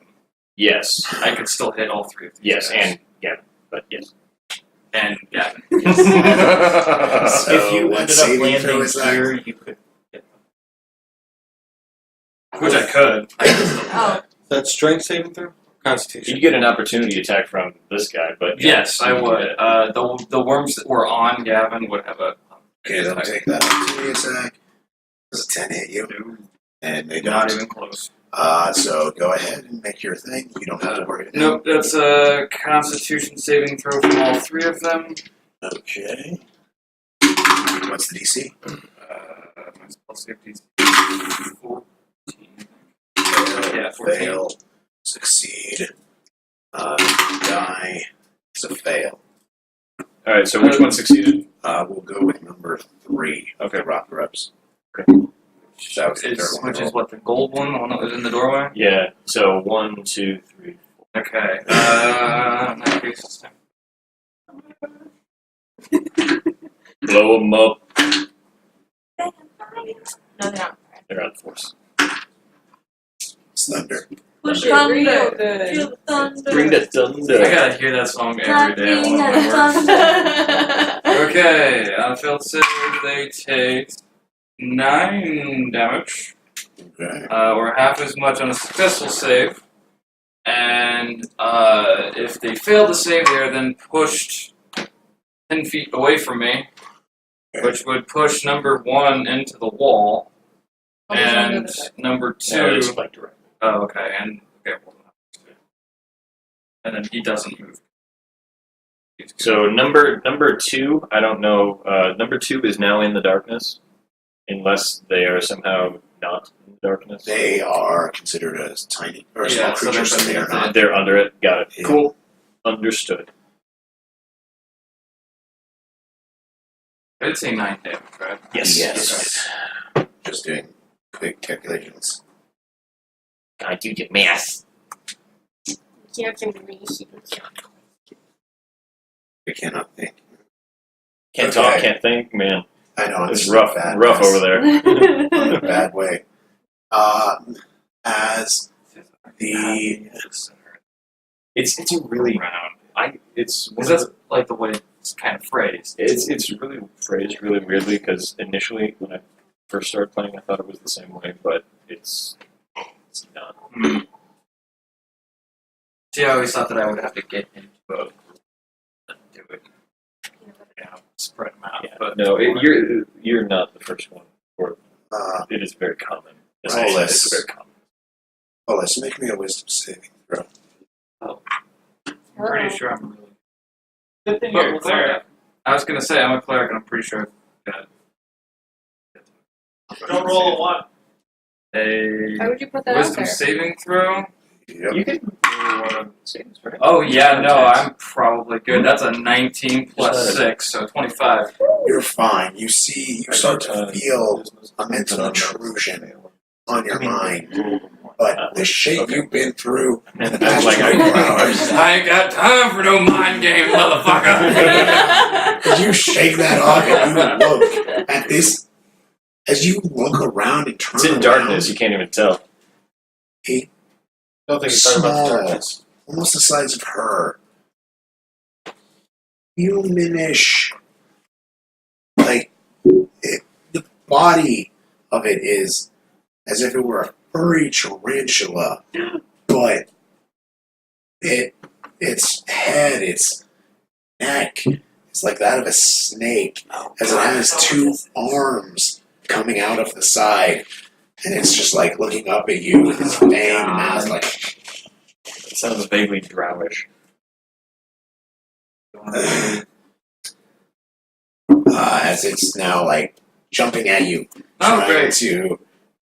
S1: Yes.
S5: I could still hit all 3 of these.
S1: Yes,
S5: guys.
S1: and Gavyn, but yes.
S5: And Gavyn.
S2: So
S6: If you
S2: what
S6: ended
S2: saving
S6: up
S2: throw
S6: landing
S2: is that?
S6: here, you could hit them.
S5: Which I could.
S3: Oh,
S7: That strength saving throw? Constitution.
S1: You'd get an opportunity attack from this guy, but
S5: Yes, I would. The worms that were on Gavyn would have a.
S2: Okay, they'll take that opportunity attack. Does a 10 hit you? And they
S5: Not
S2: don't.
S5: even close.
S2: So go ahead and make your thing. You don't have to worry.
S5: Nope, that's a Constitution saving throw from all 3 of them.
S2: Okay. What's the DC?
S5: My spell safety is 14. Yeah, 14.
S2: Fail. Succeed. Die. It's a fail.
S1: all right. So which one succeeded?
S2: We'll go with number 3.
S1: Okay.
S2: Rock Grubs. That was the
S5: Is,
S2: third one.
S5: which is what, the gold one, the one that was in the doorway?
S1: Yeah. So 1, 2, 3.
S5: Okay. In that case, it's
S1: Blow them up.
S3: No, they're not.
S1: They're on force.
S2: It's thunder.
S3: Push
S8: Thunder.
S3: thunder.
S8: Real good.
S3: Feel the thunder.
S1: Bring the thunder.
S5: I gotta hear that song every day.
S3: Lightning
S5: One of
S3: and
S5: my works.
S3: thunder.
S5: Okay, on failed save, they take 9 damage,
S2: Okay.
S5: or half as much on a successful save. And if they fail to save, they are then pushed 10 feet away from me, which would push number 1 into the wall, and number 2.
S1: No, it's like direct.
S5: Oh, okay, and then he doesn't move.
S1: So number 2, I don't know. Number 2 is now in the darkness, unless they are somehow not in the darkness.
S2: They are considered as tiny or small
S5: Yeah, so
S2: creatures, so they are not.
S1: They're under it. Got it.
S2: Yeah.
S1: Cool. Understood.
S5: I did say 9 damage, right?
S2: Yes. Just doing quick calculations.
S1: I do your math.
S2: I cannot think.
S1: Can't
S2: Okay.
S1: talk, can't think, man.
S2: I know
S1: It's
S2: it's
S1: rough,
S2: bad
S1: rough
S2: mess.
S1: over there.
S2: In a bad way. As the
S1: It's a really
S5: Round.
S1: it's one
S5: Because
S1: of
S5: that's like the way it's kind of phrased.
S1: it's really phrased really weirdly because initially when I first started playing I thought it was the same way, but it's not.
S5: See, I always thought that I would have to get into a and do it, spread them out.
S1: Yeah,
S5: But
S1: no, you're not the first one. Or it is very common. It's
S2: Right.
S1: it's very common.
S2: let's make me a wisdom saving throw.
S5: I'm pretty sure I'm really.
S6: Good thing
S5: But
S6: you're a cleric.
S5: I was gonna say I'm a cleric, and I'm pretty sure I've got
S6: Don't roll a 1.
S8: Why
S5: a
S8: would you put that out
S5: wisdom
S8: there?
S5: saving throw.
S2: Yep.
S1: You can do one of the saves, right?
S5: Oh yeah, no, I'm probably good. That's a 19 plus 6, so 25.
S2: You're fine. You start to feel a mental intrusion on your mind. But the shit you've been through in the past 24 hours,
S5: I ain't got time for no mind game, motherfucker.
S2: you shake that off and you look at this. As you look around and turn
S1: It's in
S2: around,
S1: darkness, you can't even tell.
S4: Don't think it's talking about the
S2: small,
S4: darkness.
S2: almost the size of her, humanish, like the body of it is as if it were a furry tarantula, but its head, its neck is like that of a snake, as it has 2 arms coming out of the side, and it's just like looking up at you with its fanged mouth, like.
S1: It sounds vaguely drowish.
S2: As it's now like jumping at you,
S5: Oh,
S2: trying
S5: great.
S2: to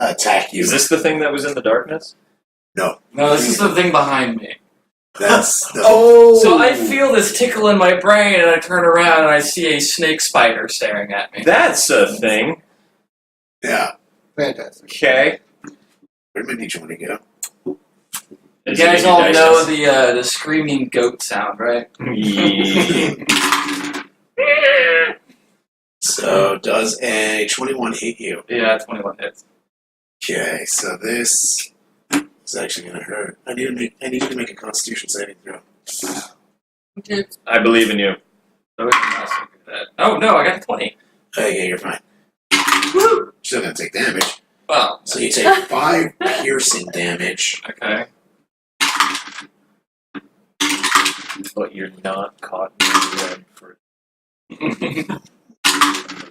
S2: attack you.
S1: Is this the thing that was in the darkness?
S2: No,
S5: No, this is the thing behind me.
S2: that's the.
S5: So I feel this tickle in my brain, and I turn around and I see a snake spider staring at me.
S1: That's a thing.
S2: Yeah.
S4: Fantastic.
S1: Okay.
S2: Where did you want to go?
S5: You guys all know the screaming goat sound, right?
S1: Yeah.
S2: So does a 21 hit you?
S5: Yeah, 21 hits.
S2: Okay, so this is actually gonna hurt. I need you to make a Constitution saving throw.
S1: I believe in you.
S5: So we can also do that. Oh no, I got a 20.
S2: Okay, you're fine. Woo! Still gonna take damage.
S5: Well,
S2: So you take 5 piercing damage.
S5: okay.
S1: But you're not caught in the red for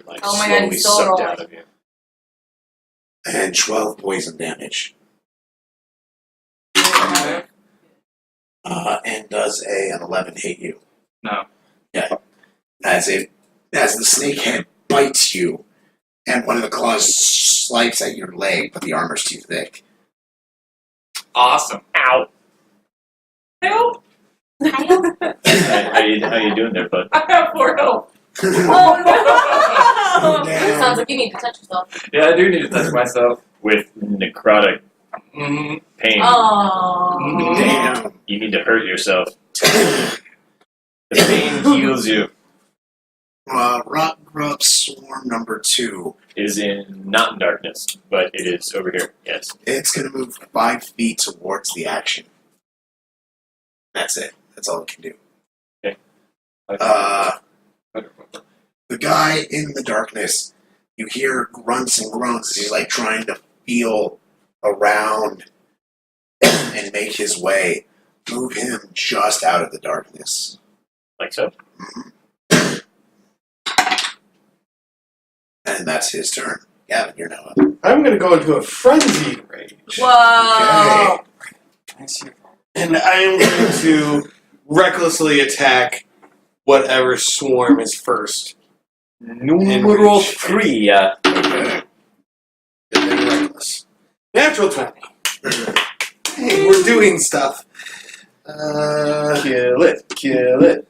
S1: like
S3: Oh my God,
S1: slowly
S3: he's so
S1: sucked
S3: rolling.
S1: out of you.
S2: And 12 poison damage.
S5: Okay.
S2: And does an 11 hit you?
S5: No.
S2: Yeah. As the snake head bites you, and one of the claws swipes at your leg, but the armor's too thick.
S5: Awesome.
S1: Ow!
S3: Help!
S1: How you doing there, bud?
S5: I have 4 health.
S3: Oh no!
S2: Damn.
S3: Sounds like you need to touch yourself.
S5: Yeah, I do need to touch myself.
S1: With necrotic
S5: Mm-hmm.
S1: pain.
S3: Oh.
S2: Damn.
S1: You need to hurt yourself. The pain heals you.
S2: Rock Grub Swarm number 2.
S1: Is not in darkness, but it is over here. Yes.
S2: It's going to move 5 feet towards the action. That's it. That's all it can do. The guy in the darkness, you hear grunts and groans as he's like trying to feel around and make his way. Move him just out of the darkness.
S1: Like so.
S2: And that's his turn. Gavyn, you're now up.
S4: I'm going to go into a frenzied rage.
S3: Whoa!
S4: And I am going to recklessly attack whatever swarm is first.
S1: Numero
S4: reach.
S1: 3.
S2: Okay.
S4: And then reckless. Natural 20. Hey, we're doing stuff.
S1: Kill it.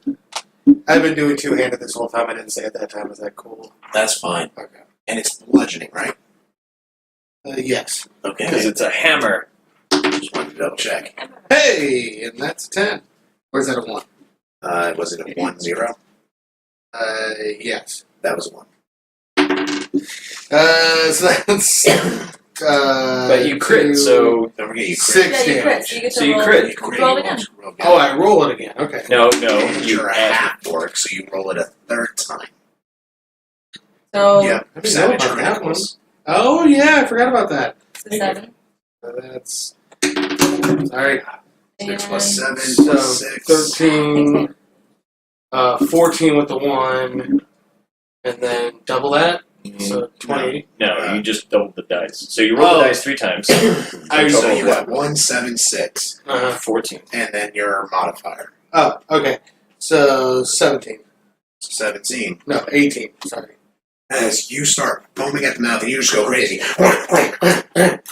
S4: I've been doing two-handed this whole time. I didn't say at that time. Is that cool?
S2: That's fine.
S4: Okay.
S2: And it's bludgeoning, right?
S4: Yes.
S2: Okay.
S1: Because it's a hammer.
S2: Just wanted to double check.
S4: Hey, and that's a 10. Or is that a 1?
S2: Was it a 1-0?
S4: Yes.
S2: That was a 1.
S4: So that's...
S1: But you crit, so
S2: Don't forget you crit.
S4: 6
S3: Yeah, you crit,
S4: damage.
S3: so you get to
S1: So you
S3: roll.
S1: crit.
S2: You crit,
S3: Roll
S2: you
S3: again.
S2: roll
S4: Oh, I roll it again. Okay.
S1: no,
S2: And
S1: you
S2: you're a
S1: add.
S2: half orc, so you roll it a 3rd time.
S3: So
S2: Yep.
S4: I didn't know
S2: Savage
S4: about that
S2: criticals.
S4: Oh, yeah, I forgot about that.
S3: it's a 7.
S4: That's... Sorry.
S2: 6 plus 7
S4: So,
S2: plus 6.
S4: 13... 14 with the 1... And then double that? So 20.
S1: No, you just doubled the dice. So you roll the dice 3 times.
S4: I
S2: So
S4: total
S2: you
S4: that.
S2: got 1, 7, 6,
S1: 14.
S2: and then your modifier.
S4: Oh, okay. So 17.
S2: 17.
S4: No, 18. Sorry.
S2: As you start foaming at the mouth and you just go crazy.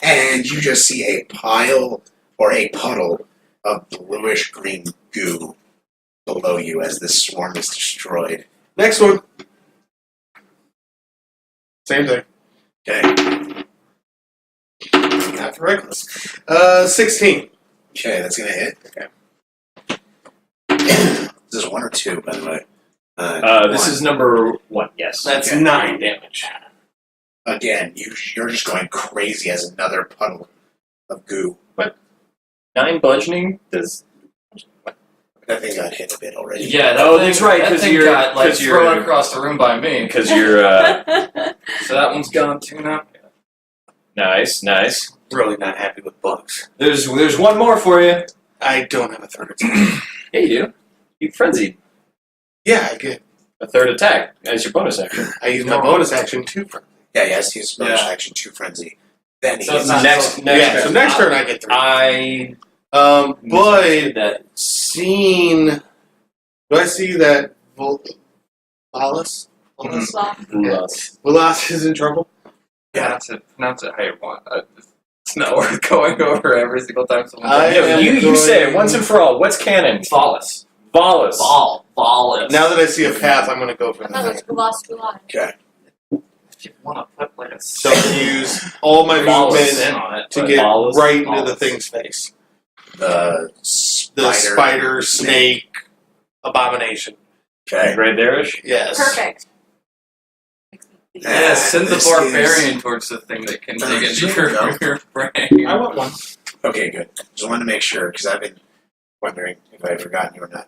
S2: And you just see a pile or a puddle of bluish green goo below you as this swarm is destroyed.
S4: Next one. Same thing.
S2: Okay.
S4: After reckless. 16.
S2: Okay, that's gonna hit.
S4: Okay.
S2: This is 1 or 2, by the way.
S1: This
S2: one.
S1: is number 1, yes.
S4: That's
S2: Okay.
S4: 9 damage.
S2: Again, you're just going crazy as another puddle of goo.
S1: 9 bludgeoning? Does.
S2: That thing got hit a bit already.
S5: Yeah,
S1: Oh, that's right,
S5: That
S1: 'cause
S5: thing
S1: you're-
S5: got like
S1: 'cause you're-
S5: thrown across the room by me.
S1: Because you're.
S5: So that one's gone too now.
S1: Nice.
S4: Really not happy with bugs.
S1: There's one more for you.
S4: I don't have a third attack.
S1: Yeah, you do. You frenzied.
S4: Yeah, I get.
S1: A 3rd attack as your bonus action.
S4: I use my bonus action too.
S2: Yeah, he has to use bonus
S5: Yeah.
S2: action 2 frenzy. Then
S5: So
S2: he
S5: it's not-
S1: Next
S4: Yeah, so
S1: turn.
S4: next turn I get 3.
S1: I.
S4: But
S1: that.
S4: seeing, do I see that Vulas? Vulas is in trouble?
S5: Pronounce it how you want. It's not worth going over every single time someone
S4: I
S1: Yo,
S4: am
S1: you say it
S4: going-
S1: once and for all. What's canon?
S5: Flawless.
S1: Valas.
S5: Flawless.
S4: Now that I see a path, I'm going to go for
S3: I thought it
S4: the
S3: was Vulas Tular.
S2: Okay.
S5: If you want to put like a
S4: So use all my
S5: flawless in
S4: movement
S5: on it,
S4: to
S5: but
S4: get
S1: Flawless,
S4: right into the
S5: flawless.
S4: thing's face.
S2: The
S4: The spider, snake, abomination.
S2: Okay.
S1: Right there-ish?
S4: Yes.
S3: Perfect.
S5: Yeah, send the
S2: This
S5: barbarian towards the thing that can dig into
S2: There you go.
S5: your brain.
S4: I want one.
S2: Okay, good. Just wanted to make sure, because I've been wondering if I had forgotten you or not.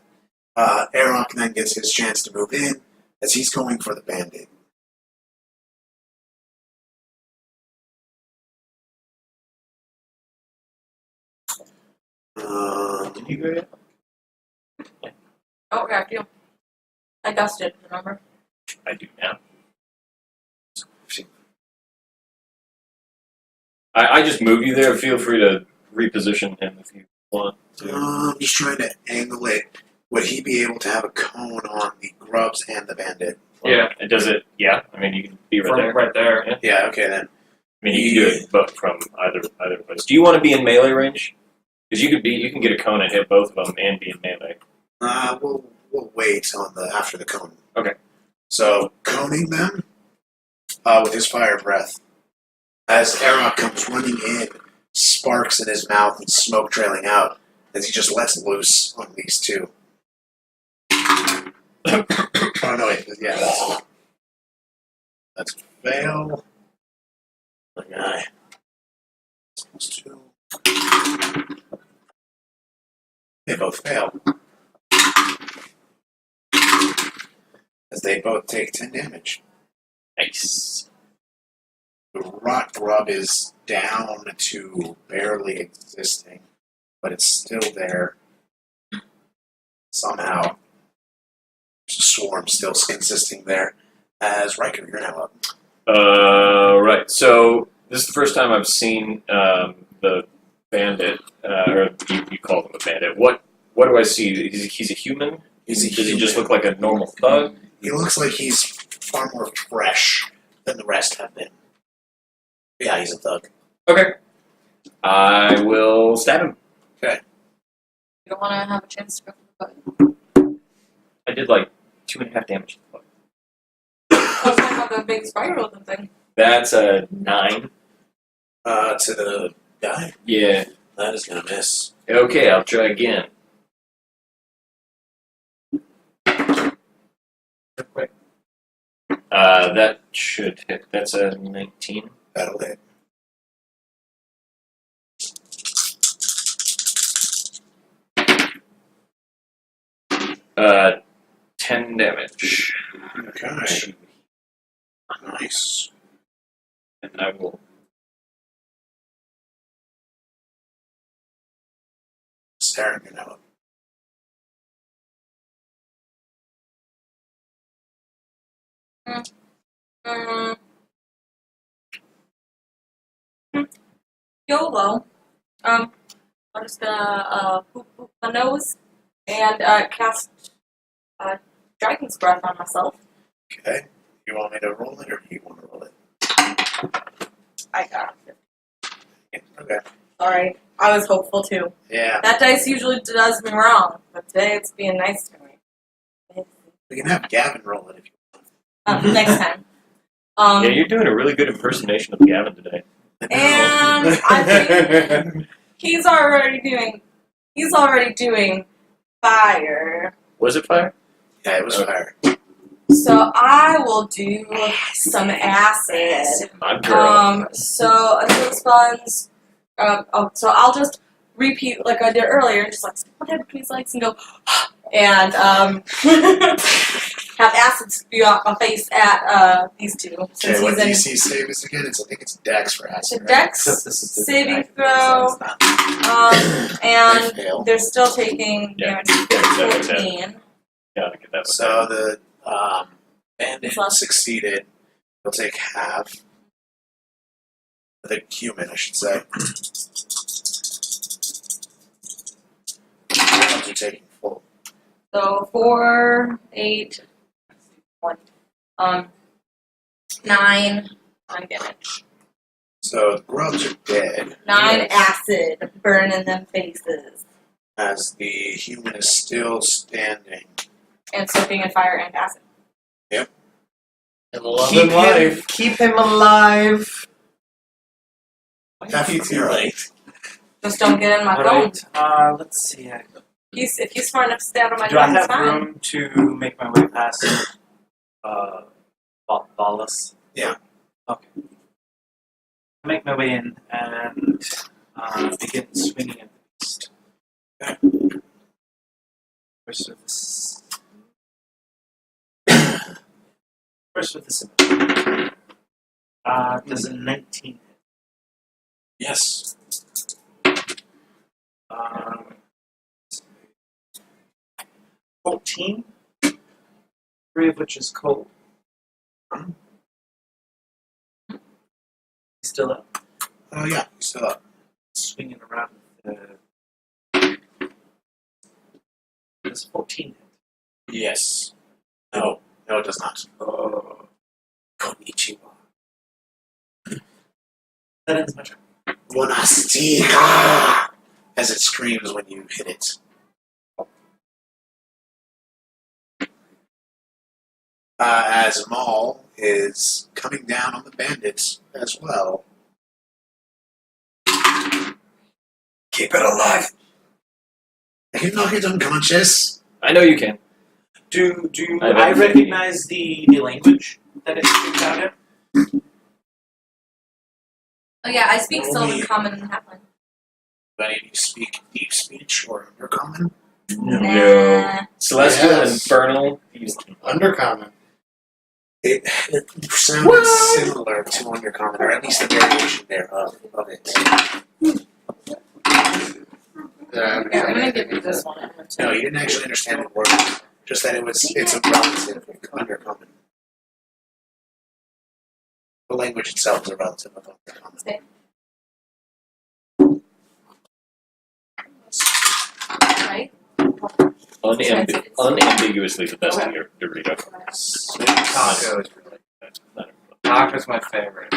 S2: Arok then gets his chance to move in as he's going for the bandit.
S1: Did you go yet?
S3: Oh, yeah, I do. I gusted, remember?
S1: I do now. I just move you there. Feel free to reposition him if you want to.
S2: I'm just trying to angle it. Would he be able to have a cone on the grubs and the bandit?
S5: Yeah.
S1: And does it? Yeah. I mean, you can be right
S5: From
S1: there.
S5: right there.
S1: Yeah.
S2: Yeah, okay then.
S1: I mean, you can do it, but from either place. Do you want to be in melee range? Because you can get a cone and hit both of them and be in melee.
S2: We'll wait on the after the cone.
S1: Okay.
S2: So coning them with his fire breath. As Arok comes running in, sparks in his mouth and smoke trailing out, as he just lets loose on these two. Oh no, wait, yeah, that's a fail. The guy. Supposed to. They both fail. As they both take 10 damage.
S1: Nice.
S2: The rot grub is down to barely existing, but it's still there. Somehow. There's a swarm still consisting there. As Ryker, you're now up.
S1: Right. So this is the first time I've seen the bandit, or you call him a bandit. What do I see? He's a human?
S2: He's a
S1: Does he
S2: human.
S1: just look like a normal thug?
S2: He looks like he's far more fresh than the rest have been. Yeah, he's a thug.
S1: Okay. I will stab him.
S3: You don't want to have a chance to go for the button.
S1: I did like 2.5 damage.
S3: I was talking about the big spiral thing.
S1: That's a 9.
S2: To the guy.
S1: Yeah.
S2: That is gonna miss.
S1: Okay, I'll try again. That should hit. That's a 19.
S2: That'll hit.
S1: Uh, 10 damage.
S2: Okay. Nice.
S1: And I will.
S2: Seren, you're now up.
S3: YOLO. I'm just gonna poop my nose and cast Dragon's Breath on myself.
S2: Okay. You want me to roll it, or do you want to roll it?
S3: I got it.
S2: Yeah. Okay.
S3: Sorry, I was hopeful too.
S2: Yeah.
S3: That dice usually does me wrong, but today it's being nice to me.
S2: We can have Gavyn roll it if you want.
S3: Next time.
S1: Yeah, you're doing a really good impersonation of Gavyn today.
S3: And I think he's already doing fire.
S1: Was it fire?
S2: Yeah, it was fire.
S3: So I will do some acid.
S1: My girl.
S3: So until it spawns, so I'll just repeat like I did earlier, just like what happened between his legs and go, and have acid spew out my face at these two.
S2: Okay,
S3: Since
S2: what
S3: he's
S2: DC save is again? I think it's Dex for
S3: in
S2: acid.
S3: the
S2: Right?
S3: Dex
S6: Except this is the
S3: saving
S6: dragon,
S3: throw,
S6: so it's not-
S3: and
S2: They fail.
S3: they're still taking
S1: Yeah.
S3: damage
S1: Yeah,
S3: of 14.
S1: Gotta get that.
S2: So the bandit
S3: Plus.
S2: succeeded. He'll take half. The human, I should say. Ones are taking full.
S3: So 4, 8, 1, 9 damage.
S2: So the grubs are dead.
S3: 9 acid burning them faces.
S2: As the human is still standing.
S3: And soaking in fire and acid.
S4: And love and life.
S6: Keep him alive.
S2: Half too late.
S3: Just don't get in my bones.
S6: Alright, let's see.
S3: If he's smart enough to stay out of my
S6: Do I
S3: bones,
S6: have
S3: fine.
S6: room to make my way past Vulas?
S2: Yeah.
S6: Okay. Make my way in and begin swinging at the beast.
S2: Okay.
S6: First with this. First with this. Does a 19 hit?
S2: Yes.
S6: 14. 3 of which is cold. Still up.
S2: Oh yeah, he's still up.
S6: Swinging around with does 14 hit?
S2: Yes. No, it does not.
S6: Oh.
S2: Konnichiwa.
S6: That ends my turn.
S2: Bonastica! As it screams when you hit it. As Maul is coming down on the bandits as well. Keep it alive! I can knock it unconscious.
S1: I know you can.
S6: Do
S1: I
S6: I
S1: bet.
S6: recognize the language that it speaks out in?
S3: Oh yeah, I speak
S2: Only-
S3: Sylvan, Common, and Halfling.
S2: Do any of you speak deep speech or undercommon?
S3: Nah.
S1: Celestial
S4: Yes.
S1: and Infernal.
S4: Undercommon.
S2: It sounds similar to undercommon, or at least a variation thereof of it.
S4: Yeah,
S3: Here, I'm gonna give you this one.
S2: No, you didn't actually understand the word. Just that it's a relative of undercommon. The language itself is a relative of undercommon.
S3: Right?
S1: Unambiguously the best in your Dorito.
S5: Taco is really good. Taco's my favorite.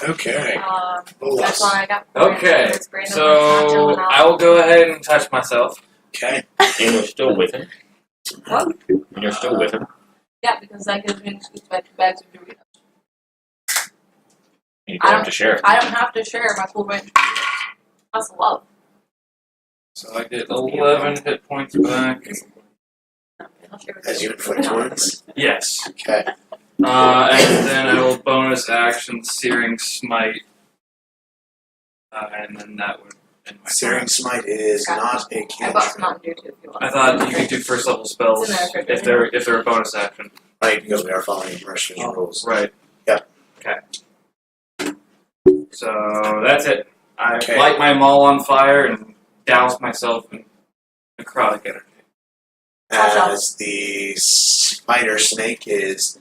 S2: Okay.
S3: That's one I got.
S5: Okay,
S3: It's Brandon,
S5: so
S3: it's Nacho, and
S5: I will go ahead and touch myself.
S2: Okay.
S1: And you're still with him.
S3: What?
S1: And you're still with him.
S3: Yeah, because that gives me an excuse to buy 2 bags of Doritos.
S1: And you don't have to share it.
S3: I don't have to share my full range. That's love.
S5: So I get 11 hit points back.
S3: I'll share with
S2: As you inflict wounds.
S5: Yes.
S2: Okay.
S5: And then I will bonus action Searing Smite. And then that would end my
S2: Searing Smite is not a
S3: I bought
S2: cantrip.
S3: some Mountain Dew too if you want.
S5: I thought you could do first level spells
S3: It's in there.
S5: if they're a bonus action.
S2: Right, because we are following immersion rules.
S5: Right.
S2: Yep.
S5: Okay. So that's it. I
S2: Okay.
S5: light my maul on fire and douse myself in necrotic energy.
S2: As the spider snake is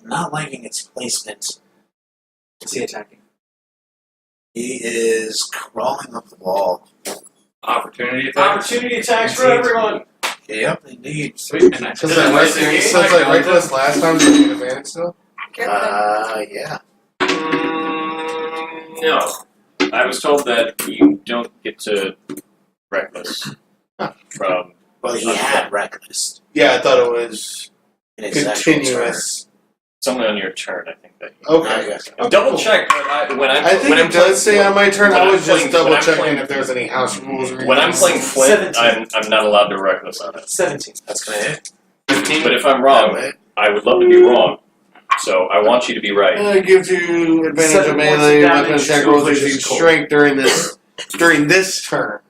S2: not liking its placement.
S6: Is he attacking?
S2: He is crawling up the wall.
S5: Opportunity attack.
S6: attacks for everyone!
S2: Yep, indeed.
S5: Sweet. And I
S4: Since
S5: did
S4: I
S5: my
S4: like
S5: Searing
S4: since
S5: Smite
S4: I liked
S5: knowledge.
S4: this last time, do you get advantage still?
S2: Yeah.
S1: No. I was told that you don't get to reckless from.
S2: Well, he had reckless
S4: Yeah, I thought it was
S2: in his actual turn.
S4: continuous.
S1: It's only on your turn, I think that.
S4: Okay.
S1: Double check, but when I'm
S4: I think
S1: when
S4: it
S1: I'm
S4: does say on my turn.
S1: when
S4: I
S1: I'm
S4: was just
S1: playing-
S4: double
S1: when I'm
S4: checking
S1: playing-
S4: if there's any house rules or
S1: when I'm
S4: anything.
S1: playing Flint,
S6: 17.
S1: I'm not allowed to reckless on it.
S6: 17.
S2: That's gonna hit.
S1: 15. But if I'm wrong, I would love to be wrong. So I want you to be right.
S4: It gives you advantage
S6: 7
S4: of
S6: points of
S4: melee
S6: damage,
S4: weapon attack
S6: 2
S4: rolls
S6: which
S4: with
S6: is cold.
S4: strength during this turn.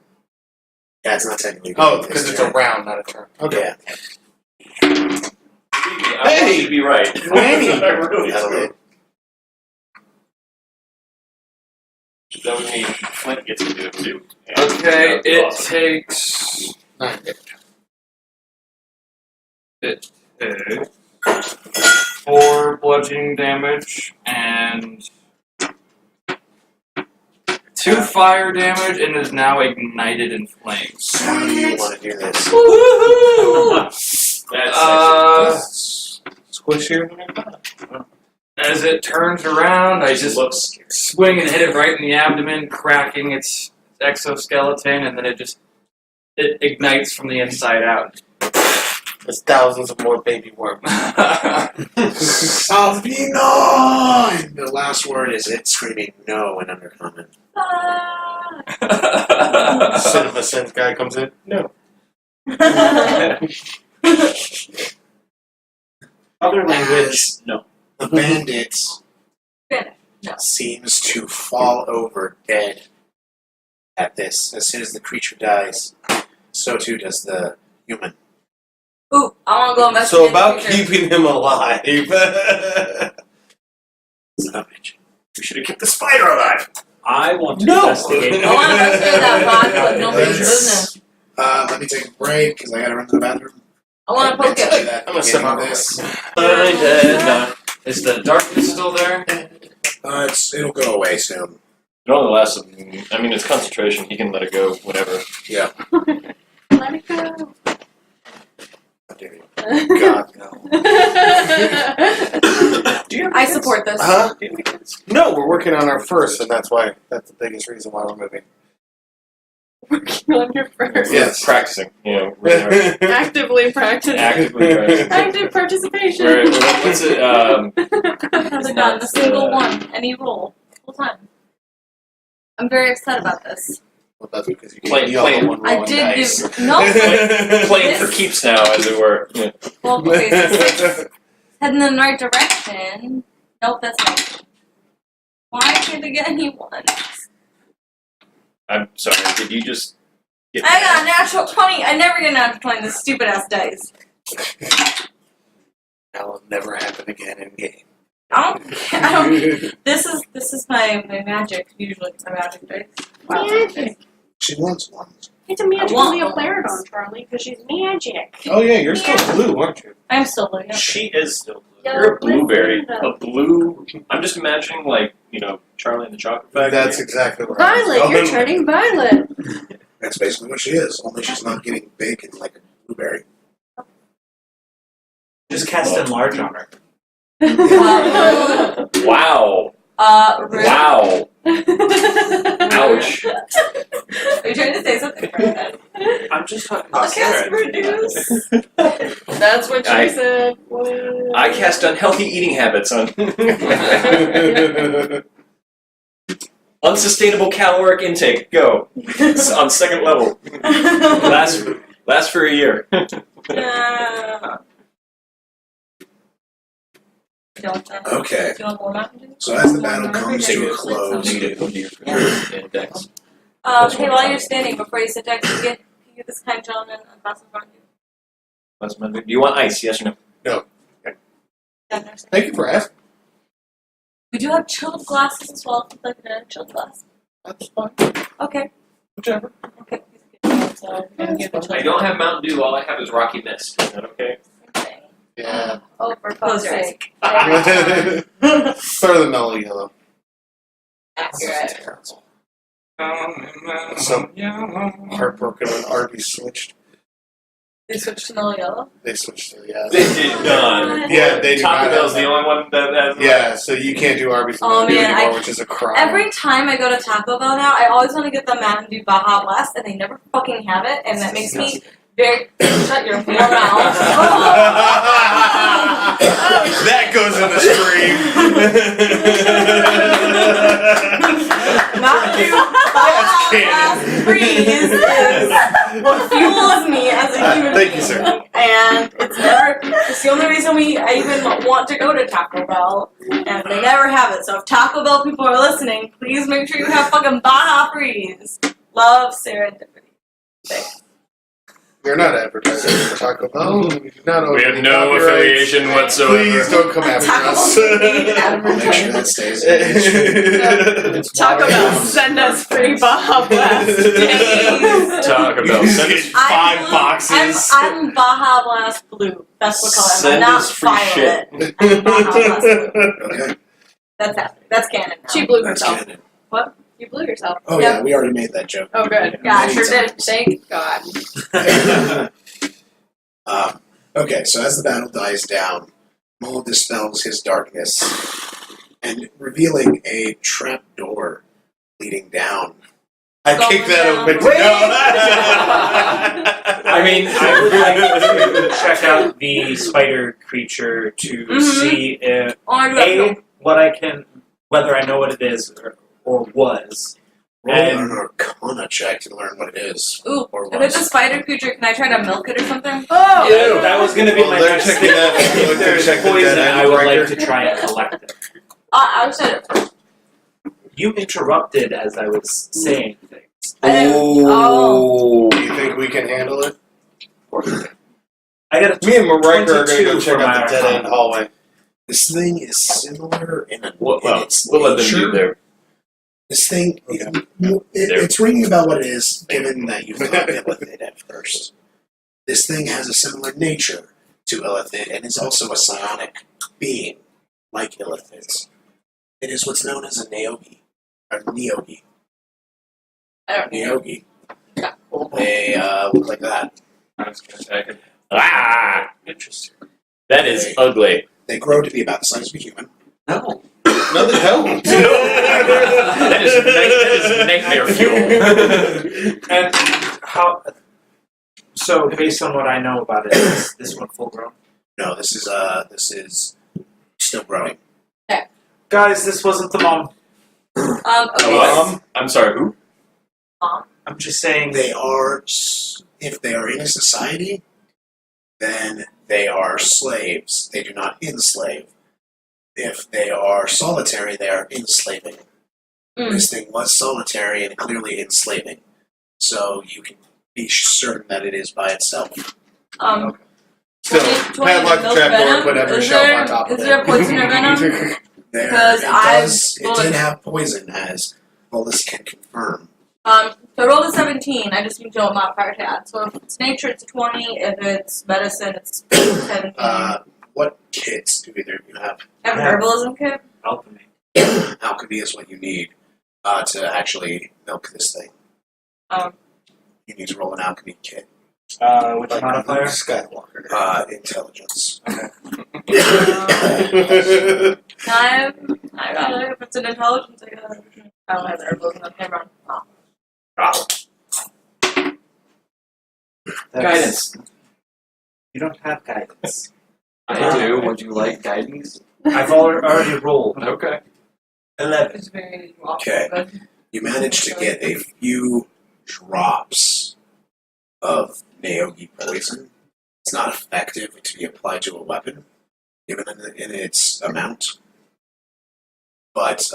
S2: Yeah, it's not technically.
S4: Oh,
S2: this
S4: because it's a
S2: turn.
S4: round, not a turn. Okay.
S2: Yeah.
S1: I want you to be right.
S4: Whammy.
S1: I really
S2: That'll
S1: do.
S2: hit.
S1: That would mean Flint gets to do it too. And
S5: Okay,
S1: that'd be
S5: it
S1: awesome.
S5: takes it takes 4 bludgeoning damage and 2 fire damage and is now ignited in flames.
S2: How do you want to do this?
S5: Woohoo!
S1: That's
S4: Squishier.
S5: As it turns around, I just
S1: looks scary.
S5: swing and hit it right in the abdomen, cracking its exoskeleton, and then it ignites from the inside out.
S4: There's thousands of more baby worms.
S2: Salvino! And the last word is it screaming no in undercommon.
S4: Cinema Sense guy comes in. No.
S6: Other language.
S1: No.
S2: The bandit
S3: Finish. No.
S2: seems to fall over dead at this. As soon as the creature dies, so too does the human.
S3: Ooh, I want to go investigate.
S4: So about
S3: the creature.
S4: keeping him alive.
S2: Savage.
S1: We should have kept the spider alive.
S6: I want to
S4: No!
S6: investigate.
S3: I want to investigate that box, but nobody's business.
S2: Let me take a break because I gotta run to the bathroom.
S3: I want to poke
S2: Tell you
S3: it.
S2: that
S4: I'm gonna
S2: beginning
S4: sip
S2: of
S4: on
S2: this.
S5: Is the darkness still there?
S2: It'll go away soon.
S1: It only lasts. I mean, it's concentration. He can let it go whenever.
S2: Yeah.
S8: Let it go.
S2: How dare you. God, no.
S3: I support this.
S4: Huh? No, we're working on our first, and that's the biggest reason why we're moving.
S8: Working on your first.
S4: Yes.
S1: Practicing. Really hard.
S8: Actively practicing.
S1: Actively practicing.
S8: Active participation.
S1: What's it?
S3: Hasn't gotten a single one, any roll, full time. I'm very upset about this.
S4: Well, that's because you
S1: Play-
S4: can't yell
S1: play-
S4: at one
S3: I
S4: rolling
S3: did
S4: dice.
S3: do no.
S1: Playing for keeps now, as it were. Yeah.
S3: Well, okay, so 6 heading in the right direction. Nope, that's not. Why can't I get any ones?
S1: I'm sorry, did you just get
S3: I got a natural 20. I never get a natural 20. This stupid ass dice.
S7: That will never happen again in game.
S3: I don't. This is my magic. Usually my magic dice. Wow.
S8: Magic.
S2: She wants one.
S8: It's a magic
S3: I want
S8: Leo
S3: one.
S8: Claridon, Charlie, because she's magic.
S4: Oh yeah, you're still blue, aren't you?
S3: I'm still looking.
S6: She is still blue.
S1: You're a blueberry.
S8: Listen
S1: A blue. I'm just imagining, like, Charlie and the Chocolate Factory.
S4: That's exactly right.
S8: Violet, you're turning violet.
S2: That's basically what she is. Only she's not getting big and like a blueberry.
S6: Just cast enlarge on her.
S1: Wow.
S3: Rude.
S1: Wow.
S3: Ouch.
S1: Ouch.
S3: Are you trying to say something?
S6: I'm just talking
S3: I'll
S6: about
S3: cast
S6: Seren.
S3: reduce.
S8: That's what she
S1: I-
S8: said.
S1: I cast unhealthy eating habits on unsustainable caloric intake. Go. It's on second level. Last for a year.
S2: Okay.
S3: Do you want more Mountain Dew?
S2: So as the battle comes to a close,
S1: Index.
S3: Hey, while you're standing, before you sit down, can you get this kind gentleman a glass of Mountain Dew?
S1: Do you want ice? Yes or no?
S3: Yeah, there's-
S4: Thank you for asking.
S3: We do have chilled glasses as well, if you'd like a chilled glass.
S4: That's fine.
S3: Okay.
S4: Whichever.
S3: Okay. So, we're gonna give a
S1: I
S3: chilled
S1: don't have Mountain Dew. All I have is Rocky Mist. Is that okay?
S3: Okay.
S4: Yeah.
S8: Oh, for
S3: Close
S8: fuck's
S3: your eyes.
S8: sake.
S4: Start of the mellow yellow.
S3: Accurate.
S4: So heartbroken when Arby's switched.
S3: They switched to mellow yellow?
S4: They switched to yeah.
S1: They did not.
S4: Yeah, they do
S1: Taco
S4: not
S1: Bell's
S4: have
S1: the only one that has.
S4: Yeah, so you can't do Arby's
S3: Oh,
S4: Mountain Dew
S3: man,
S4: anymore, which is a crime.
S3: Every time I go to Taco Bell now, I always want to get the Mountain Dew Baja Blast, and they never fucking have it, and that makes me very. Shut your poor mouth.
S4: That goes in the stream.
S3: Mountain Dew Baja Blast Freeze is what fuels me as a human
S4: Thank you,
S3: being.
S4: sir.
S3: And it's the only reason I even want to go to Taco Bell, and they never have it. So if Taco Bell people are listening, please make sure you have fucking Baja Freeze. Love Seren, Dipity.
S4: We're not advertising for Taco Bell. We do not own
S1: We have
S4: any
S1: no
S4: copyrights.
S1: affiliation whatsoever.
S4: Please don't come after
S3: Taco
S4: us.
S3: Bell
S2: I'll make sure that stays in
S8: Taco Bell, send us free Baja Blast.
S1: Taco Bell.
S4: You
S1: Send
S4: get
S1: us
S4: five boxes.
S3: I'm Baja Blast Blue. That's what color I'm
S1: Send
S3: not
S1: us free
S3: violet. I'm Baja Blast Blue.
S2: Okay,
S3: That's happening. That's canon now.
S8: She blew
S2: that's
S8: herself.
S2: canon.
S8: You blew yourself.
S2: Oh yeah, we already made that joke.
S8: Oh, good.
S3: Yeah, I sure did.
S8: Thank God.
S2: Okay, so as the battle dies down, Maul dispels his darkness and revealing a trap door leading down.
S4: I kicked that
S3: Going
S4: open.
S3: down.
S6: I mean, I would like to check out the spider creature to
S3: Mhm.
S6: see if
S3: Oh,
S6: whether I know what it is or was.
S2: Roll
S6: And-
S2: an Arcana check to learn what it is.
S3: Ooh,
S2: Or
S3: if it's a
S2: was.
S3: spider creature, can I try to milk it or something?
S8: Oh!
S6: Ew, that was going to be
S4: Well,
S6: my
S4: they're
S6: next
S4: checking that-
S6: If
S4: they're
S6: there's
S4: checking
S6: poison,
S4: that
S6: I would
S4: Ryker.
S6: like to try and collect it.
S3: I said
S6: You interrupted as I was saying things.
S3: I didn't. Oh.
S4: Do you think we can handle it?
S6: I got a
S4: Me and Ryker are going to
S6: 22
S4: go check
S6: for
S4: out
S6: my
S4: the dead end
S6: Arcana.
S4: hallway.
S2: This thing is similar in
S1: Well,
S2: its
S1: we'll let them
S2: nature.
S1: do their.
S2: This thing, it's ringing about what it is, given that you thought Illithid at first. This thing has a similar nature to Illithid and is also a psionic being, like Illithid's. It is what's known as a Neogi. Or Neogi.
S3: I don't know.
S2: Neogi. They look like that.
S1: I was gonna say, ah,
S6: Interesting.
S1: that is ugly.
S2: They grow to be about the size of a human.
S6: No.
S4: No, the hell.
S1: that is nightmare fuel.
S6: And how? So, based on what I know about it, is this one full grown?
S2: No, this is still growing.
S6: Guys, this wasn't the mom.
S3: Okay.
S1: What? I'm sorry, who?
S3: Mom.
S6: I'm just saying
S2: They are, if they are in a society, then they are slaves. They do not enslave. If they are solitary, they are enslaving. This thing was solitary and clearly enslaving. So you can be certain that it is by itself.
S4: Still,
S3: 20
S4: padlock,
S3: milk
S4: trapdoor,
S3: venom?
S4: put every
S3: Is
S4: shelf
S3: there-
S4: on top of
S3: is
S4: it.
S3: there poison or venom? Because
S2: It did have poison, as Vulas can confirm.
S3: So I rolled a 17. I just need to know what modifier to add. So if it's nature, it's a 20. If it's medicine, it's 17.
S2: What kits do either of you have?
S3: I have an herbalism kit.
S6: alchemy.
S2: Alchemy is what you need to actually milk this thing. You need to roll an alchemy kit.
S6: Which
S4: Like
S6: modifier?
S4: Skywalker.
S2: Intelligence.
S3: I got it. If it's an intelligence, I got it. I don't have herbalism. Okay, run. Oh.
S5: Guidance.
S6: You don't have guidance.
S5: I do. Would you like guidance?
S6: I've already rolled.
S5: Okay.
S6: 11.
S3: It's very
S2: Okay.
S3: good.
S2: You managed to get a few drops of Naogi poison. It's not effective to be applied to a weapon, given in its amount. But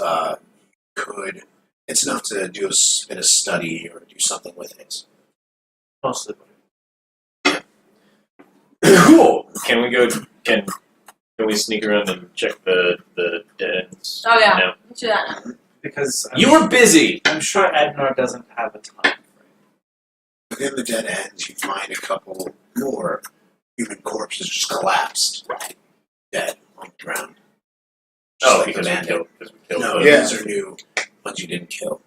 S2: it's enough to do a bit of study or do something with it.
S6: Mostly.
S1: Cool. Can we go? Can we sneak around and check the dead ends?
S3: Oh, yeah.
S1: now?
S3: Let's do that now.
S6: Because
S1: You were busy.
S6: I'm sure Ednor doesn't have a time.
S2: Within the dead ends, you find a couple more human corpses just collapsed, dead on the ground. Just
S1: Oh,
S2: like
S1: because we
S2: abandoned.
S1: killed.
S2: No,
S1: the-
S4: Yeah.
S2: these are new ones you didn't kill.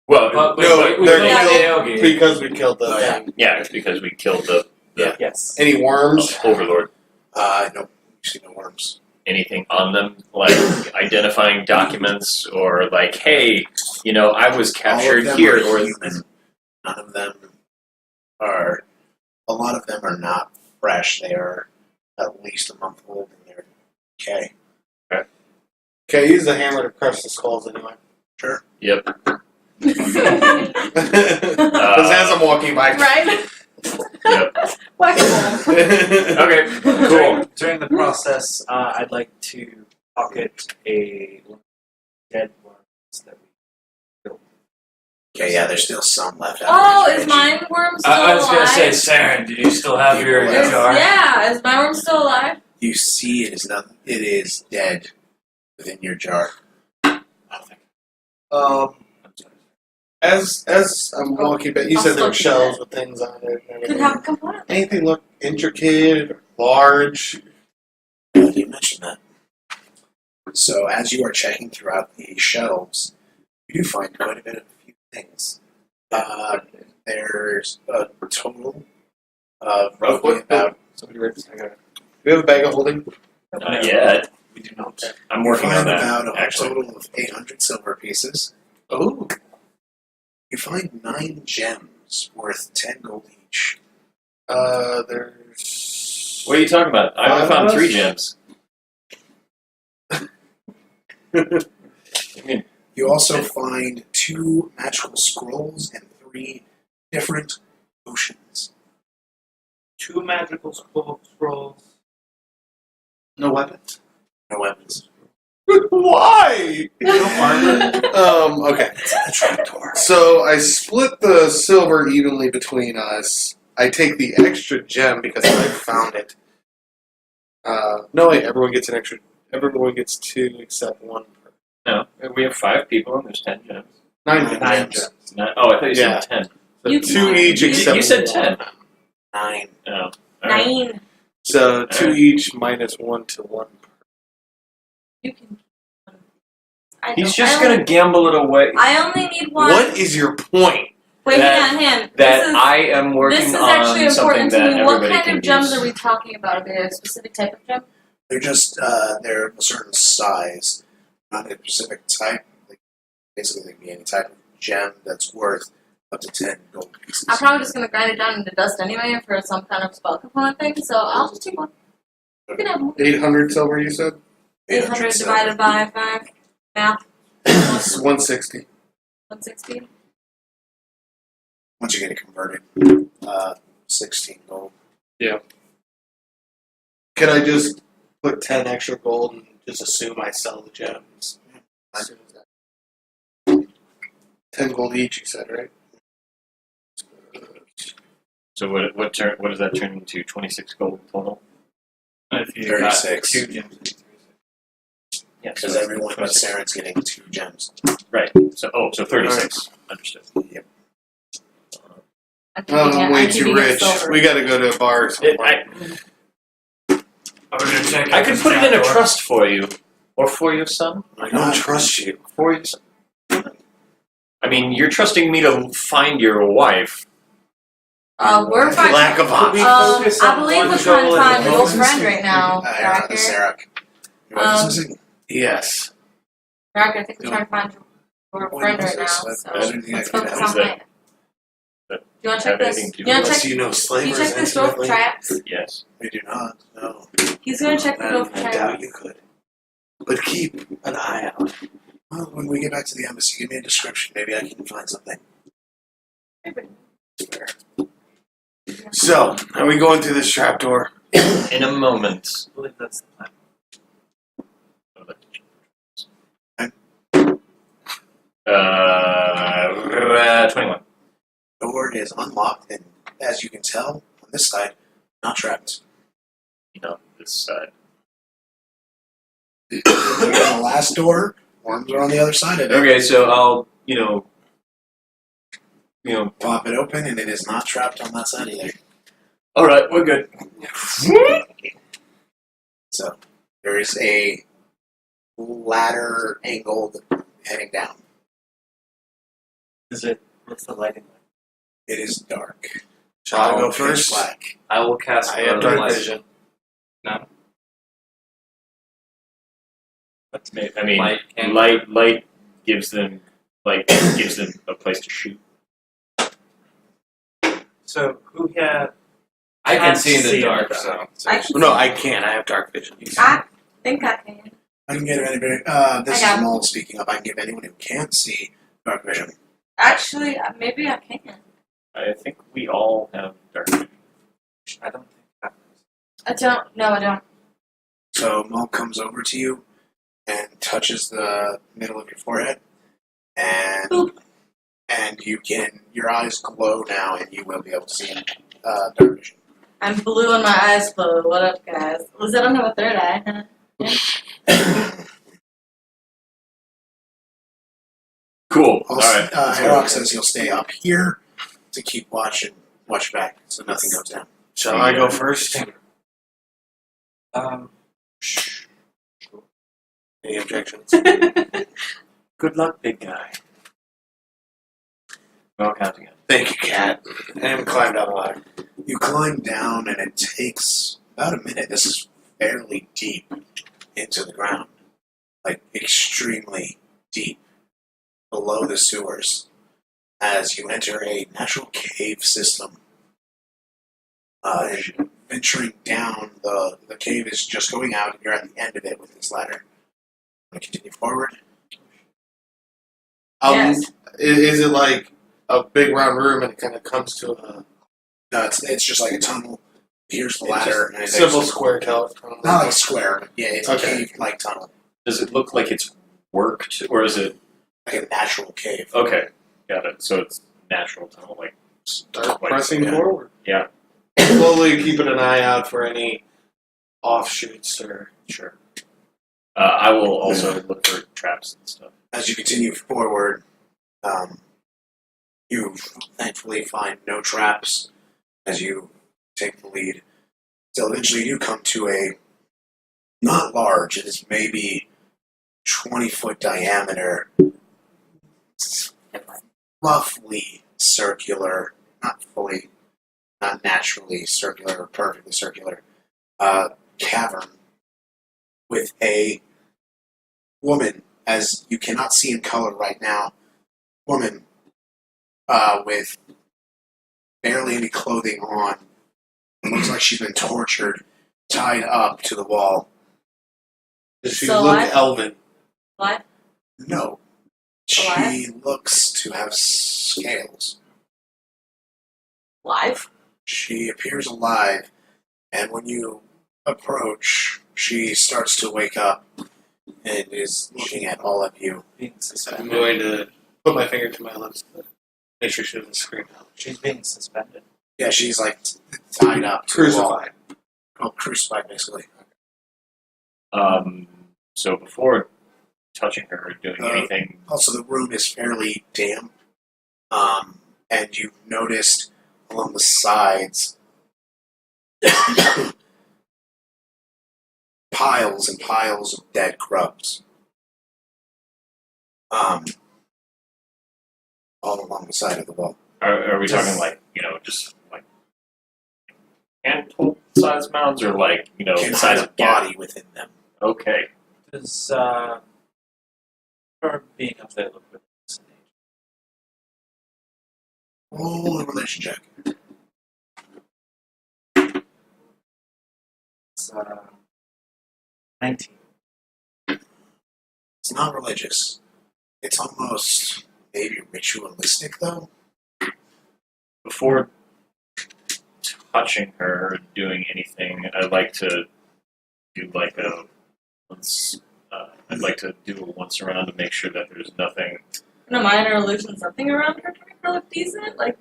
S1: Well,
S4: No,
S5: we
S4: they're
S5: killed
S4: killed
S5: Naogi.
S4: because we killed the
S2: Oh, yeah.
S4: thing.
S1: yeah, it's because we killed the
S6: Yes.
S4: Any worms?
S1: overlord.
S2: No, you see no worms.
S1: Anything on them, like identifying documents, or like, hey, I was captured
S2: All of them
S1: here,
S2: are
S1: or
S2: human. None of them are. A lot of them are not fresh. They are at least a month old and they're okay.
S4: Okay, use the hammer to crush the skulls anyway.
S2: Sure.
S1: yep.
S4: Because as I'm walking by.
S3: Right?
S1: Yep.
S3: Whack-a-mole.
S1: Okay, cool.
S6: During the process, I'd like to pocket a dead worms that we killed.
S2: Okay, yeah, there's still some left out.
S3: Oh, is mine worm still
S5: I was gonna say,
S3: alive?
S5: Seren, do you still have your
S2: Is-
S5: jar?
S3: Yeah, is my worm still alive?
S2: You see, it is not. It is dead within your jar.
S4: As I'm walking back, you
S3: I'll
S4: said there were
S3: still keep
S4: shells with things on it. And
S3: Could
S4: everything.
S3: have a component.
S4: Anything look intricate or large?
S2: You mentioned that. So, as you are checking throughout the shelves, you do find quite a bit of a few things. There's a total of roughly about.
S4: Somebody write this down. Do we have a bag of holding?
S1: Not yet.
S6: We do not.
S1: I'm
S2: You
S1: working on
S2: find
S1: that.
S2: about a
S1: Actually,
S2: total of 800 silver pieces.
S4: Oh.
S2: You find 9 gems worth 10 gold each.
S4: There's.
S1: what are you talking about? I only found 3 gems.
S2: You also find 2 magical scrolls and 3 different potions.
S6: 2 magical scrolls.
S4: No weapons.
S2: No weapons.
S4: Why? Okay. So I split the silver evenly between us. I take the extra gem because I found it. No, wait. Everyone gets an extra. Everyone gets 2 except 1.
S1: No, we have 5 people and there's 10 gems.
S4: 9
S2: Nine
S4: gems.
S1: Oh, I thought you
S4: Yeah.
S1: said 10.
S4: So
S3: You
S4: 2
S3: can-
S4: each
S3: you-
S4: except
S1: You said
S4: 1.
S1: 10.
S2: 9.
S1: Oh, all right.
S3: 9.
S4: So 2 each minus 1 to 1.
S3: You can. I
S1: He's
S3: don't-
S1: just
S3: I
S1: gonna
S3: only-
S1: gamble it away.
S3: I only need one.
S4: What is your point?
S3: Wait,
S1: that-
S3: hang on.
S1: That
S3: This is,
S1: I am working
S3: this is
S1: on
S3: actually
S1: something
S3: important to
S1: that
S3: me. What
S1: everybody
S3: kind
S1: can
S3: of gems
S1: use.
S3: are we talking about? Are they a specific type of gem?
S2: They're just, they're a certain size, not a specific type. Like, basically, they can be any type of gem that's worth up to 10 gold pieces.
S3: I'm probably just gonna grind it down into dust anyway for some kind of spell component thing, so I'll just take one. You can have one.
S4: 800 silver, you said?
S3: 800 divided by 5. Math.
S4: It's 160.
S3: 160.
S2: once you get it converted. 16 gold.
S4: Can I just put 10 extra gold and just assume I sell the gems? As soon as that- 10 gold each, you said, right?
S1: So what does that turn into? 26 gold total?
S5: If you
S2: 36.
S5: got 2 gems.
S1: Yeah,
S2: Because everyone but Seren's getting 2 gems.
S1: Right. So 36. Understood.
S2: Yep.
S3: I'm
S4: Oh,
S3: keeping it-
S4: I'm way
S3: I'm
S4: too
S3: keeping it
S4: rich.
S3: silver.
S4: We gotta go to a bar or something.
S5: I'm gonna check.
S1: I
S5: out
S1: could
S5: this
S1: put it in a
S5: trapdoor.
S1: trust for you, or for your son.
S2: I don't trust you.
S1: For your son. I mean, you're trusting me to find your wife.
S3: We're fine.
S2: Lack of options.
S6: focus
S3: I
S6: on
S3: believe
S6: one
S3: we're trying to
S6: goal
S3: find
S6: and
S3: your
S6: focus.
S3: friend right now, Ryker.
S2: Sarek. Your wife is
S3: Um,
S2: missing?
S4: Yes.
S3: Ryker, I think we're trying to find your
S2: What
S3: friend
S2: was
S3: right now.
S2: this?
S3: So
S2: Is there anything I
S3: let's
S2: can
S3: focus
S2: do?
S3: on
S1: Is that-
S3: that. Do you want to check
S1: have
S3: this?
S1: anything
S3: Do
S1: to
S3: you
S1: do
S3: want to
S2: Unless
S3: check?
S2: you know
S3: Do you
S2: slavers
S3: check this door for
S2: intimately.
S3: traps?
S1: Yes.
S2: We do not. No.
S3: He's gonna check the door for
S2: I
S3: traps.
S2: doubt you could. But keep an eye out. Well, when we get back to the embassy, give me a description. Maybe I can find something. Fair.
S4: So, are we going through this trapdoor?
S1: In a moment.
S6: I believe that's the plan.
S1: 21.
S2: The door is unlocked, and as you can tell, on this side, not trapped.
S1: You know, this side.
S2: The last door, worms are on the other side of it.
S1: Okay, so I'll,
S2: Pop it open, and it is not trapped on that side either.
S1: alright, we're good.
S2: So there is a ladder angled heading down.
S6: What's the lighting like?
S2: It is dark.
S4: Shall I go
S2: Pitch
S4: first?
S2: black.
S5: I will cast
S4: I have
S5: a
S4: dark
S5: light.
S4: vision.
S1: I mean,
S5: Light and
S1: light gives them a place to shoot.
S6: So who had?
S5: I can see in the
S6: see
S5: dark,
S6: in the
S5: so.
S3: I can
S4: No, I can't. I have dark vision.
S3: I think I can.
S2: I can give anybody. This
S3: I got
S2: is
S3: it.
S2: Maul speaking up. I can give anyone who can't see dark vision.
S3: Actually, maybe I can.
S1: I think we all have dark vision.
S6: I don't think that.
S3: I don't. No, I don't.
S2: So Maul comes over to you and touches the middle of your forehead, and
S3: Boop.
S2: and your eyes glow now, and you will be able to see dark vision.
S3: I'm blue and my eyes glow. What up, guys? At least I don't have a third eye. Huh?
S1: Cool.
S2: Also,
S1: Alright.
S2: Herok says he'll stay up here to keep watch back, so nothing goes down.
S4: Shall I go first? Any objections?
S1: Good luck, big guy. We're all counting it.
S4: Thank you, Cat. And climb down the ladder.
S2: You climb down, and it takes about a minute. This is fairly deep into the ground, like extremely deep below the sewers, as you enter a natural cave system. And venturing down, the cave is just going out, and you're at the end of it with this ladder. Want to continue forward?
S3: Yes.
S4: Is it like a big round room and it kind of comes to a
S2: No, it's just like a tunnel. Here's the ladder. And
S4: simple square tower?
S2: Not like square, but yeah, it's
S4: Okay.
S2: a cave-like tunnel.
S1: Does it look like it's worked, or is it
S2: Like a natural cave.
S1: okay? Got it. So it's natural tunnel, like
S4: Start
S1: Like,
S4: pressing
S2: yeah.
S4: forward.
S1: Yeah.
S4: Slowly keeping an eye out for any offshoots or
S1: sure. I will also look for traps and stuff.
S2: As you continue forward, you thankfully find no traps as you take the lead. So eventually you come to a not large, it is maybe 20-foot diameter, roughly circular, not naturally circular or perfectly circular, cavern with a woman, as you cannot see in color right now, woman with barely any clothing on. It looks like she's been tortured, tied up to the wall.
S4: does she
S3: So
S4: look
S3: what?
S4: elven?
S3: What?
S2: No, she looks to have scales.
S3: Live.
S2: She appears alive, and when you approach, she starts to wake up and is looking at all of you.
S6: Being
S4: I'm
S6: suspended.
S4: going to put my finger to my lips, but make sure she doesn't scream out.
S6: She's being suspended.
S2: Yeah, she's like tied up to the wall.
S4: Crucified.
S2: Oh, crucified, basically.
S1: So before touching her or doing anything,
S2: Also, the room is fairly damp, and you've noticed along the sides piles and piles of dead grubs. All along the side of the wall.
S1: are we talking like, just like handful size mounds or like, the
S2: Can
S1: size
S2: hide a
S1: of gap?
S2: body within them.
S1: Okay.
S6: Does her being up there look with this age?
S2: Roll a religion check.
S6: It's 19.
S2: It's not religious. It's almost maybe ritualistic, though.
S1: Before touching her or doing anything, I'd like to do like a once. I'd like to do a once around to make sure that there's nothing.
S3: A minor illusion, something around her to make her look decent, like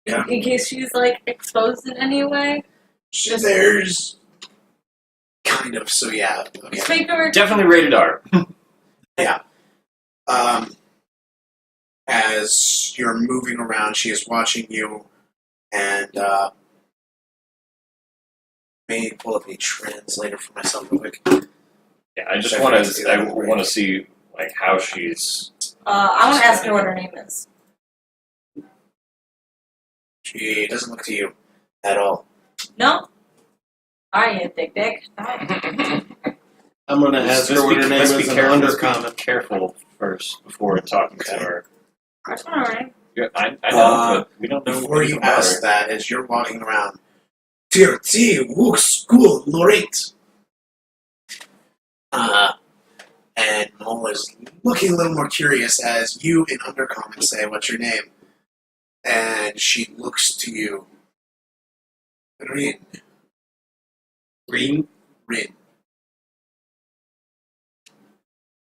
S2: Yeah.
S3: in case she's like exposed in any way.
S2: There's kind of, so yeah. Okay.
S3: Just make her.
S1: Definitely rated R.
S2: As you're moving around, she is watching you, and may pull up a translator for myself real quick.
S1: Yeah, I just
S2: Definitely
S1: want
S2: see
S1: to.
S2: that
S1: I
S2: one.
S1: want to see like how she's.
S3: I want to ask her what her name is.
S2: She doesn't look to you at all.
S3: No. Alright, you big dick.
S4: I'm going to ask her what her name
S1: Let's
S4: is
S1: be
S4: in
S1: careful. Let's
S4: undercommon.
S1: be careful first before talking to
S2: Okay.
S1: her.
S3: I just want her name.
S1: Yeah, I know, but we don't know.
S2: Before you
S1: anything about
S2: ask
S1: her.
S2: that, as you're walking around, Tirti Wook School Lorate. And Mole is looking a little more curious as you in undercommon say, "What's your name?" And she looks to you. Rin.
S4: Green?
S2: Rin.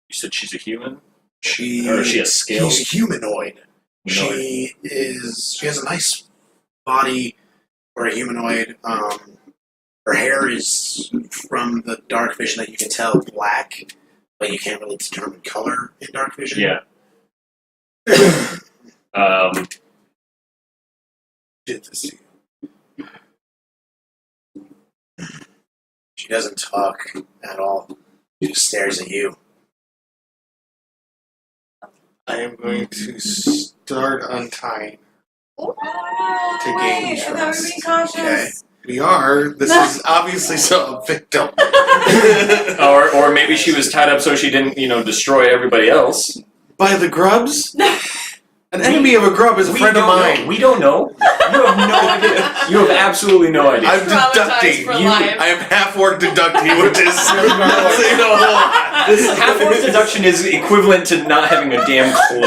S1: You said she's a human,
S2: She
S1: or is she a scale?
S2: She's humanoid.
S1: Humanoid.
S2: She has a nice body for a humanoid. Her hair is, from the dark vision that you can tell, black, but you can't really determine color in dark vision.
S1: Yeah.
S2: Good to see you. She doesn't talk at all. She just stares at you.
S4: I am going to start untying.
S3: Oh,
S4: To gain
S3: wait, I thought we were
S4: trust.
S3: being cautious.
S2: Okay.
S4: We are. This is obviously so a victim.
S1: or maybe she was tied up so she didn't, destroy everybody else.
S4: By the grubs? An enemy of a grub is a friend of
S1: don't
S4: mine.
S1: know. We don't know. You have no idea. You have absolutely no idea.
S4: I'm
S8: Traumatized
S4: deducting.
S8: for life.
S4: I am half-orc deducting, which is not saying a whole lot.
S1: This half-orc deduction is equivalent to not having a damn clue.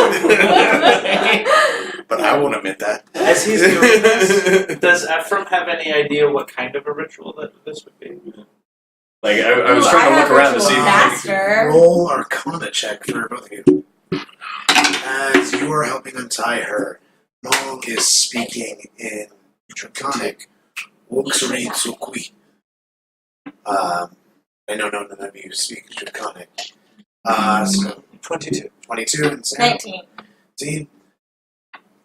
S2: But I won't admit that.
S6: As he's doing this, does Ephraim have any idea what kind of a ritual that this would be?
S1: Like I was
S3: Ooh,
S1: trying to
S3: I
S1: look
S3: have
S1: around to
S3: ritual
S1: see.
S3: master.
S2: Roll Arcana check for both of you. As you are helping untie her, Mol is speaking in Draconic. Wuxari Tsukui. I know none of you speak Draconic. So
S6: 22.
S2: 22 and Seren.
S3: 19.
S2: 19.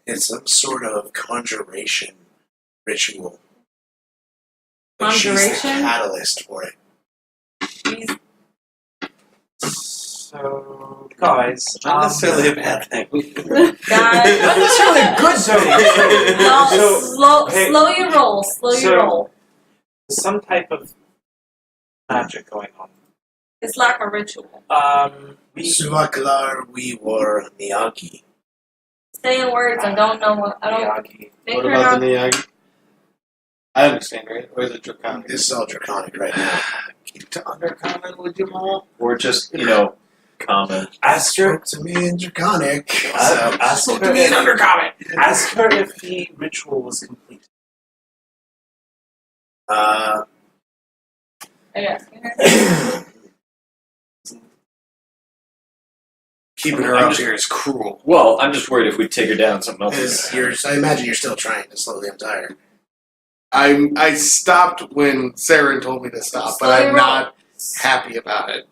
S2: It's some sort of conjuration ritual. But she's the
S3: Conjuration?
S2: catalyst for it.
S3: Please.
S6: So, guys,
S7: Not necessarily a bad thing.
S3: Guys.
S1: Not necessarily a good thing.
S3: No,
S6: So, hey,
S3: slow your roll. Slow your roll.
S6: some type of magic going on.
S3: It's like a ritual.
S6: We
S2: Suvaklar we were Miyagi.
S3: Say in words. I don't know what. I don't.
S6: Miyagi.
S3: Make
S4: What
S3: her
S4: about
S3: not.
S4: the Miyagi? I understand, right? Or is it Draconic?
S2: This is all Draconic right now.
S4: Keep to undercommon, would you, Mom?
S1: Or just, common.
S6: Ask her.
S2: Spoke to me in Draconic. So,
S6: Ask her.
S2: spoke to me in Undercommon.
S6: Ask her if the ritual was complete.
S3: Are you asking her?
S4: Keeping her
S1: I'm
S4: up
S1: just-
S4: here is cruel.
S1: Well, I'm just worried if we take her down, something else.
S2: Because I imagine you're still trying to slowly untie her.
S4: I stopped when Seren told me to stop, but
S3: Slowly
S4: I'm
S3: roll.
S4: not happy about it.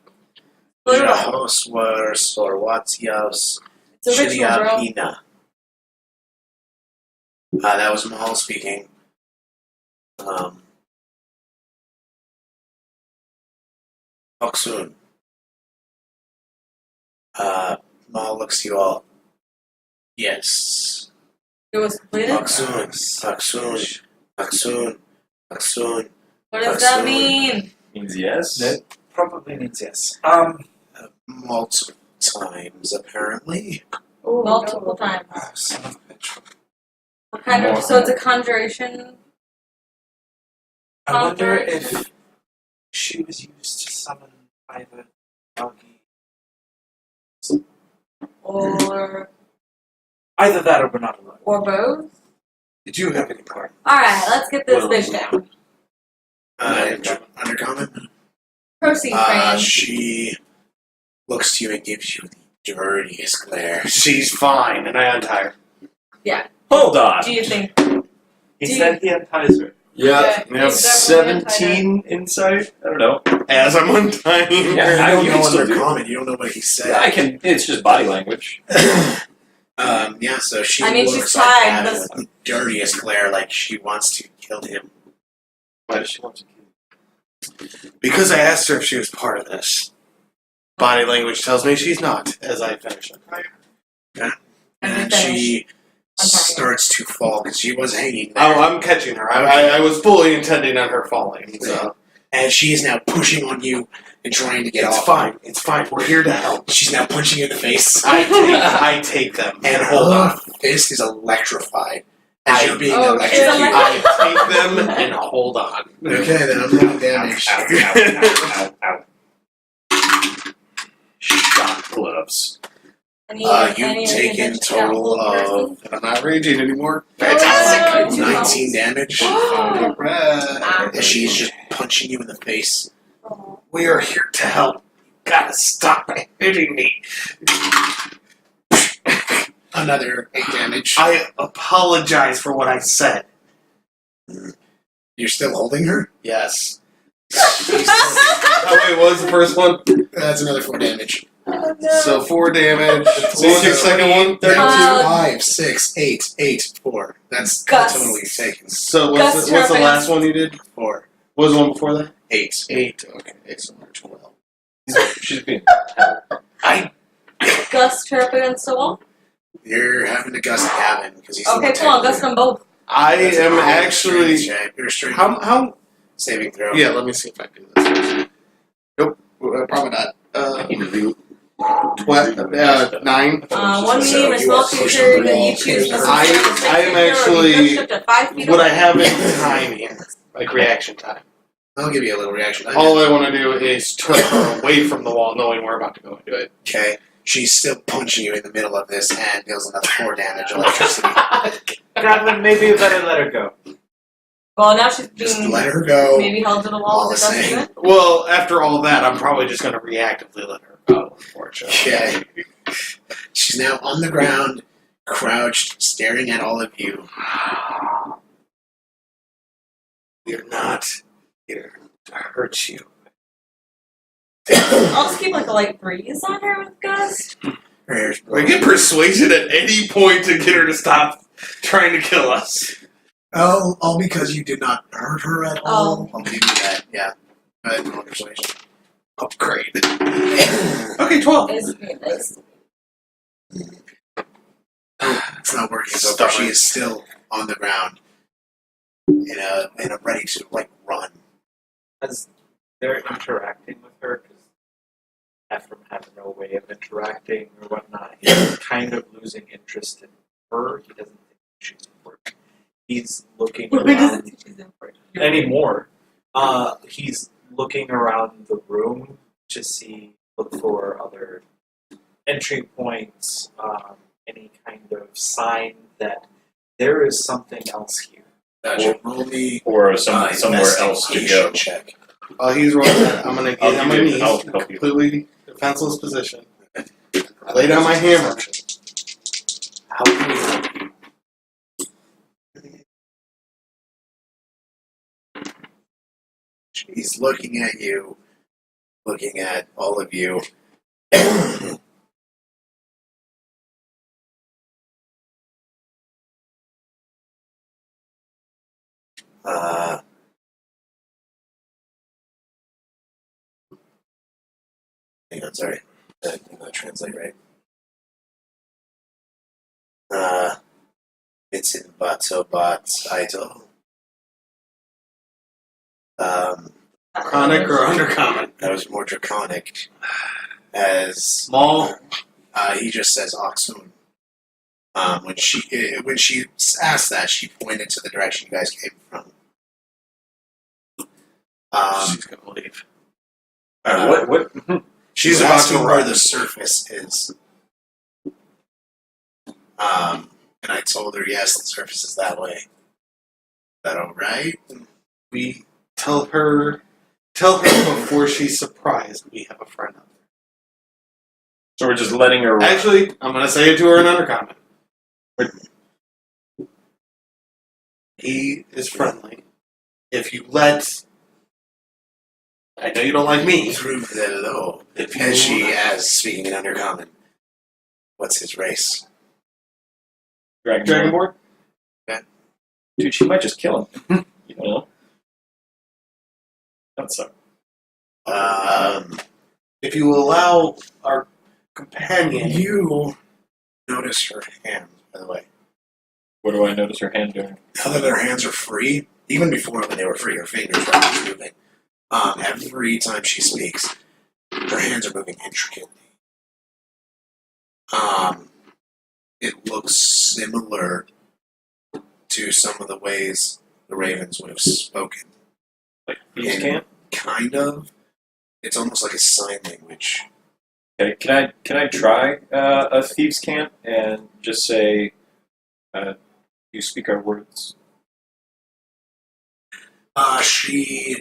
S3: Slowly roll.
S2: Jahos were Sorwatios
S3: It's a ritual, bro.
S2: Chiliapina. That was Mahal speaking. Oksun. Mahal looks to you all. Yes.
S3: It was completed?
S2: Oksun.
S3: What does that mean?
S1: Means yes.
S6: That probably means yes.
S2: Multiple times, apparently.
S3: Multiple times.
S6: Son of a bitch.
S3: What kind of, so it's a conjuration?
S6: I wonder if she was used to summon either doggy.
S3: Or
S6: Either that or we're not alone.
S3: or both?
S4: Did you have any part?
S3: Alright, let's get this
S1: Well,
S3: bitch down.
S2: Undercommon?
S3: Proceed, Fran.
S2: She looks to you and gives you the dirtiest glare.
S4: She's fine, and I untie her.
S1: Hold on.
S3: Do you think?
S6: He
S3: Do
S6: said he unties her.
S1: Yeah,
S3: Yeah,
S1: we have
S3: he's definitely
S1: 17 insight. I don't know.
S4: As I'm untying
S1: Yeah,
S4: her.
S2: You
S1: I-
S2: don't
S1: you
S2: know
S1: can still do it.
S2: Undercommon, you don't know what he said.
S1: I can. It's just body language.
S2: Yeah, so she
S3: I mean,
S2: looks
S3: she's
S2: like
S3: tied,
S2: having
S3: this-
S2: the dirtiest glare, like she wants to kill him.
S1: Why does she want to kill you?
S4: Because I asked her if she was part of this. Body language tells me she's not, as I finish untying her.
S2: And
S3: finish.
S2: she
S3: Untying her.
S2: starts to fall because she was hanging there.
S4: Oh, I'm catching her. I was fully intending on her falling. So.
S2: And she is now pushing on you and trying to get
S4: It's
S2: off.
S4: fine. It's fine. We're here to help.
S2: She's now punching you in the face.
S4: I take them.
S2: And
S4: hold
S2: her
S4: on.
S2: fist is electrified. As you're being
S3: Oh,
S2: electrocuted.
S3: it's
S4: I take them and hold on.
S2: Okay, then I'm not damaged.
S1: Ow, ow, ow, ow. Shot gloves.
S3: Any,
S2: You've taken
S3: advantage
S2: total
S3: to that whole
S2: of
S4: And I'm not raging anymore.
S3: Fantastic.
S2: 19 damage.
S4: Alright.
S2: And she's just punching you in the face.
S3: person?
S4: We are here to help. Gotta stop hitting me.
S2: Another 8 damage.
S4: I apologize for what I said.
S2: You're still holding her?
S4: Yes. Oh wait, what was the first one?
S2: That's another 4 damage.
S3: Oh, no.
S4: So 4 damage. What was your second one?
S2: 32,
S3: 32.
S2: 5, 6, 8, 8, 4. That's the
S3: Gus.
S2: total you've taken.
S4: So
S3: Gus
S4: what's the
S3: Turpin.
S4: last one you did?
S2: 4,
S4: What was the one before that?
S2: 8.
S4: 8. Okay, so 12.
S1: She's being.
S4: I
S3: Gus Turpin and so on?
S2: You're having to gust Gavyn because he's the
S3: Okay,
S2: one
S3: come on,
S2: technically-
S3: Gus them both.
S4: I
S2: That's a
S4: am
S2: roll,
S4: actually.
S2: strength check. You're a strength
S4: How?
S2: saving throw.
S4: Yeah, let me see if I do this. Nope, probably not. 9.
S3: 1
S2: So
S3: medium, a
S2: you
S3: small
S2: are pushing
S3: creature,
S2: the
S3: then
S2: wall.
S3: you choose the
S4: I am actually- What I have in time here, like reaction time.
S2: I'll give you a little reaction.
S4: All I want to do is turn her away from the wall, knowing we're about to go into it.
S2: Okay. She's still punching you in the middle of this and deals another 4 damage electricity.
S6: Gavyn, maybe you better let her go.
S3: Well, now she's
S2: Just
S3: being
S2: let her go.
S3: maybe held to the wall with the
S2: All the
S3: dust
S2: same.
S3: in it.
S4: Well, after all that, I'm probably just going to reactively let her go, unfortunately.
S2: Okay. She's now on the ground, crouched, staring at all of you.
S4: We're not here to hurt you.
S3: I'll just keep like a light breeze on her with Gus.
S4: We get persuasion at any point to get her to stop trying to kill us.
S2: Oh, all because you did not hurt her at all?
S3: Oh.
S2: I'll give you that, yeah. I had no persuasion.
S4: Upgrade. Okay, 12.
S3: It's
S2: It's not working so far. She is still on the ground. In a ready to run.
S6: As they're interacting with her, because Ephraim has no way of interacting or whatnot, he's kind of losing interest in her. He doesn't think she's important. He's looking around anymore. He's looking around the room to look for other entry points, any kind of sign that there is something else here.
S2: Roll me
S1: or somewhere else to go.
S2: investigation check.
S4: While he's rolling that, I'm gonna
S1: I'll
S4: get on
S1: give
S4: my
S1: you-
S4: knees,
S1: I'll help you.
S4: completely defenseless position. I lay down my hammer. How can we help you?
S2: He's looking at you, looking at all of you. Hang on, sorry. That did not translate right. It's in Batobot idol.
S4: Chronic or undercommon?
S2: That was more draconic. As
S4: Small.
S2: he just says Oxun. When she asked that, she pointed to the direction you guys came from.
S4: She's gonna leave.
S1: What?
S2: She's
S4: about
S2: asking
S4: to
S2: where
S4: run.
S2: the surface is. And I told her, yes, the surface is that way. Is that alright?
S4: We tell her before she's surprised we have a friend up
S1: So we're just letting her.
S4: there. Actually, I'm gonna say it to her in undercommon. He is friendly. If you let, I know you don't like me.
S2: Through the low.
S4: If you,
S2: And she asks, speaking in undercommon, what's his race?
S4: Dragonborn,
S1: Dude, she might just kill him. You know? That sucks.
S4: if you allow our companion,
S2: You notice her hand, by the way.
S1: What do I notice her hand doing?
S2: Now that her hands are free, even before when they were free, her fingers were always moving. Every time she speaks, her hands are moving intricately. It looks similar to some of the ways the Ravens would have spoken.
S1: Like thieves can't?
S2: Kind of. It's almost like a sign language.
S1: Okay, can I try a thieves' cant and just say, you speak our words?
S2: She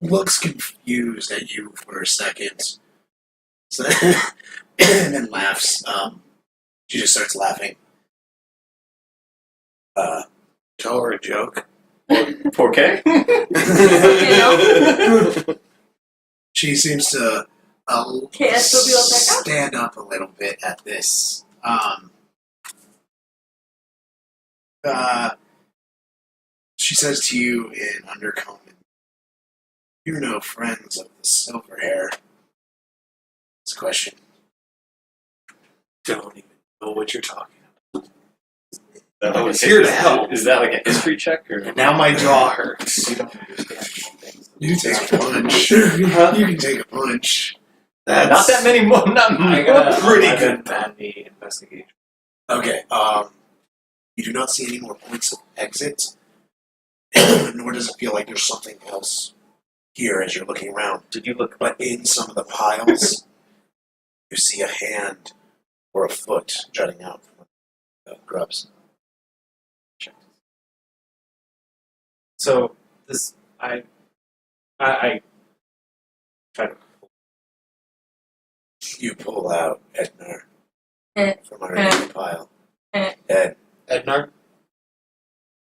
S2: looks confused at you for a second, so, and then laughs. She just starts laughing. Tell her a joke.
S1: Okay.
S2: She seems to
S3: Can't still be able to back up?
S2: stand up a little bit at this. She says to you in undercommon, "You're no friends of the silver hair." It's a question.
S7: Don't even know what you're talking
S4: I was here to help.
S1: Is that like a history check or?
S4: and now my jaw hurts.
S6: You don't understand things.
S2: You can take a punch. You can take a punch.
S4: That's
S1: Not that many more. Not
S6: I got
S4: pretty
S6: 11
S4: good.
S6: on the investigation.
S2: Okay. You do not see any more points of exit, nor does it feel like there's something else here as you're looking around.
S1: Did you look?
S2: But in some of the piles, you see a hand or a foot jutting out from the grubs.
S6: So this, I try to.
S2: You pull out Ednar
S3: Eh.
S2: from underneath the pile.
S3: Eh.
S2: Ed.
S4: Ednar,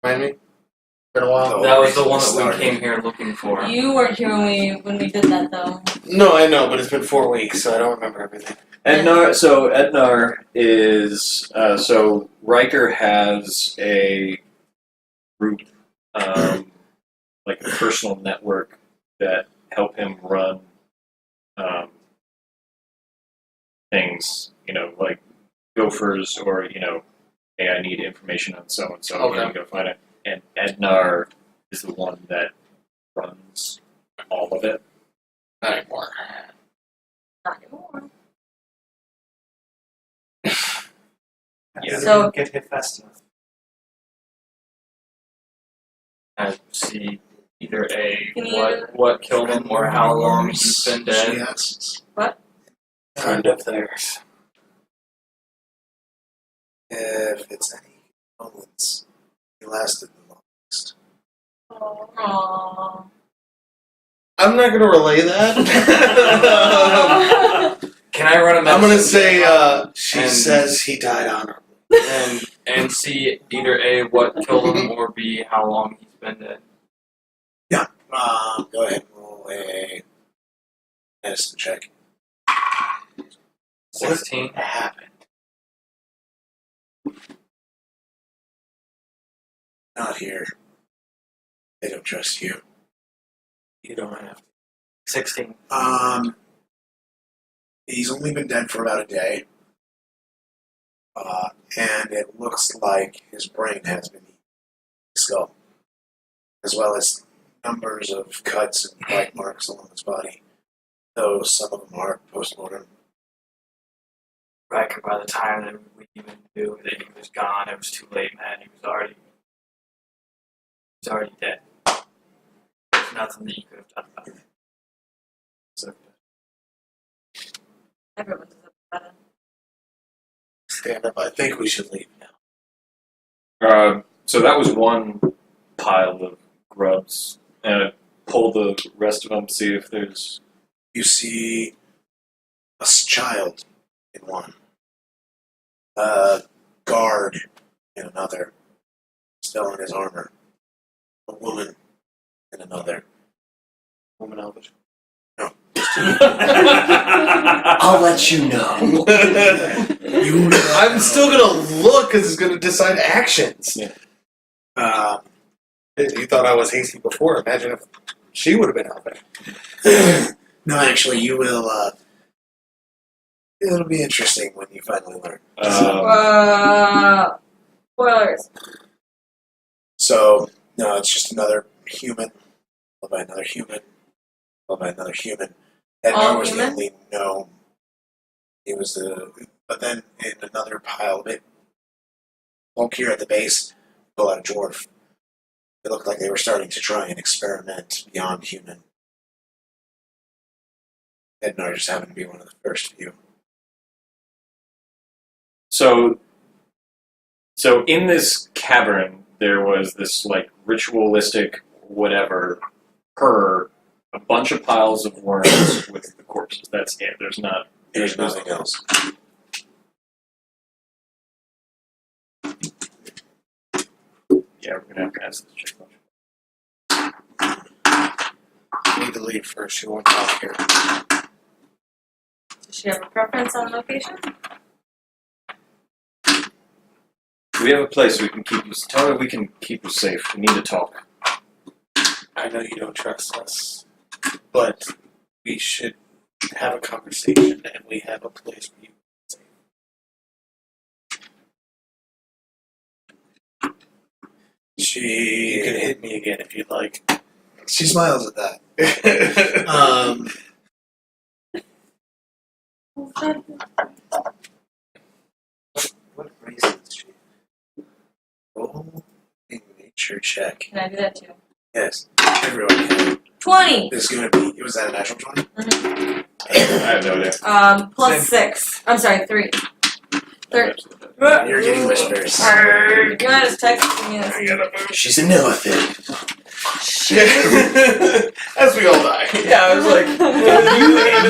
S4: remind me. Been a while.
S2: Oh.
S5: That was the one that
S2: Started.
S5: we came here looking for.
S3: You weren't here when we did that, though.
S4: No, I know, but it's been 4 weeks, so I don't remember everything.
S1: Ednar is so Ryker has a group, like a personal network that help him run things, like gophers or, hey, I need information on so and so,
S4: Okay.
S1: I'm gonna go find it. And Ednar is the one that runs all of it.
S4: Not anymore.
S3: Not anymore.
S1: Yeah.
S3: So-
S6: Get hit fast enough.
S5: I see either a
S3: Can you-
S5: what killed him or how long he's been
S2: She
S5: dead.
S2: asks.
S7: Friend of theirs.
S2: If it's any moments, he lasted the
S3: Aww.
S4: I'm not gonna relay that.
S5: Can I run a
S4: I'm gonna
S5: medicine
S4: say
S5: check
S7: She
S5: And-
S7: says he died honorably.
S5: and see either A, what killed him, or B, how long he's been dead?
S2: Go ahead and roll a medicine check.
S5: 16.
S7: What happened?
S2: Not here. They don't trust you.
S7: You don't have to.
S5: 16.
S2: He's only been dead for about a day. And it looks like his brain has been eaten. Skull. As well as numbers of cuts and bite marks along his body. Though some of them are post-mortem.
S5: Ryker, by the time that we even knew that he was gone, it was too late, man. He was already dead. There's nothing that you could have done about it. So,
S3: Everyone does it better.
S7: Stand up. I think we should leave now.
S1: So that was one pile of grubs. And pull the rest of them, see if there's...
S2: You see a child in one. A guard in another. Still in his armor. A woman in another.
S7: Woman Elvish.
S2: No.
S7: I'll let you know.
S4: I'm still gonna look because it's gonna decide actions.
S1: Yeah.
S4: You thought I was hasty before. Imagine if she would have been out there.
S2: No, actually, you will. It'll be interesting when you finally learn.
S3: Spoilers.
S2: So, no, it's just another human, followed by another human, followed by another human. Edgar
S3: All
S2: was
S3: human?
S2: the only gnome. He was the. But then in another pile, a bit bulkier at the base, pull out a dwarf. It looked like they were starting to try and experiment beyond human. Ednar just happened to be one of the first few.
S1: So in this cavern, there was this, like, ritualistic whatever, a bunch of piles of worms with the corpses. That's it. There's
S2: Nothing else.
S1: Yeah, we're gonna have to ask this chick.
S7: You need to leave first. You won't talk here.
S3: Does she have a preference on location?
S1: We have a place we can keep you. Tell her we can keep you safe. We need to talk.
S7: I know you don't trust us, but we should have a conversation, and we have a place for you. You can hit me again if you'd like.
S2: She smiles at that. What race is she? Roll a nature check.
S3: Can I do that too?
S2: Yes, everyone can.
S3: 20!
S2: It's going to be. Was that a natural 20?
S3: Mm-hmm.
S1: I have no idea.
S3: Plus 6. I'm sorry, 3.
S2: You're getting whispers.
S3: You might just text me and see.
S2: She's a Nilithid.
S4: As we all die.
S5: yeah, I was like,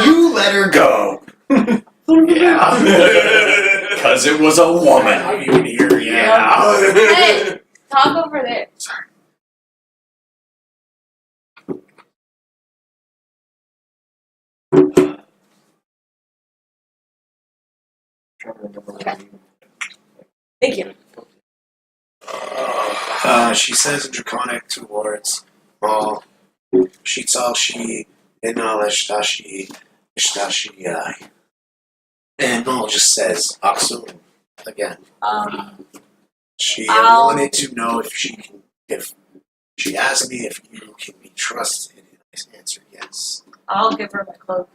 S2: You let her go.
S1: Yeah. Because it was a woman.
S2: You can hear, yeah.
S8: Hey, talk over there.
S3: Thank you.
S2: She says in Draconic 2 words. All Shitsal she Inaleshtashi Ishtashi. And Maul just says Aksun again. She wanted to know if she asked me if you can be trusted, and I answered yes.
S3: I'll give her my cloak.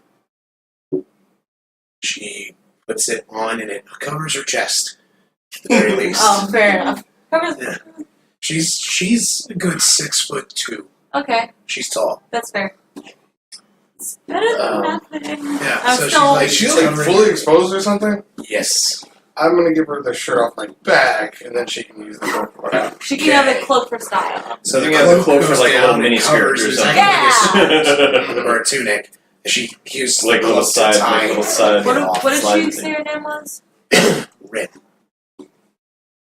S2: She puts it on and it covers her chest, at the very least.
S3: Oh, fair enough.
S2: Yeah. She's a good 6'2".
S3: Okay,
S2: She's tall.
S3: that's fair. It's better than nothing.
S2: Yeah,
S3: I'm
S2: so
S3: still-
S2: she's
S4: Is she
S2: she's
S4: like
S2: covering
S4: fully
S2: her-
S4: exposed or something?
S2: Yes.
S4: I'm gonna give her the shirt off my back, and then she can use the cloak for whatever.
S3: She can have it cloak for style.
S2: So
S1: You
S2: the
S1: have a cloak for
S2: goes
S1: like a
S2: down
S1: little
S2: and
S1: mini skirt
S2: covers
S1: or
S2: his
S1: something.
S3: Yeah.
S2: or a tunic. She uses
S1: Like
S2: the
S1: little
S2: cloak
S1: side,
S2: to tie
S1: like little
S2: it
S1: side.
S3: What did
S1: slide
S3: she
S1: thing.
S3: say her name was?
S2: Ryn.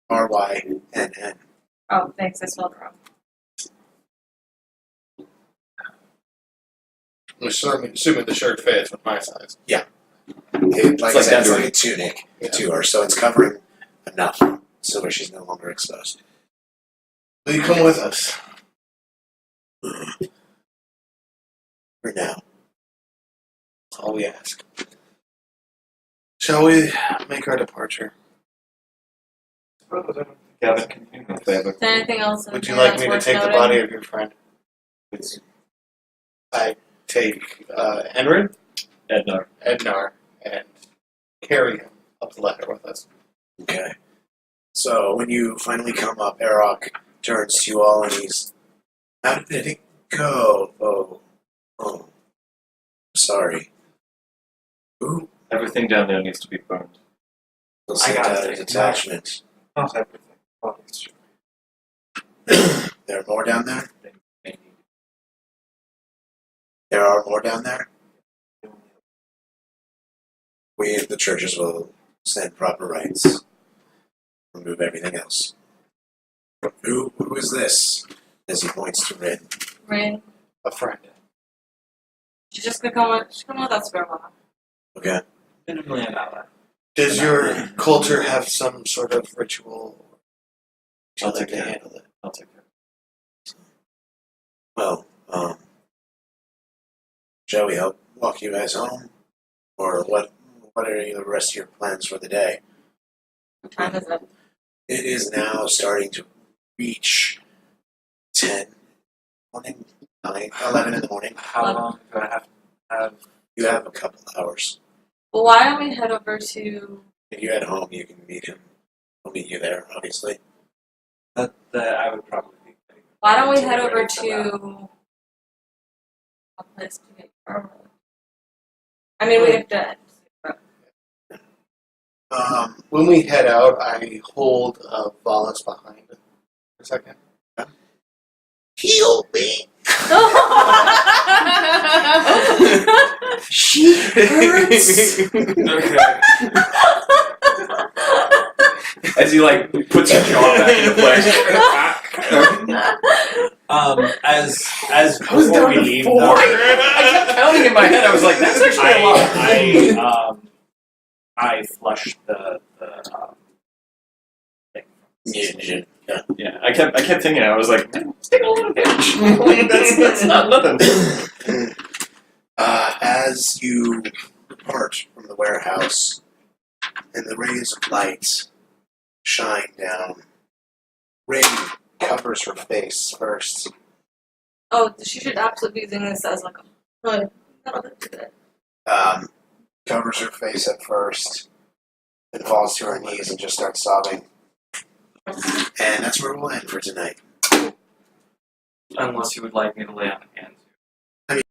S2: R-Y-N-N.
S3: Oh, thanks. I spelled it wrong.
S4: I'm assuming the shirt fits with my size.
S2: Like I
S1: like
S2: said, it's
S1: that
S2: like a tunic
S4: Yeah.
S2: to her, so it's covering enough so where she's no longer exposed.
S4: Will you come with us?
S2: For now.
S4: That's all we ask. Shall we make our departure?
S5: Gavyn, can you
S3: Is there anything else?
S4: Would you like me to
S3: that's
S4: take
S3: worth
S4: the
S3: noting?
S4: body of your friend? I take Enrid,
S1: Ednar.
S4: Ednar, and carry him up the ladder with us.
S2: Okay. So when you finally come up, Arok turns to you all and he's, how did it go? Oh. Sorry. Who
S1: Everything down there needs to be burned.
S2: will
S6: I
S2: send
S6: got
S2: out
S6: it.
S2: his attachment?
S6: Not everything. Well, it's true.
S2: There are more down there?
S6: Maybe.
S2: There are more down there? We, the churches, will send proper rites. Remove everything else. Who is this? As he points to Ryn.
S3: Rain.
S4: A friend.
S3: She's just gonna come with us for a while.
S2: Okay.
S6: Minimally an hour.
S4: Does your culture have some sort of ritual?
S2: I'll
S4: Something
S2: take
S4: to
S2: care.
S4: handle it?
S1: I'll take care.
S2: Well, shall we help walk you guys home? Or what are the rest of your plans for the day?
S3: What time is it?
S2: It is now starting to reach 10 morning, 9, 11 in the morning.
S6: How long do I have to have?
S2: You have a couple hours.
S3: Well, why don't we head over to?
S2: If you head home, you can meet him. He'll meet you there, obviously.
S6: That I would probably be.
S3: Why don't we head over to a place to get armor? I mean, we have to.
S4: When we head out, I hold Vulas behind for a second.
S2: Heal me! She hurts!
S5: Okay.
S1: As he like puts your jaw back into place.
S6: As before we leave, though,
S1: I kept counting in my head. I was like, that's actually a lot.
S6: I flush the thing.
S2: Yeah.
S1: Yeah, I kept thinking. I was like, man, let's take a little damage. that's not nothing.
S2: As you depart from the warehouse, and the rays of light shine down, Ryn covers her face first.
S3: Oh, she should absolutely be using this as like a hood. That'll do good.
S2: Covers her face at first, then falls to her knees and just starts sobbing. And that's where we'll end for tonight.
S5: Unless you would like me to lay on hands.